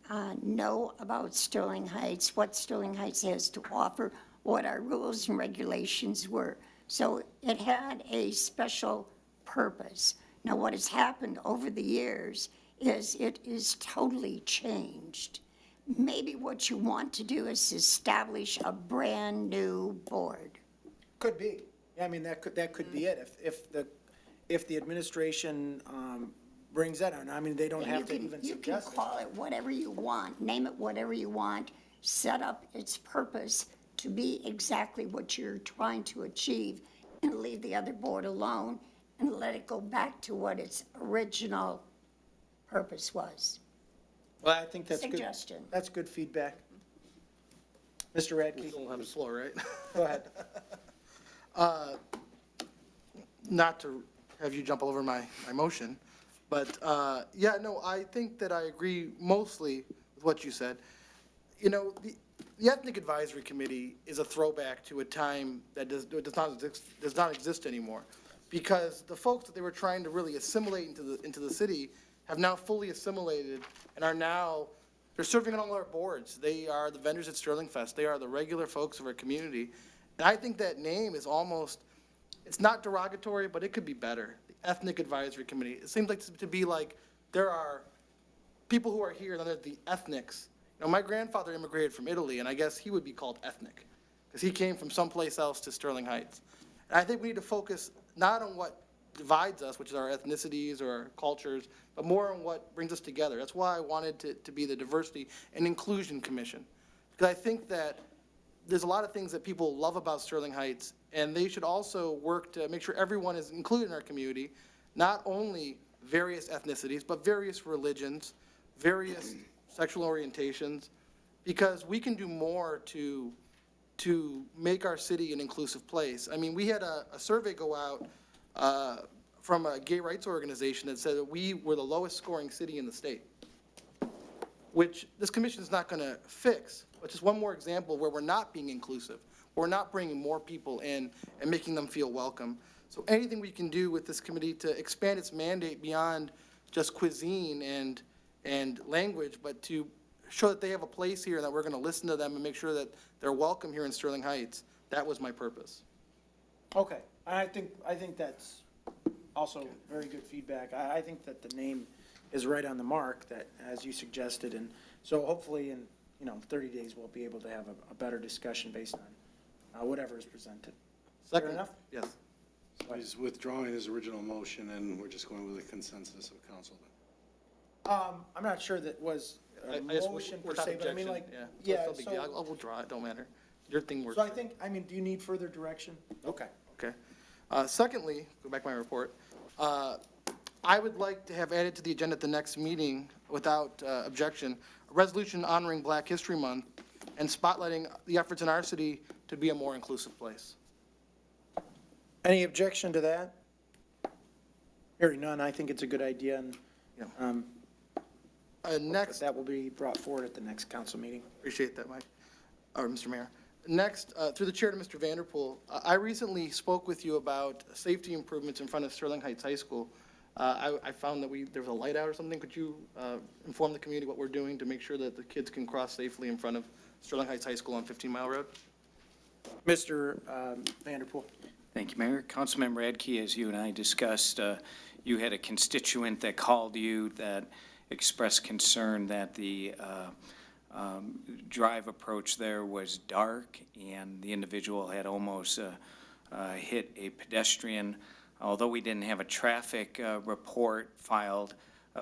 D: know about Sterling Heights, what Sterling Heights has to offer, what our rules and regulations were. So it had a special purpose. Now, what has happened over the years is it is totally changed. Maybe what you want to do is establish a brand-new board.
A: Could be. I mean, that could be it. If the administration brings that on, I mean, they don't have to even suggest it.
D: You can call it whatever you want, name it whatever you want, set up its purpose to be exactly what you're trying to achieve, and leave the other board alone and let it go back to what its original purpose was.
A: Well, I think that's good.
D: Suggestion.
A: That's good feedback. Mr. Radke?
M: Don't have the floor, right?
A: Go ahead.
M: Not to have you jump all over my motion, but, yeah, no, I think that I agree mostly with what you said. You know, the Ethnic Advisory Committee is a throwback to a time that does not exist anymore, because the folks that they were trying to really assimilate into the city have now fully assimilated and are now, they're serving on all our boards. They are the vendors at Sterling Fest. They are the regular folks of our community. And I think that name is almost, it's not derogatory, but it could be better. The Ethnic Advisory Committee. It seems like to be like there are people who are here, and then there's the ethnics. You know, my grandfather immigrated from Italy, and I guess he would be called ethnic because he came from someplace else to Sterling Heights. And I think we need to focus not on what divides us, which is our ethnicities or our cultures, but more on what brings us together. That's why I wanted to be the Diversity and Inclusion Commission, because I think that there's a lot of things that people love about Sterling Heights, and they should also work to make sure everyone is included in our community, not only various ethnicities, but various religions, various sexual orientations, because we can do more to make our city an inclusive place. I mean, we had a survey go out from a gay rights organization that said that we were the lowest scoring city in the state, which this commission is not going to fix, but just one more example where we're not being inclusive, we're not bringing more people in and making them feel welcome. So anything we can do with this committee to expand its mandate beyond just cuisine and language, but to show that they have a place here and that we're going to listen to them and make sure that they're welcome here in Sterling Heights, that was my purpose.
A: Okay, I think that's also very good feedback. I think that the name is right on the mark, that, as you suggested, and so hopefully in, 30 days, we'll be able to have a better discussion based on whatever is presented. Fair enough?
M: Yes.
U: So he's withdrawing his original motion, and we're just going with the consensus of council
A: I'm not sure that was a
M: I just-
A: motion per
M: without
A: se, but I mean,
M: objection,
A: like,
M: yeah.
A: yeah,
M: So it's no big deal. I'll withdraw it, don't matter. Your thing works.
A: so I think, do you need further direction? Okay.
M: Okay. Secondly, go back to my report. I would like to have added to the agenda at the next meeting, without objection, a resolution honoring Black History Month and spotlighting the efforts in our city to be a more inclusive place.
A: Any objection to that? Hearing none, I think it's a good idea, and
M: Next,
A: that will be brought forward at the next council meeting.
M: appreciate that, Mike, or Mr. Mayor. Next, through the chair to Mr. Vanderpool, I recently spoke with you about safety improvements in front of Sterling Heights High School. I found that there was a light out or something. Could you inform the community what we're doing to make sure that the kids can cross safely in front of Sterling Heights High School on 15 Mile Road?
A: Mr. Vanderpool.
E: Thank you, Mayor. Councilmember Radke, as you and I discussed, you had a constituent that called you that expressed concern that the drive approach there was dark, and the individual had almost hit a pedestrian. Although we didn't have a traffic report filed,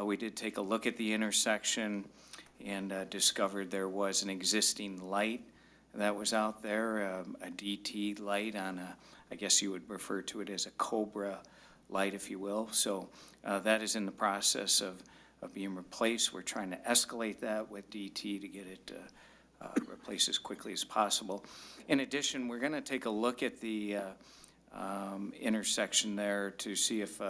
E: we did take a look at the intersection, and discovered there was an existing light that was out there, a DT light on a, I guess you would refer to it as a Cobra light, if you will. So that is in the process of being replaced. We're trying to escalate that with DT to get it replaced as quickly as possible. In addition, we're going to take a look at the intersection there to see if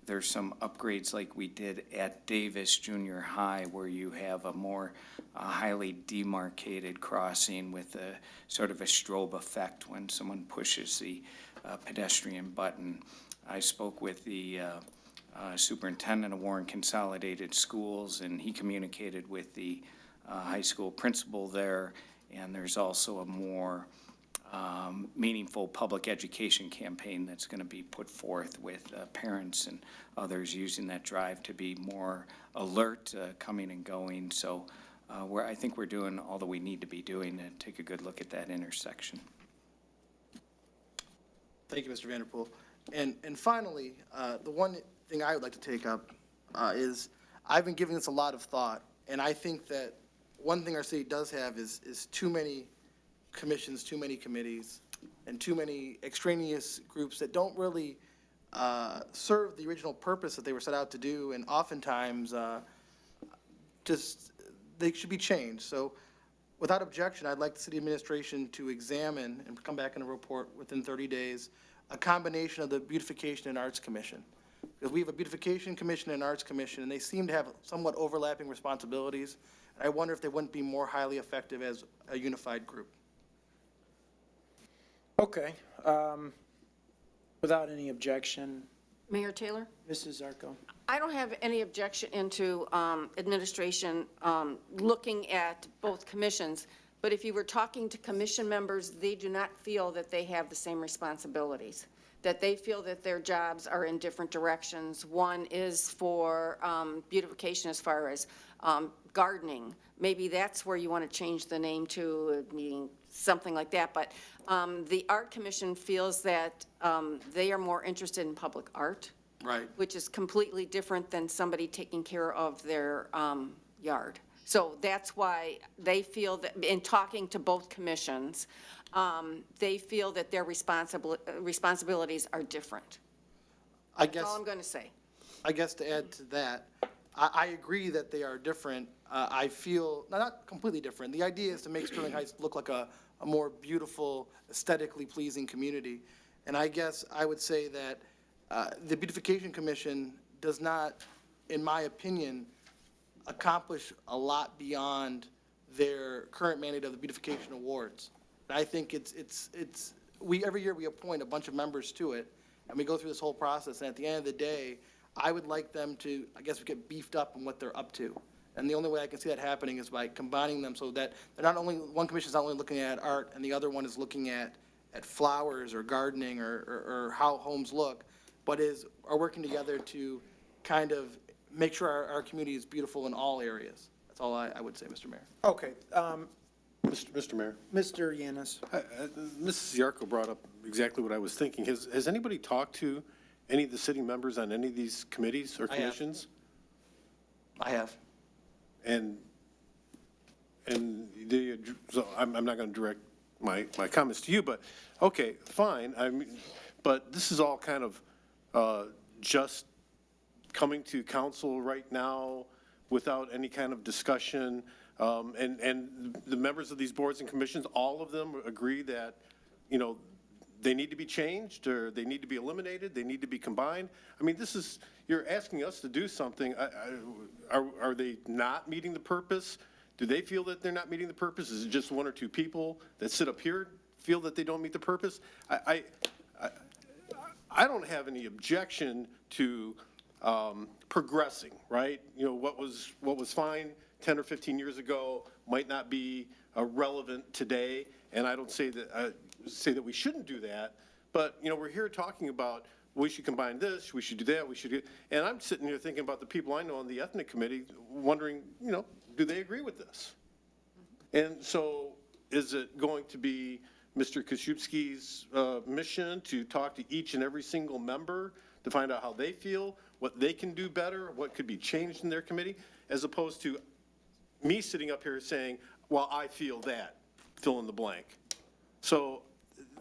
E: there's some upgrades like we did at Davis Junior High, where you have a more highly demarcated crossing with a sort of a strobe effect when someone pushes the pedestrian button. I spoke with the superintendent of Warren Consolidated Schools, and he communicated with the high school principal there, and there's also a more meaningful public education campaign that's going to be put forth with parents and others using that drive to be more alert coming and going. So I think we're doing all that we need to be doing to take a good look at that intersection.
M: Thank you, Mr. Vanderpool. And finally, the one thing I would like to take up is I've been giving this a lot of thought, and I think that one thing our city does have is too many commissions, too many committees, and too many extraneous groups that don't really serve the original purpose that they were set out to do, and oftentimes just they should be changed. So without objection, I'd like the city administration to examine and come back in a report within 30 days, a combination of the Beautification and Arts Commission. Because we have a Beautification Commission and Arts Commission, and they seem to have somewhat overlapping responsibilities. I wonder if they wouldn't be more highly effective as a unified group.
A: Okay. Without any objection,
O: Mayor Taylor?
A: Mrs. Zarko.
O: I don't have any objection into administration looking at both commissions, but if you were talking to commission members, they do not feel that they have the same responsibilities, that they feel that their jobs are in different directions. One is for beautification as far as gardening. Maybe that's where you want to change the name to, meaning something like that. But the Art Commission feels that they are more interested in public art.
M: Right.
O: Which is completely different than somebody taking care of their yard. So that's why they feel that, in talking to both commissions, they feel that their responsibilities are different. That's all I'm going to say.
M: I guess to add to that, I agree that they are different. I feel, not completely different. The idea is to make Sterling Heights look like a more beautiful, aesthetically pleasing community. And I guess I would say that the Beautification Commission does not, in my opinion, accomplish a lot beyond their current mandate of the Beautification Awards. And I think every year we appoint a bunch of members to it, and we go through this whole process, and at the end of the day, I would like them to, I guess, get beefed up on what they're up to. And the only way I can see that happening is by combining them so that they're not only, one commission is not only looking at art, and the other one is looking at flowers or gardening or how homes look, but are working together to kind of make sure our community is beautiful in all areas. That's all I would say, Mr. Mayor.
A: Okay.
P: Mr. Mayor.
A: Mr. Yanis.
P: Mrs. Yarko brought up exactly what I was thinking. Has anybody talked to any of the city members on any of these committees or commissions?
M: I have.
P: And so I'm not going to direct my comments to you, but, okay, fine. I mean, but this is all kind of just coming to council right now without any kind of discussion. And the members of these boards and commissions, all of them agree that, they need to be changed, or they need to be eliminated, they need to be combined. I mean, you're asking us to do something. Are they not meeting the purpose? Do they feel that they're not meeting the purpose? Is it just one or two people that sit up here feel that they don't meet the purpose? I don't have any objection to progressing, right? What was fine 10 or 15 years ago might not be relevant today, and I don't say that we shouldn't do that, but, we're here talking about we should combine this, we should do that, and I'm sitting here thinking about the people I know on the ethnic committee, wondering, do they agree with this? And so is it going to be Mr. Koszubski's mission to talk to each and every single member to find out how they feel, what they can do better, what could be changed in their committee, as opposed to me sitting up here saying, well, I feel that, fill in the blank. So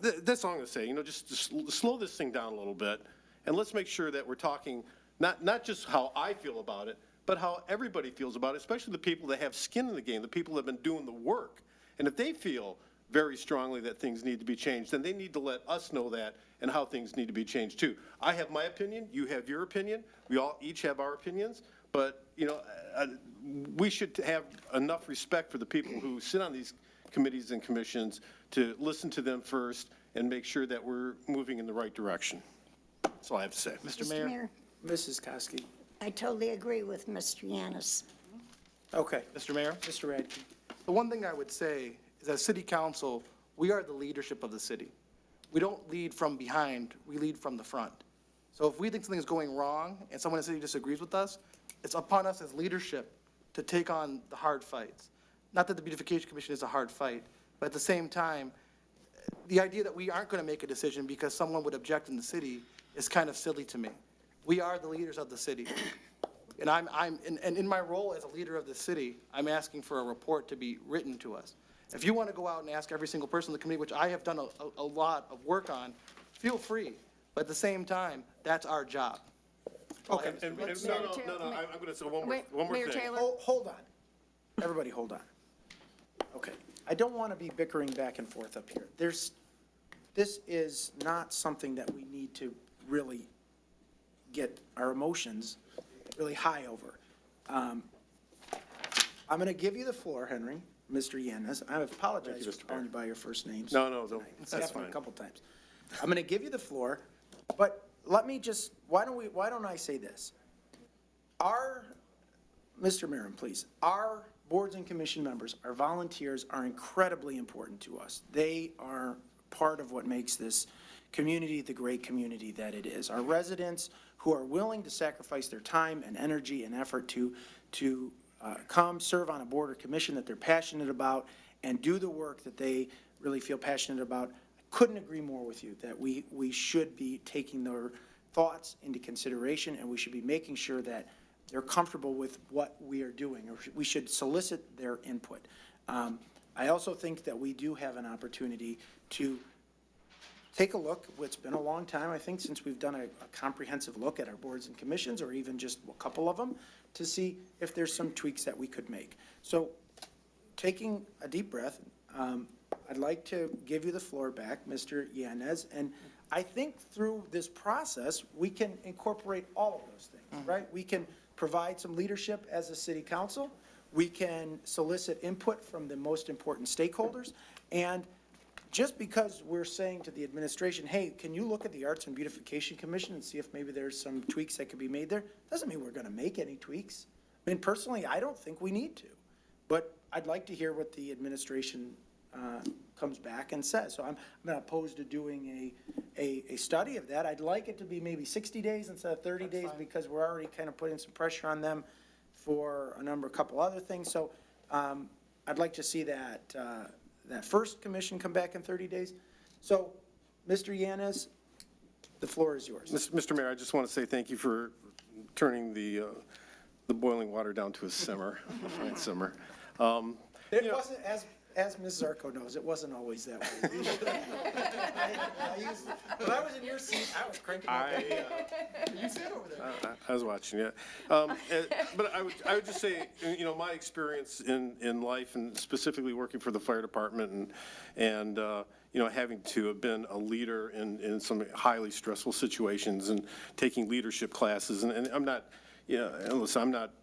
P: that's all I'm going to say, just slow this thing down a little bit, and let's make sure that we're talking not just how I feel about it, but how everybody feels about it, especially the people that have skin in the game, the people that have been doing the work. And if they feel very strongly that things need to be changed, then they need to let us know that and how things need to be changed too. I have my opinion, you have your opinion, we all each have our opinions, but, we should have enough respect for the people who sit on these committees and commissions to listen to them first and make sure that we're moving in the right direction. That's all I have to say.
A: Mr. Mayor? Mrs. Koski?
D: I totally agree with Mr. Yanis.
A: Okay.
M: Mr. Mayor,
A: Mr. Radke?
M: the one thing I would say is as city council, we are the leadership of the city. We don't lead from behind, we lead from the front. So if we think something's going wrong and someone in the city disagrees with us, it's upon us as leadership to take on the hard fights. Not that the Beautification Commission is a hard fight, but at the same time, the idea that we aren't going to make a decision because someone would object in the city is kind of silly to me. We are the leaders of the city. And in my role as a leader of the city, I'm asking for a report to be written to us. If you want to go out and ask every single person in the committee, which I have done a lot of work on, feel free. But at the same time, that's our job.
P: Okay, no, I'm going to say one more
O: Mayor
P: thing.
O: Taylor?
A: Hold on. Everybody hold on. Okay. I don't want to be bickering back and forth up here. This is not something that we need to really get our emotions really high over. I'm going to give you the floor, Henry, Mr. Yanis. I apologize for calling you by your first names.
P: No,
A: It's
P: that's
A: happened
P: fine.
A: a couple times. I'm going to give you the floor, but let me just, why don't I say this? Mr. Marin, please, our boards and commission members, our volunteers are incredibly important to us. They are part of what makes this community the great community that it is. Our residents who are willing to sacrifice their time and energy and effort to come serve on a board or commission that they're passionate about and do the work that they really feel passionate about. I couldn't agree more with you that we should be taking their thoughts into consideration, and we should be making sure that they're comfortable with what we are doing, or we should solicit their input. I also think that we do have an opportunity to take a look. It's been a long time, I think, since we've done a comprehensive look at our boards and commissions, or even just a couple of them, to see if there's some tweaks that we could make. So, taking a deep breath, I'd like to give you the floor back, Mr. Yanez, and I think through this process, we can incorporate all of those things, right? We can provide some leadership as a city council. We can solicit input from the most important stakeholders. And just because we're saying to the administration, hey, can you look at the Arts and Beautification Commission and see if maybe there's some tweaks that could be made there, doesn't mean we're going to make any tweaks. I mean, personally, I don't think we need to. But I'd like to hear what the administration comes back and says. So I'm not opposed to doing a study of that. I'd like it to be maybe 60 days instead of 30 days because we're already kind of putting some pressure on them for a couple other things. So I'd like to see that first commission come back in 30 days. So, Mr. Yanis, the floor is yours.
P: Mr. Mayor, I just want to say thank you for turning the boiling water down to a simmer, a fine simmer.
A: It wasn't, as Ms. Zarko knows, it wasn't always that way. When I was in your seat, I was cranking up. You sit over there.
P: I was watching, yeah. But I would just say, my experience in life, and specifically working for the fire department and having to have been a leader in some highly stressful situations and taking leadership classes, and I'm not, listen, I'm not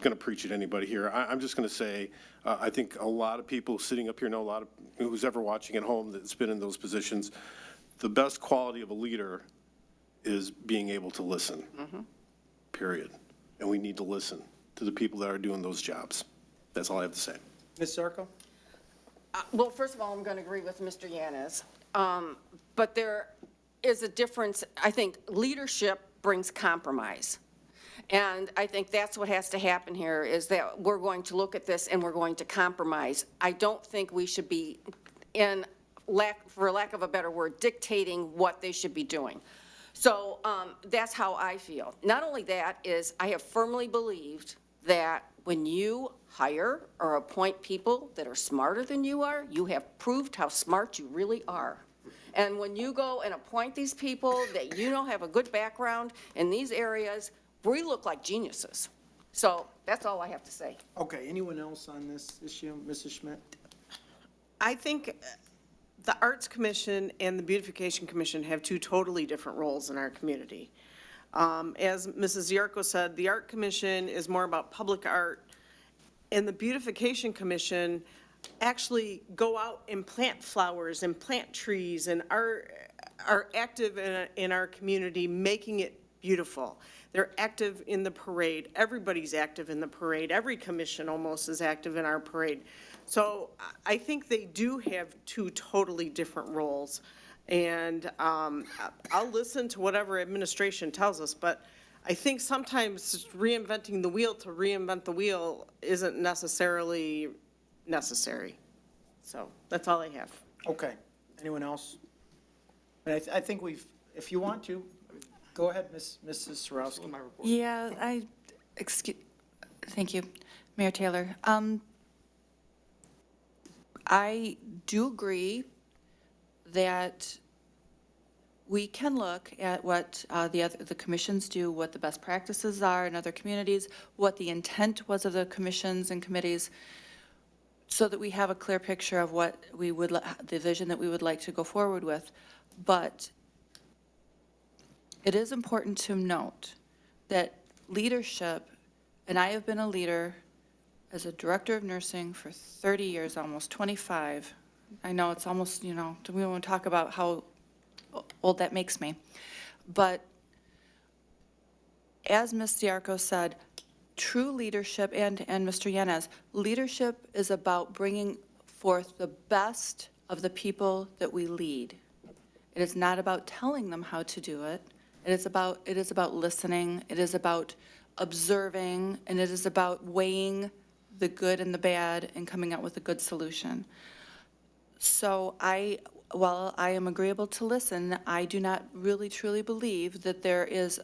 P: going to preach at anybody here. I'm just going to say, I think a lot of people sitting up here know, a lot of who's ever watching at home that's been in those positions, the best quality of a leader is being able to listen, period. And we need to listen to the people that are doing those jobs. That's all I have to say.
A: Ms. Zarko?
O: Well, first of all, I'm going to agree with Mr. Yanis. But there is a difference. I think leadership brings compromise. And I think that's what has to happen here, is that we're going to look at this and we're going to compromise. I don't think we should be, for lack of a better word, dictating what they should be doing. So that's how I feel. Not only that, is I have firmly believed that when you hire or appoint people that are smarter than you are, you have proved how smart you really are. And when you go and appoint these people that you know have a good background in these areas, we look like geniuses. So that's all I have to say.
A: Okay, anyone else on this issue? Mrs. Schmidt?
G: I think the Arts Commission and the Beautification Commission have two totally different roles in our community. As Mrs. Yarko said, the Art Commission is more about public art, and the Beautification Commission actually go out and plant flowers and plant trees and are active in our community, making it beautiful. They're active in the parade. Everybody's active in the parade. Every commission almost is active in our parade. So I think they do have two totally different roles. And I'll listen to whatever administration tells us, but I think sometimes reinventing the wheel to reinvent the wheel isn't necessarily necessary. So that's all I have.
A: Okay, anyone else? And I think if you want to, go ahead, Mrs. Sarowski.
K: Yeah, thank you, Mayor Taylor. I do agree that we can look at what the commissions do, what the best practices are in other communities, what the intent was of the commissions and committees, so that we have a clear picture of what we would, the vision that we would like to go forward with. But it is important to note that leadership, and I have been a leader as a director of nursing for 30 years, almost 25. I know it's almost, we won't talk about how old that makes me. But as Ms. Diarco said, true leadership, and Mr. Yanez, leadership is about bringing forth the best of the people that we lead. It is not about telling them how to do it. It is about listening. It is about observing, and it is about weighing the good and the bad and coming out with a good solution. So while I am agreeable to listen, I do not really truly believe that there is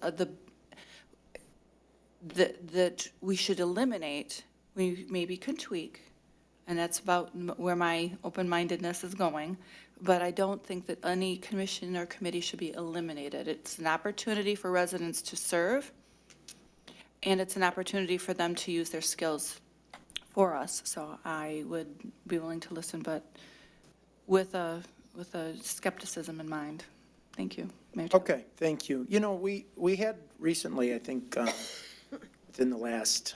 K: that we should eliminate. We maybe can tweak, and that's about where my open-mindedness is going. But I don't think that any commission or committee should be eliminated. It's an opportunity for residents to serve, and it's an opportunity for them to use their skills for us. So I would be willing to listen, but with a skepticism in mind. Thank you, Mayor Taylor.
A: Okay, thank you. We had recently, I think, within the last,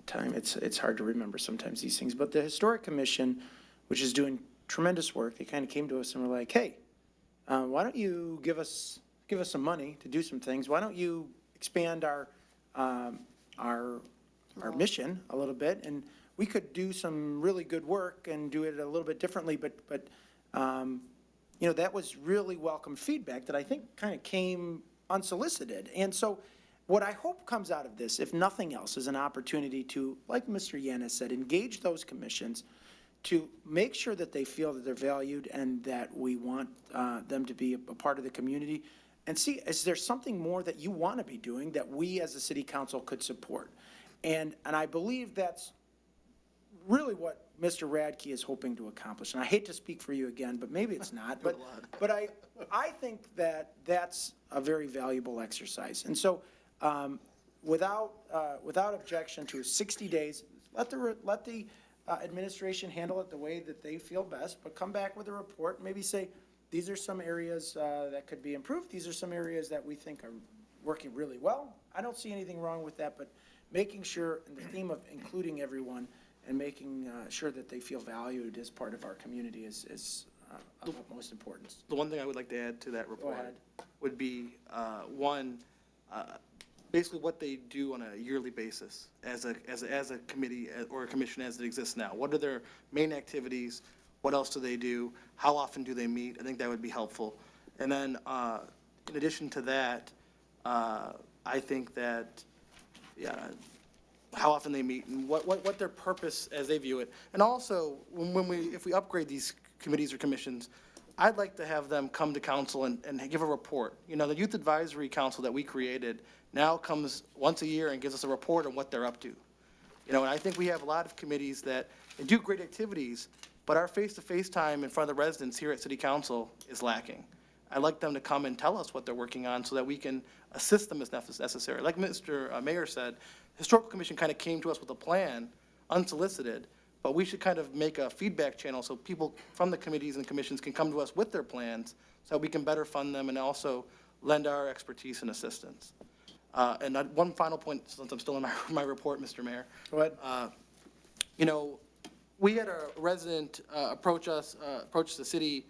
A: time, it's hard to remember sometimes these things, but the Historic Commission, which is doing tremendous work, they kind of came to us and were like, hey, why don't you give us some money to do some things? Why don't you expand our mission a little bit, and we could do some really good work and do it a little bit differently, but that was really welcome feedback that I think kind of came unsolicited. And so what I hope comes out of this, if nothing else, is an opportunity to, like Mr. Yanez said, engage those commissions to make sure that they feel that they're valued and that we want them to be a part of the community, and see, is there something more that you want to be doing that we as a city council could support? And I believe that's really what Mr. Radke is hoping to accomplish. And I hate to speak for you again, but maybe it's not. But I think that that's a very valuable exercise. And so without objection to 60 days, let the administration handle it the way that they feel best, but come back with a report, maybe say, these are some areas that could be improved. These are some areas that we think are working really well. I don't see anything wrong with that, but making sure, in the theme of including everyone and making sure that they feel valued as part of our community is of utmost importance.
M: The one thing I would like to add to that report would be, basically what they do on a yearly basis as a committee or a commission as it exists now. What are their main activities? What else do they do? How often do they meet? I think that would be helpful. And then, in addition to that, I think that, how often they meet and what their purpose as they view it. And also, if we upgrade these committees or commissions, I'd like to have them come to council and give a report. The Youth Advisory Council that we created now comes once a year and gives us a report on what they're up to. And I think we have a lot of committees that do great activities, but our face-to-face time in front of the residents here at City Council is lacking. I'd like them to come and tell us what they're working on so that we can assist them as necessary. Like Mr. Mayor said, Historical Commission kind of came to us with a plan, unsolicited, but we should kind of make a feedback channel so people from the committees and commissions can come to us with their plans so that we can better fund them and also lend our expertise and assistance. And one final point, since I'm still in my report, Mr. Mayor.
A: Go ahead.
M: We had a resident approach the city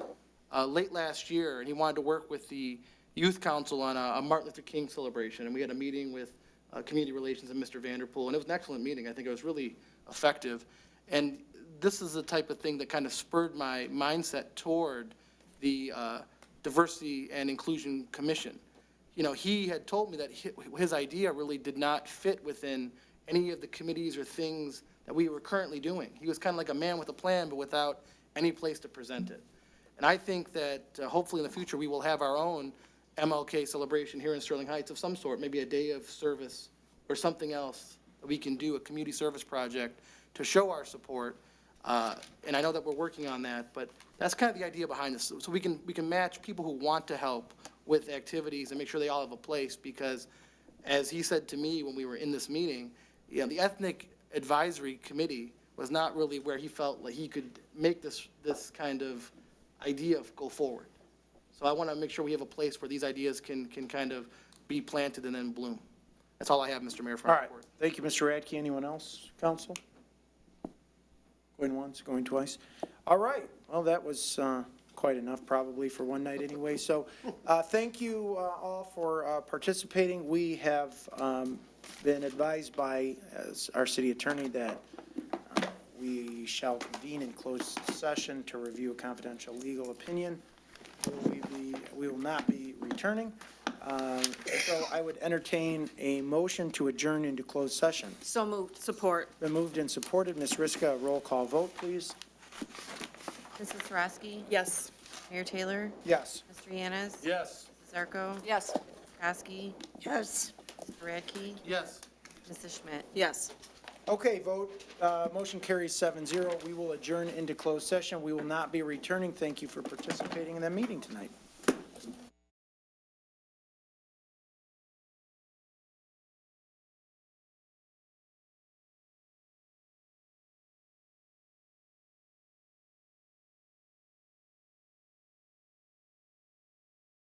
M: late last year, and he wanted to work with the youth council on a Martin Luther King celebration. And we had a meeting with community relations and Mr. Vanderpool, and it was an excellent meeting. I think it was really effective. And this is the type of thing that kind of spurred my mindset toward the Diversity and Inclusion Commission. He had told me that his idea really did not fit within any of the committees or things that we were currently doing. He was kind of like a man with a plan, but without any place to present it. And I think that hopefully in the future, we will have our own MLK celebration here in Sterling Heights of some sort, maybe a day of service or something else that we can do, a community service project to show our support. And I know that we're working on that, but that's kind of the idea behind this. So we can match people who want to help with activities and make sure they all have a place, because as he said to me when we were in this meeting, the Ethnic Advisory Committee was not really where he felt like he could make this kind of idea go forward. So I want to make sure we have a place where these ideas can kind of be planted and then bloom. That's all I have, Mr. Mayor, for
A: All
M: my
A: right.
M: report.
A: Thank you, Mr. Radke. Anyone else, council? Going once, going twice. All right. Well, that was quite enough probably for one night anyway. So thank you all for participating. We have been advised by our city attorney that we shall convene in closed session to review a confidential legal opinion. We will not be returning. So I would entertain a motion to adjourn into closed session.
O: So moved.
G: Support.
A: Been moved and supported. Ms. Riska, roll call vote, please.
B: Mrs. Sarowski?
G: Yes.
B: Mayor Taylor?
A: Yes.
B: Mr. Yanas?
M: Yes.
B: Mrs. Zarko?
O: Yes.
B: Kosky?
D: Yes.
B: Mr. Radke?
M: Yes.
B: Mrs. Schmidt?
G: Yes.
A: Okay, vote. Motion carries 7-0. We will adjourn into closed session. We will not be returning. Thank you for participating in that meeting tonight.